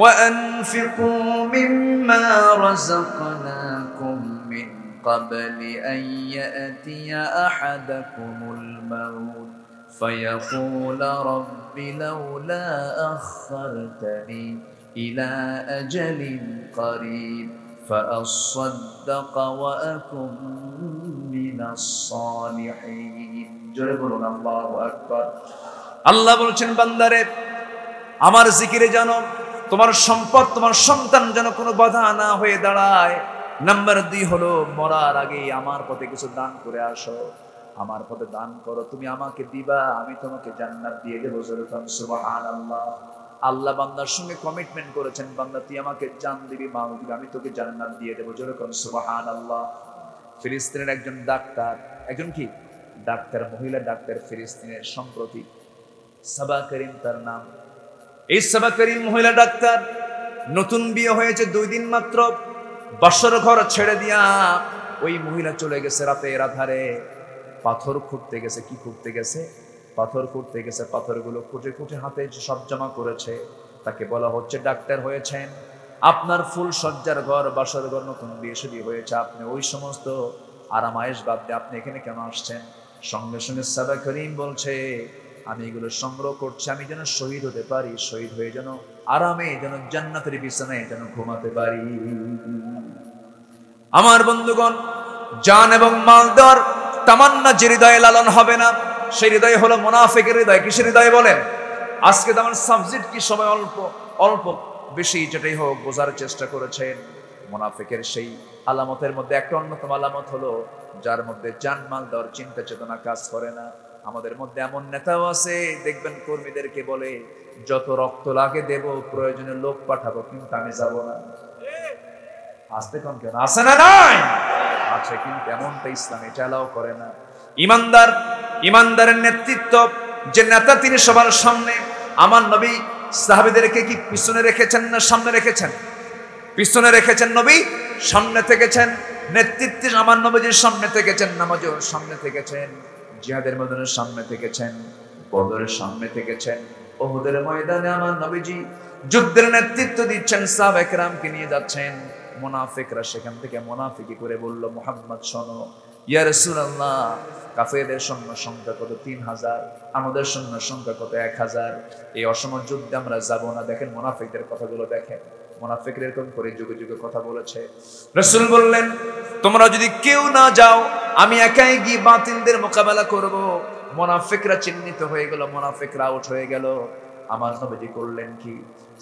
وَأَنفِقُوا مِمَّا رَزَقْنَاكُم مِّن قَبْلِ أَن يَأْتِيَ أَحَدَكُمُ الْمَوْتُ فَيَقُولَ رَبِّ لَوْلَا أَخَّرْتَنِي إِلَى أَجَلٍ قَرِيبٍ فَأَصَّدَّقَ وَأَكُن مِّنَ الصَّالِحِينَ। জোরে বলুন আল্লাহু আকবার। আল্লাহ বলছেন, বান্দারে আমার জিকিরে জানো, তোমার সম্পদ, তোমার সন্তান যেন কোনো বাধা না হয়ে দাঁড়ায়। নাম্বার 2 হলো, মরার আগে আমার পথে কিছু দান করে আসো। আমার পথে দান করো, তুমি আমাকে দিবা, আমি তোমাকে জান্নাত দিয়ে দেবো। সুবহানাল্লাহ। আল্লাহ বান্দার সঙ্গে কমিটমেন্ট করেছেন, বান্দা তুই আমাকে জান দিবি, মাল দিবি, আমি তোকে জান্নাত দিয়ে দেবো। যেরকম সুবহানাল্লাহ। ফিলিস্তিনের একজন ডাক্তার, একজন কি ডাক্তার, মহিলা ডাক্তার, ফিলিস্তিনের সম্প্রতি সাবা করিম তার নাম। এই সাবা করিম মহিলা ডাক্তার, নতুন বিয়ে হয়েছে 2 দিন মাত্র, বাসর ঘর ছেড়ে দিয়া ওই মহিলা চলে গেছে রাতের আধারে পাথর খুঁড়তে গেছে। কি খুঁড়তে গেছে? পাথর খুঁড়তে গেছে। পাথরগুলো খুঁটে খুঁটে হাতে সব জমা করেছে। তাকে বলা হচ্ছে, ডাক্তার হয়েছেন, আপনার ফুল সজ্জার ঘর, বাসর ঘর, নতুন বিয়ে শাদী হয়েছে, আপনি ওই সমস্ত আরামায়েশ বাদ দিয়ে আপনি এখানে কেন আসছেন? সঙ্গে সঙ্গে সাবা করিম বলছে, আমি এগুলো সংগ্রহ করছি, আমি যেন শহীদ হতে পারি, শহীদ হয়ে যেন আরামে যেন জান্নাতের বিছানায় যেন ঘুমাতে পারি। আমার বন্ধুগণ, জান এবং মাল দেওয়ার তামান্না যে হৃদয়ে লালন হবে না, সেই হৃদয় হলো মুনাফিকের হৃদয়। কিসের হৃদয় বলেন? আজকে তো আমার সাবজেক্ট কি সময় অল্প বেশি যেটাই হোক বোঝার চেষ্টা করেছেন। মুনাফিকের সেই আলামতের মধ্যে একটা অন্যতম আলামত হলো, যার মধ্যে জান মাল দেওয়ার চিন্তা চেতনা কাজ করে না। আমাদের মধ্যে এমন নেতাও আছে, দেখবেন কর্মীদেরকে বলে, যত রক্ত লাগে দেব, প্রয়োজনে লোক পাঠাবো, কিন্তু আমি যাব না। আসতে কোন কেন আছে না? নাই আছে, কিন্তু এমনটা ইসলাম এটা এলাও করে না। ইমানদারের নেতৃত্ব যে নেতা, তিনি সবার সামনে। আমার নবী সাহাবীদেরকে কি পিছনে রেখেছেন না সামনে রেখেছেন? পিছনে রেখেছেন, নবী সামনে থেকেছেন। নেতৃত্বে আমার নবীজির সামনে থেকেছেন, নামাজের সামনে থেকেছেন, জিহাদের ময়দানের সামনে থেকেছেন, বদরের সামনে থেকেছেন, উহুদের ময়দানে আমার নবীজি যুদ্ধের নেতৃত্ব দিচ্ছেন, সাহাবা একরামকে নিয়ে যাচ্ছেন। মুনাফিকরা সেখান থেকে মুনাফিকি করে বলল, মুহাম্মদ শোনো, ইয়া রাসূলুল্লাহ, কাফেরদের সৈন্য সংখ্যা কত? 3000, আমাদের সৈন্য সংখ্যা কত? 1000। এই অসম যুদ্ধে আমরা যাব না। দেখেন মুনাফিকদের কথাগুলো দেখেন, মুনাফিকরা এরকম করে যুগে যুগে কথা বলেছে। রাসূল বললেন, তোমরা যদি কেউ না যাও, আমি একাই গিয়ে বাতিলদের মোকাবেলা করব। মুনাফিকরা চিহ্নিত হয়ে গেল, মুনাফিকরা আউট হয়ে গেল। আমার নবীজি করলেন কি?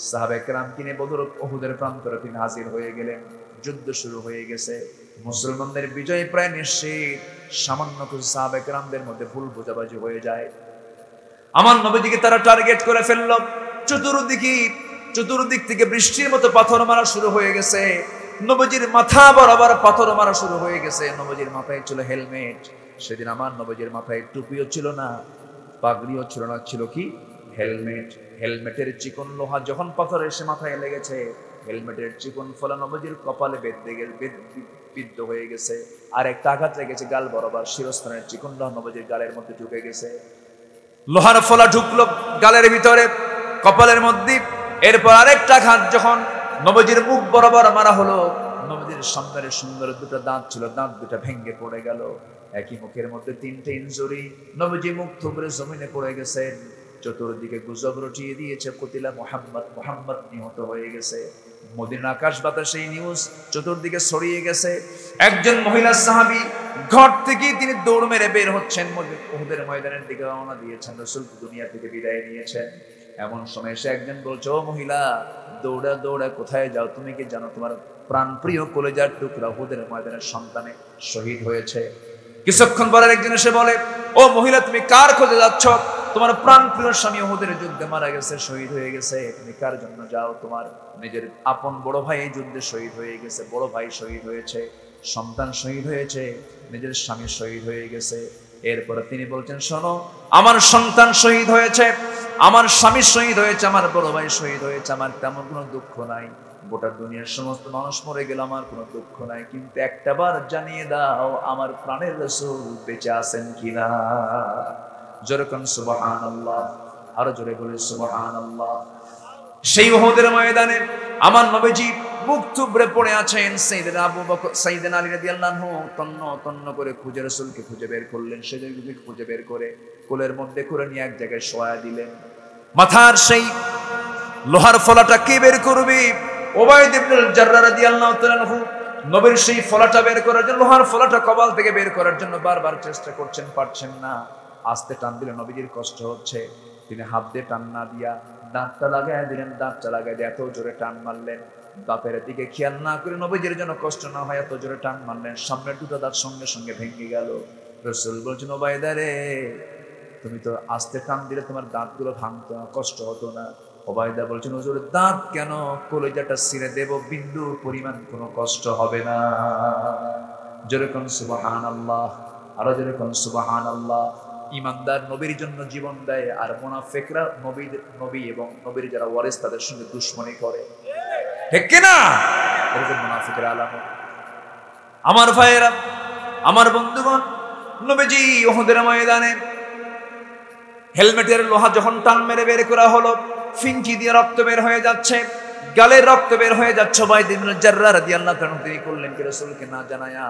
সাহাবায়ে কেরাম কিনে বদর উহুদের প্রান্তরে তিনি হাজির হয়ে গেলেন। যুদ্ধ শুরু হয়ে গেছে, মুসলমানদের বিজয় প্রায় নিশ্চিত। সামান্য কিছু সাহাবায়ে কেরামদের মধ্যে ভুল বোঝাবুঝি হয়ে যায়। আমার নবীজিকে তারা টার্গেট করে ফেলল। চতুর্দিক থেকে বৃষ্টির মতো পাথর মারা শুরু হয়ে গেছে। নবীজির মাথা বরাবর পাথর মারা শুরু হয়ে গেছে। নবীজির মাথায় ছিল হেলমেট। সেদিন আমার নবীজির মাথায় টুপিও ছিল না, পাগড়িও ছিল না, ছিল কি? হেলমেট। হেলমেটের চিকন লোহা যখন পাথর এসে মাথায় লেগেছে, হেলমেটের চিকন ফলা নবীজির কপালে বিদ্ধ হয়ে গেছে। আর একটা আঘাত লেগেছে গাল বরাবর, শিরস্থানের চিকন লোহা নবীজির গালের মধ্যে ঢুকে গেছে। লোহার ফলা ঢুকলো গালের ভিতরে, কপালের মধ্যে। এরপর আরেকটা আঘাত যখন নবীজির মুখ বরাবর মারা হলো, নবীজির সামনের সুন্দর দুটো দাঁত ছিল, দাঁত দুটো ভেঙে পড়ে গেল। একই মুখের মধ্যে 3টে ইনজুরি। নবীজি মুখ থুবড়ে জমিনে পড়ে গেছেন। চতুর্দিকে গুজব রটিয়ে দিয়েছে, কুতিলা মুহাম্মদ নিহত হয়ে গেছে। মদিনার আকাশ বাতাসে এই নিউজ চতুর্দিকে ছড়িয়ে গেছে। একজন মহিলা সাহাবী ঘর থেকে তিনি দৌড় মেরে বের হচ্ছেন, উহুদের ময়দানের দিকে রওনা দিয়েছেন। রাসূল দুনিয়া থেকে বিদায় নিয়েছেন। এমন সময় এসে একজন বলছে, ও মহিলা, দৌড়া দৌড়া কোথায় যাও? তুমি কি জানো তোমার প্রাণপ্রিয় কলেজার টুকরা উহুদের ময়দানের সন্তানে শহীদ হয়েছে? কিছুক্ষণ পরে একজন এসে বলে, ও মহিলা, তুমি কার খোঁজে যাচ্ছ? তোমার প্রাণপ্রিয় স্বামী উহুদের যুদ্ধে মারা গেছে, শহীদ হয়ে গেছে। তুমি কার জন্য যাও? তোমার নিজের আপন বড় ভাই এই যুদ্ধে শহীদ হয়ে গেছে। বড় ভাই শহীদ হয়েছে, সন্তান শহীদ হয়েছে, নিজের স্বামী শহীদ হয়ে গেছে। এরপরে তিনি বলছেন, শোনো, আমার সন্তান শহীদ হয়েছে, আমার স্বামী শহীদ হয়েছে, আমার বড় ভাই শহীদ হয়েছে, আমার তেমন কোনো দুঃখ নাই। গোটা দুনিয়ার সমস্ত মানুষ মরে গেল, আমার কোনো দুঃখ নাই, কিন্তু একটা বার জানিয়ে দাও আমার প্রাণের রাসূল বেঁচে আছেন কিনা। জোরে কোন সুবহানাল্লাহ, আরো জোরে বলে সুবহানাল্লাহ। সেই উহুদের ময়দানে আমার নবীজি মুখ থুবড়ে পড়ে আছেন। সাইয়েদনা আবু বকর, সাইয়েদনা আলী রাদিয়াল্লাহু আনহু তন্ন তন্ন করে খুঁজে রাসূলকে খুঁজে বের করলেন। সেদিকে খুঁজে বের করে কোলের মধ্যে করে নিয়ে এক জায়গায় শোয়া দিলেন। মাথার সেই লোহার ফলাটা কে বের করবে? উবাইদ ইবনে জাররাহ রাদিয়াল্লাহু তাআলা আনহু নবীর সেই ফলাটা বের করার জন্য, লোহার ফলাটা কপাল থেকে বের করার জন্য বারবার চেষ্টা করছেন, পারছেন না। আস্তে টান দিলে নবীজির কষ্ট হচ্ছে, তিনি হাত দিয়ে টান না দিয়া দাঁতটা লাগাই দিলেন। দাঁতটা লাগাই দিয়ে এত জোরে টান মারলেন, দাঁতের দিকে খেয়াল না করে নবীজির জন্য কষ্ট না হয় এত জোরে টান মারলেন, সামনের দুটো দাঁত সঙ্গে সঙ্গে ভেঙে গেল। রাসূল বলছেন, উবাইদা রে, তুমি তো আস্তে টান দিলে তোমার দাঁতগুলো ভাঙতো না, কষ্ট হতো না। উবাইদা বলছেন, হুজুর দাঁত কেন, কলিজাটা ছিঁড়ে দেব, বিন্দুর পরিমাণ কোনো কষ্ট হবে না। জোরে কোন সুবহানাল্লাহ, আরো জোরে কোন সুবহানাল্লাহ। ইমানদার নবীর জন্য জীবন দেয়, আর মুনাফিকরা নবী এবং নবীর যারা ওয়ারিস তাদের সঙ্গে দুশমনি করে, ঠিক কিনা? এরকম মুনাফিকের আলামত। আমার ভাইয়েরা, আমার বন্ধুগণ, নবীজি উহুদের ময়দানে হেলমেটের লোহা যখন টান মেরে বের করা হলো, ফিনকি দিয়ে রক্ত বের হয়ে যাচ্ছে, গালের রক্ত বের হয়ে যাচ্ছে। উবাইদ ইবনে জাররাহ রাদিয়াল্লাহু তাআলা তিনি করলেন কি, রাসূলকে না জানায়া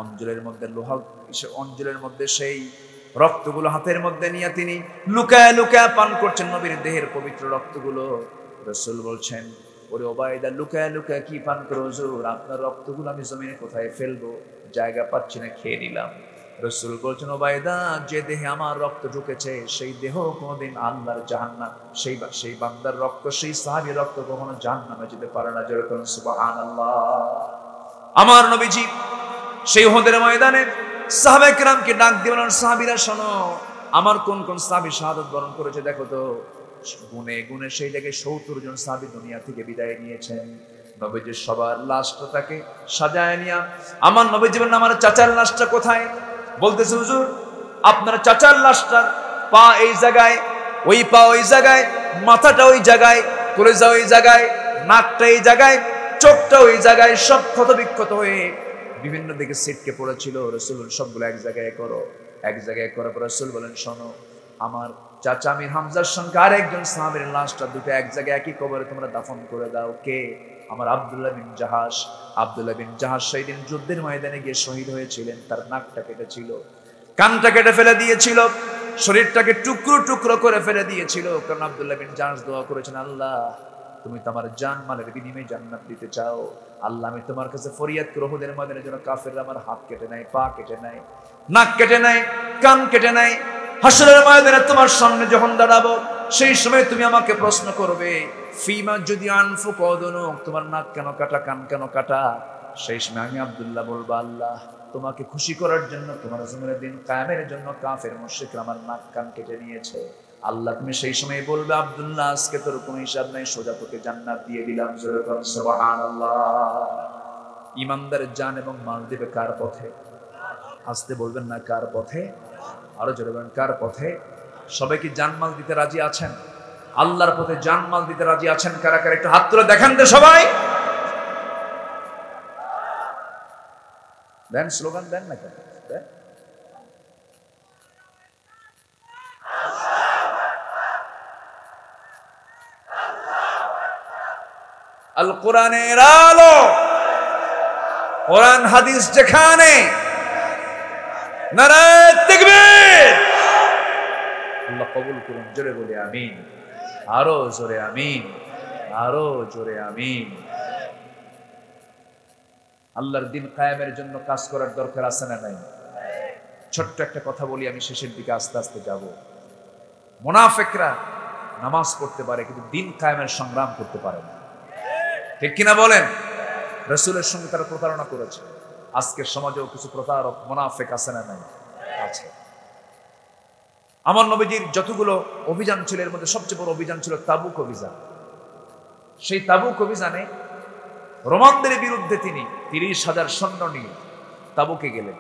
অঞ্জলের মধ্যে লোহা, অঞ্জলের মধ্যে সেই রক্তগুলো হাতের মধ্যে নিয়ে তিনি লুকায় লুকায় পান করছেন নবীর দেহের পবিত্র রক্তগুলো। রাসূল বলছেন, ওরে উবাইদা, লুকায় লুকায় কি পান করো হুজুর? আপনার রক্তগুলো আমি জমিনে কোথায় ফেলবো, জায়গা পাচ্ছি না, খেয়ে নিলাম। রাসূল বলছেন, উবাইদা, যে দেহে আমার রক্ত ঢুকেছে সেই দেহ কোনোদিন আল্লাহর জাহান্নাম, সেই বান্দার রক্ত, সেই সাহাবীর রক্ত কখনো জাহান্নামে যেতে পারে না। যেরকম সুবহানাল্লাহ। আমার নবীজি সেই উহুদের ময়দানে সাহাবায়ে কেরামকে ডাক দিয়ে বলেন, সাহাবীরা শোনো, আমার কোন কোন সাহাবী শাহাদাত বরণ করেছে দেখো তো। গুনে গুনে সেই জায়গায় ৭০ জন সাহাবী দুনিয়া থেকে বিদায় নিয়েছেন। নবীজি সবার লাশটা তাকে সাজায় নিয়া, আমার নবীজি বলেন, আমার চাচার লাশটা কোথায়? বলতেছে, হুজুর আপনার চাচার লাশটার পা এই জায়গায়, ওই পা ওই জায়গায়, মাথাটা ওই জায়গায়, কলিজা ওই জায়গায়, নাকটা এই জায়গায়, চোখটা ওই জায়গায়, সব ক্ষত বিক্ষত হয়ে বিভিন্ন দিকে ছিটকে পড়েছিল। রাসূল সবগুলো এক জায়গায় করো। এক জায়গায় করার পর রাসূল বলেন, শোনো, আমার চাচা আমির হামজার সঙ্গে আরেকজন সাহাবীর লাশটা দুটো এক জায়গায় একই কবরে তোমরা দাফন করে দাও। কে? আমার আব্দুল্লাহ বিন জাহাশ। আব্দুল্লাহ বিন জাহাশ সেই দিন যুদ্ধের ময়দানে গিয়ে শহীদ হয়েছিলেন। তার নাকটা কেটেছিল, কানটা কেটে ফেলে দিয়েছিল, শরীরটাকে টুকরো টুকরো করে ফেলে দিয়েছিল। কারণ আব্দুল্লাহ বিন জাহাশ দোয়া করেছেন, আল্লাহ তুমি তো আমার জান মালের বিনিময়ে জান্নাত দিতে চাও, আল্লাহ আমি তোমার কাছে ফরিয়াদ করি উহুদের ময়দানে যেন কাফেররা আমার হাত কেটে নেয়, পা কেটে নেয়, নাক কেটে নেয়, কান কেটে নেয়। হাসরের ময়দানে তোমার সামনে যখন দাঁড়াবো, সেই সময় তুমি আমাকে প্রশ্ন করবে, ফিমা যদি আনফুক উযুনুক, তোমার নাক কেন কাটা, কান কেন কাটা? সেই সময় আমি আব্দুল্লাহ বলবো, আল্লাহ তোমাকে খুশি করার জন্য, তোমার জমিনের দিন কায়েমের জন্য কাফের মুশরিকরা আমার নাক কান কেটে নিয়েছে। আল্লাহ তুমি সেই সময় বলবে, আব্দুল্লাহ আজকে তোর কোনো হিসাব নাই, সোজা তোকে জান্নাত দিয়ে দিলাম। সুবহানাল্লাহ। ইমানদারের জান এবং মাল দিবে কার পথে? আসতে বলবেন না, কার পথে? আরো জোরে বলেন, কার পথে? সবাই কি জানমাল দিতে রাজি আছেন? আল্লাহর পথে জানমাল দিতে রাজি আছেন কারা কারা? একটু হাত তুলে দেখান তো সবাই। দেন, স্লোগান দেন না কেন? আল কোরআনের আলো, কোরআন হাদিস যেখানে, নারায়ে তাকবীর। আল্লাহ কবুল করুন। জোরে বলি আমিন, আরো জোরে আমিন, আরো জোরে আমিন। আল্লাহর দিন কায়েমের জন্য কাজ করার দরকার আছে না নাই? ছোট্ট একটা কথা বলি, আমি শেষের দিকে আস্তে আস্তে যাব। মুনাফিকরা নামাজ পড়তে পারে কিন্তু দিন কায়েমের সংগ্রাম করতে পারে না, ঠিক কিনা বলেন? রাসূলের সঙ্গে তারা প্রতারণা করেছে। আজকের সমাজেও কিছু প্রতারক মুনাফিক আছে না নাই? আছে। আমার নবীজির যতগুলো অভিযান ছিল, এর মধ্যে সবচেয়ে বড় অভিযান ছিল তাবুক অভিযান। সেই তাবুক অভিযানে রোমানদের বিরুদ্ধে তিনি ৩০,০০০ সৈন্য নিয়ে তাবুকে গেলেন।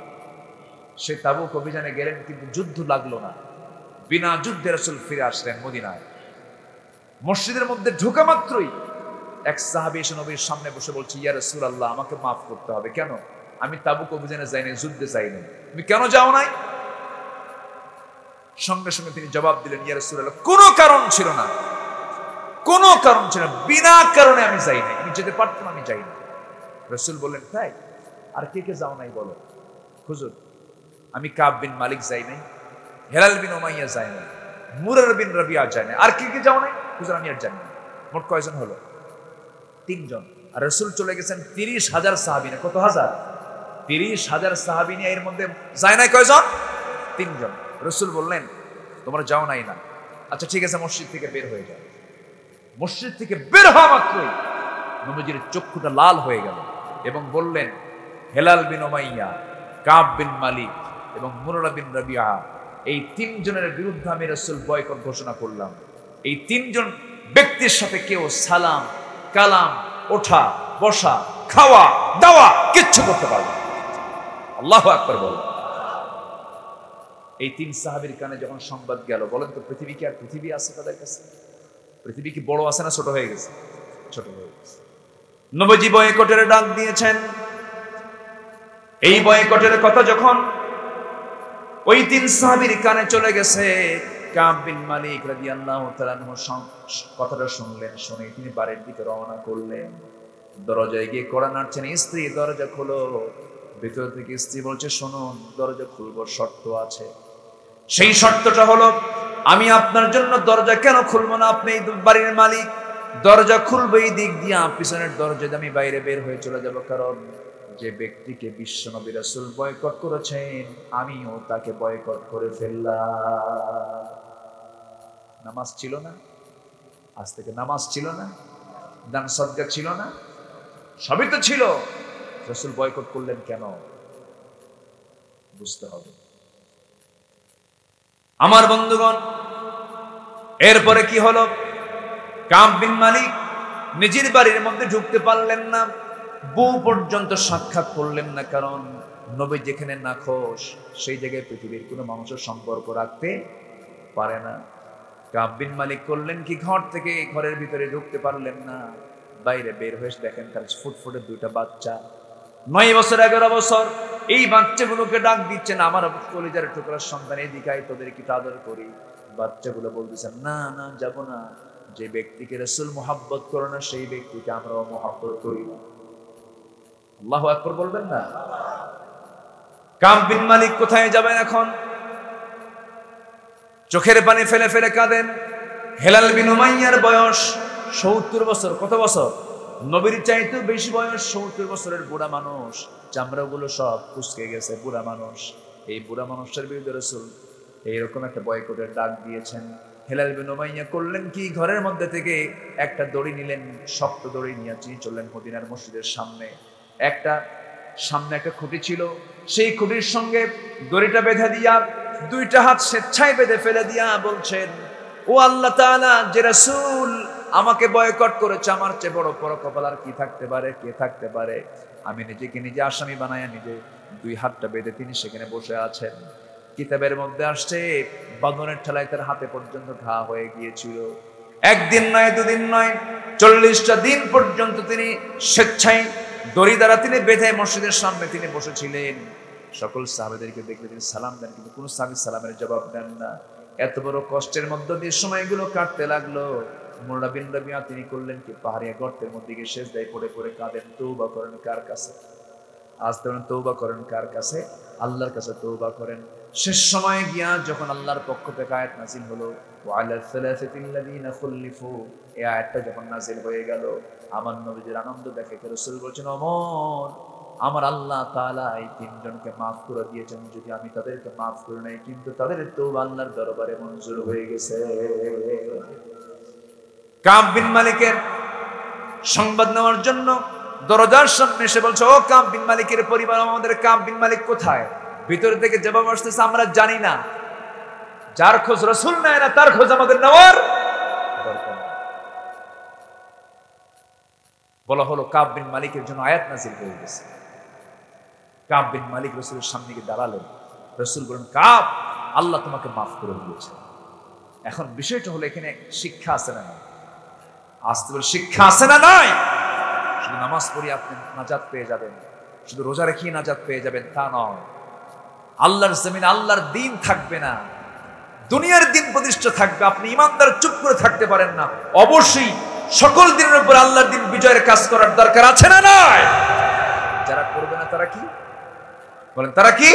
সেই তাবুক অভিযানে গেলেন, কিন্তু যুদ্ধ লাগলো না। বিনা যুদ্ধে রাসূল ফিরে আসলেন মদিনায়। মসজিদের মধ্যে ঢোকা মাত্রই এক সাহাবী এসে নবীর সামনে বসে বলছে, ইয়া রাসূলুল্লাহ, আমাকে মাফ করতে হবে। কেন? আমি তাবুক অভিযানে যাইনি, যুদ্ধে যাইনি। তুমি কেন যাও নাই? সঙ্গে সঙ্গে তিনি জবাব দিলেন, ইয়া রাসূলুল্লাহ, কোনো কারণ ছিল না, কোনো কারণ ছিল না, বিনা কারণে আমি যাই নাই। আমি যেতে পারতাম, আমি যাই না। রাসূল বললেন, তাই? আর কে কে যাও নাই বলো? হুজুর, আমি কাব বিন মালিক যাই নাই, হেলাল বিন উমাইয়া যাই নাই, মুরার বিন রাবিয়া যাই নাই। আর কে কে যাও নাই? হুজুর, আমি আর জানি না। মোট কয়জন হলো? 3 জন। আর রাসূল চলে গেছেন 30,000 সাহাবী নিয়ে। কত হাজার? 30,000 সাহাবী নিয়ে। এর মধ্যে যায় নাই কয়জন? 3 জন। রাসূল বললেন, তোমরা যাও নাই না? আচ্ছা ঠিক আছে, মসজিদ থেকে বের হয়ে যাও। মসজিদ থেকে বের হওয়া মাত্রই নবীজির চক্ষুটা লাল হয়ে গেল এবং বললেন, হেলাল বিন উমাইয়া, কাব বিন মালিক এবং মুরারা বিন রাবিয়া, এই 3 জনের বিরুদ্ধে আমি রাসূল বয়কট ঘোষণা করলাম। এই 3 জন ব্যক্তির সাথে কেউ সালাম কালাম, ওঠা বসা, খাওয়া দাওয়া কিচ্ছু করতে পারবে না। আল্লাহু আকবার বলো। এই 3 সাহাবীর কানে যখন সংবাদ গেল, বলেন তো পৃথিবী কি আর পৃথিবী আছে তাদের কাছে? পৃথিবী কি বড় আছে না ছোট হয়ে গেছে? ছোট হয়ে গেছে। নবীজি বয়কটের ডাক দিয়েছেন। এই বয়কটের কথা যখন ওই 3 সাহাবীর কানে চলে গেছে, কাব বিন মালিক রাদিয়াল্লাহু তাআলা কথাটা শুনলেন। শুনে তিনি বাড়ির দিকে রওনা করলেন। দরজায় গিয়ে কড়া নাড়ছেন, স্ত্রী দরজা খোলো। ভিতর থেকে স্ত্রী বলছে, শুনুন, দরজা খুলবো, শর্ত আছে। সেই শর্তটা হলো, আমি আপনার জন্য দরজা কেন খুলবো না? আপনি এই বাড়ির মালিক, দরজা খুলবো এই দিক দিয়া, পিছনের দরজা দিয়ে আমি বাইরে বের হয়ে চলে যাব। কারণ যে ব্যক্তিকে বিশ্বনবী রাসূল বয়কট করেছেন, আমিও তাকে বয়কট করে ফেললাম। নামাজ ছিল না, আজ থেকে নামাজ ছিল না, দান সদকা ছিল না, সবই তো ছিল। রাসূল বয়কট করলেন কেন? বুঝতে হবে। আমার বন্ধুগণ, এরপরে কি হলো? কাব বিন মালিক নিজের বাড়ির মধ্যে ঢুকতে পারলেন না, বউ পর্যন্ত সাক্ষাৎ করলেন না। কারণ নবী যেখানে নাখোশ, সেই জায়গায় পৃথিবীর কোনো মানুষের সম্পর্ক রাখতে পারে না। কাব বিন মালিক করলেন কি, ঘর থেকে ঘরের ভিতরে ঢুকতে পারলেন না। বাইরে বের হয়ে দেখেন তার ফুটফুটে 2টা বাচ্চা, 9 বছর 11 বছর। এই বাচ্চাগুলোকে ডাক দিচ্ছেন, আমার কলিজার টুকরার সন্তান, এদিকে আয়, তোদের কি আদর করি। বাচ্চাগুলো বলতেছেন, না না, যাব না। যে ব্যক্তিকে রাসূল মুহাব্বত করে না, সেই ব্যক্তিকে আমরাও মুহাব্বত করি না। আল্লাহু আকবার বলবেন না? কাব বিন মালিক কোথায় যাবেন এখন? চোখের পানি ফেলে ফেলে কাঁদেন। হেলাল বিন উমাইয়ার বয়স 70 বছর। কত বছর? নবীর চাইতেও বেশি বয়স, 70 বছরের বুড়া মানুষ, চামড়াগুলো সব কুঁচকে গেছে, বুড়া মানুষ। এই বুড়া মানুষের বিরুদ্ধে রাসূল এইরকম একটা বয়কটের ডাক দিয়েছেন। হেলাল বিন উমাইয়া করলেন কি, ঘরের মধ্যে থেকে একটা দড়ি নিলেন, শক্ত দড়ি নিয়ে তিনি চললেন মদিনার মসজিদের সামনে। সামনে একটা খুঁটি ছিল, সেই খুঁটির সঙ্গে দড়িটা বেঁধে দিয়া 2টা হাত স্বেচ্ছায় বেঁধে ফেলে দিয়া বলছেন, ও আল্লাহ তাআলা, যে রাসূল আমাকে বয়কট করেছে, আমার চেয়ে বড় কপাল আর কি থাকতে পারে, কে থাকতে পারে? আমি নিজেকে নিজে আসামি বানায়া নিজে 2 হাতটা বেঁধে তিনি সেখানে বসে আছেন। কিতাবের মধ্যে আসছে, বাঁধনের ঠেলায় তার হাতে পর্যন্ত ঘা হয়ে গিয়েছিল। 1 দিন নয়, 2 দিন নয়, 40টা দিন পর্যন্ত তিনি স্বেচ্ছায় দড়ি দ্বারা তিনি বেঁধে মসজিদের সামনে তিনি বসেছিলেন। সকল সাহাবাদেরকে দেখলে তিনি সালাম দেন, কিন্তু কোন সাহাবী সালামের জবাব দেন না। এত বড় কষ্টের মধ্য দিয়ে সময়গুলো কাটতে লাগলো। মুরারা বিন রাবিয়া তিনি করলেন কি, পাহাড়িয়া গর্তের মধ্যে গিয়ে সেজদায় পড়ে পড়ে কাঁদেন। তওবা করেন কার কাছে? আজ ধরেন তওবা করেন কার কাছে? আল্লাহর কাছে তওবা করেন। শেষ সময়ে গিয়া যখন আল্লাহর পক্ষ থেকে আয়াত নাযিল হলো, ওয়ালা সালাসাতিল্লাযিনা খুল্লিফু, এই আয়াতটা যখন নাযিল হয়ে গেল, আমার নবীজির আনন্দ দেখে রাসূল বলেছেন, ওমর, আমার আল্লাহ তাআলা এই 3 জনকে মাফ করে দিয়েছেন। যদি আমি তাদেরকে মাফ করে নাই, কিন্তু তাদের তওবা আল্লাহর দরবারে মঞ্জুর হয়ে গেছে। কাব বিন মালিকের সংবাদ নেওয়ার জন্য দরজার সামনে এসে বলছে, ও কাব বিন মালিকের পরিবার, আমাদের কাব বিন মালিক কোথায়? ভিতর থেকে জবাব আসতেছে, আমরা জানি না। যার খোঁজ রাসূল নেয় না, তার খোঁজ আমাদের নেওয়ার দরকার। বলা হলো কাব বিন মালিকের জন্য আয়াত নাযিল হয়ে গেছে। কাব বিন মালিক রাসূলের সামনে গিয়ে দাঁড়ালেন। রাসূল বলেন, কাব, আল্লাহ তোমাকে মাফ করে দিয়েছে। এখন বিষয়টা হলো, এখানে শিক্ষা আছে না? আসতে বলে শিক্ষা আছে না নাই? শুধু নামাজ পড়ি আপনি নাজাত পেয়ে যাবেন, শুধু রোজা রেখে নাজাত পেয়ে যাবেন তা নয়। আল্লাহর জমিনে আল্লাহর দিন থাকবে না, দুনিয়ার দিন প্রতিষ্ঠা থাকবে। আপনি ইমানদার চুপ করে থাকতে পারেন না। অবশ্যই সকল দিনের উপর আল্লাহর দিন বিজয়ের কাজ করার দরকার আছে না নাই? যারা করবে না তারা কি বলেন? তারা কি?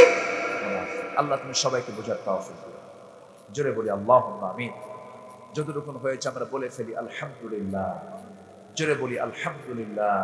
আল্লাহ তুমি সবাইকে বোঝার তৌফিক দিও। জোরে বলি আল্লাহুম্মা আমিন। যতটুকু হয়েছে আমরা বলে ফেলি আলহামদুলিল্লাহ। জোরে বলি আলহামদুলিল্লাহ।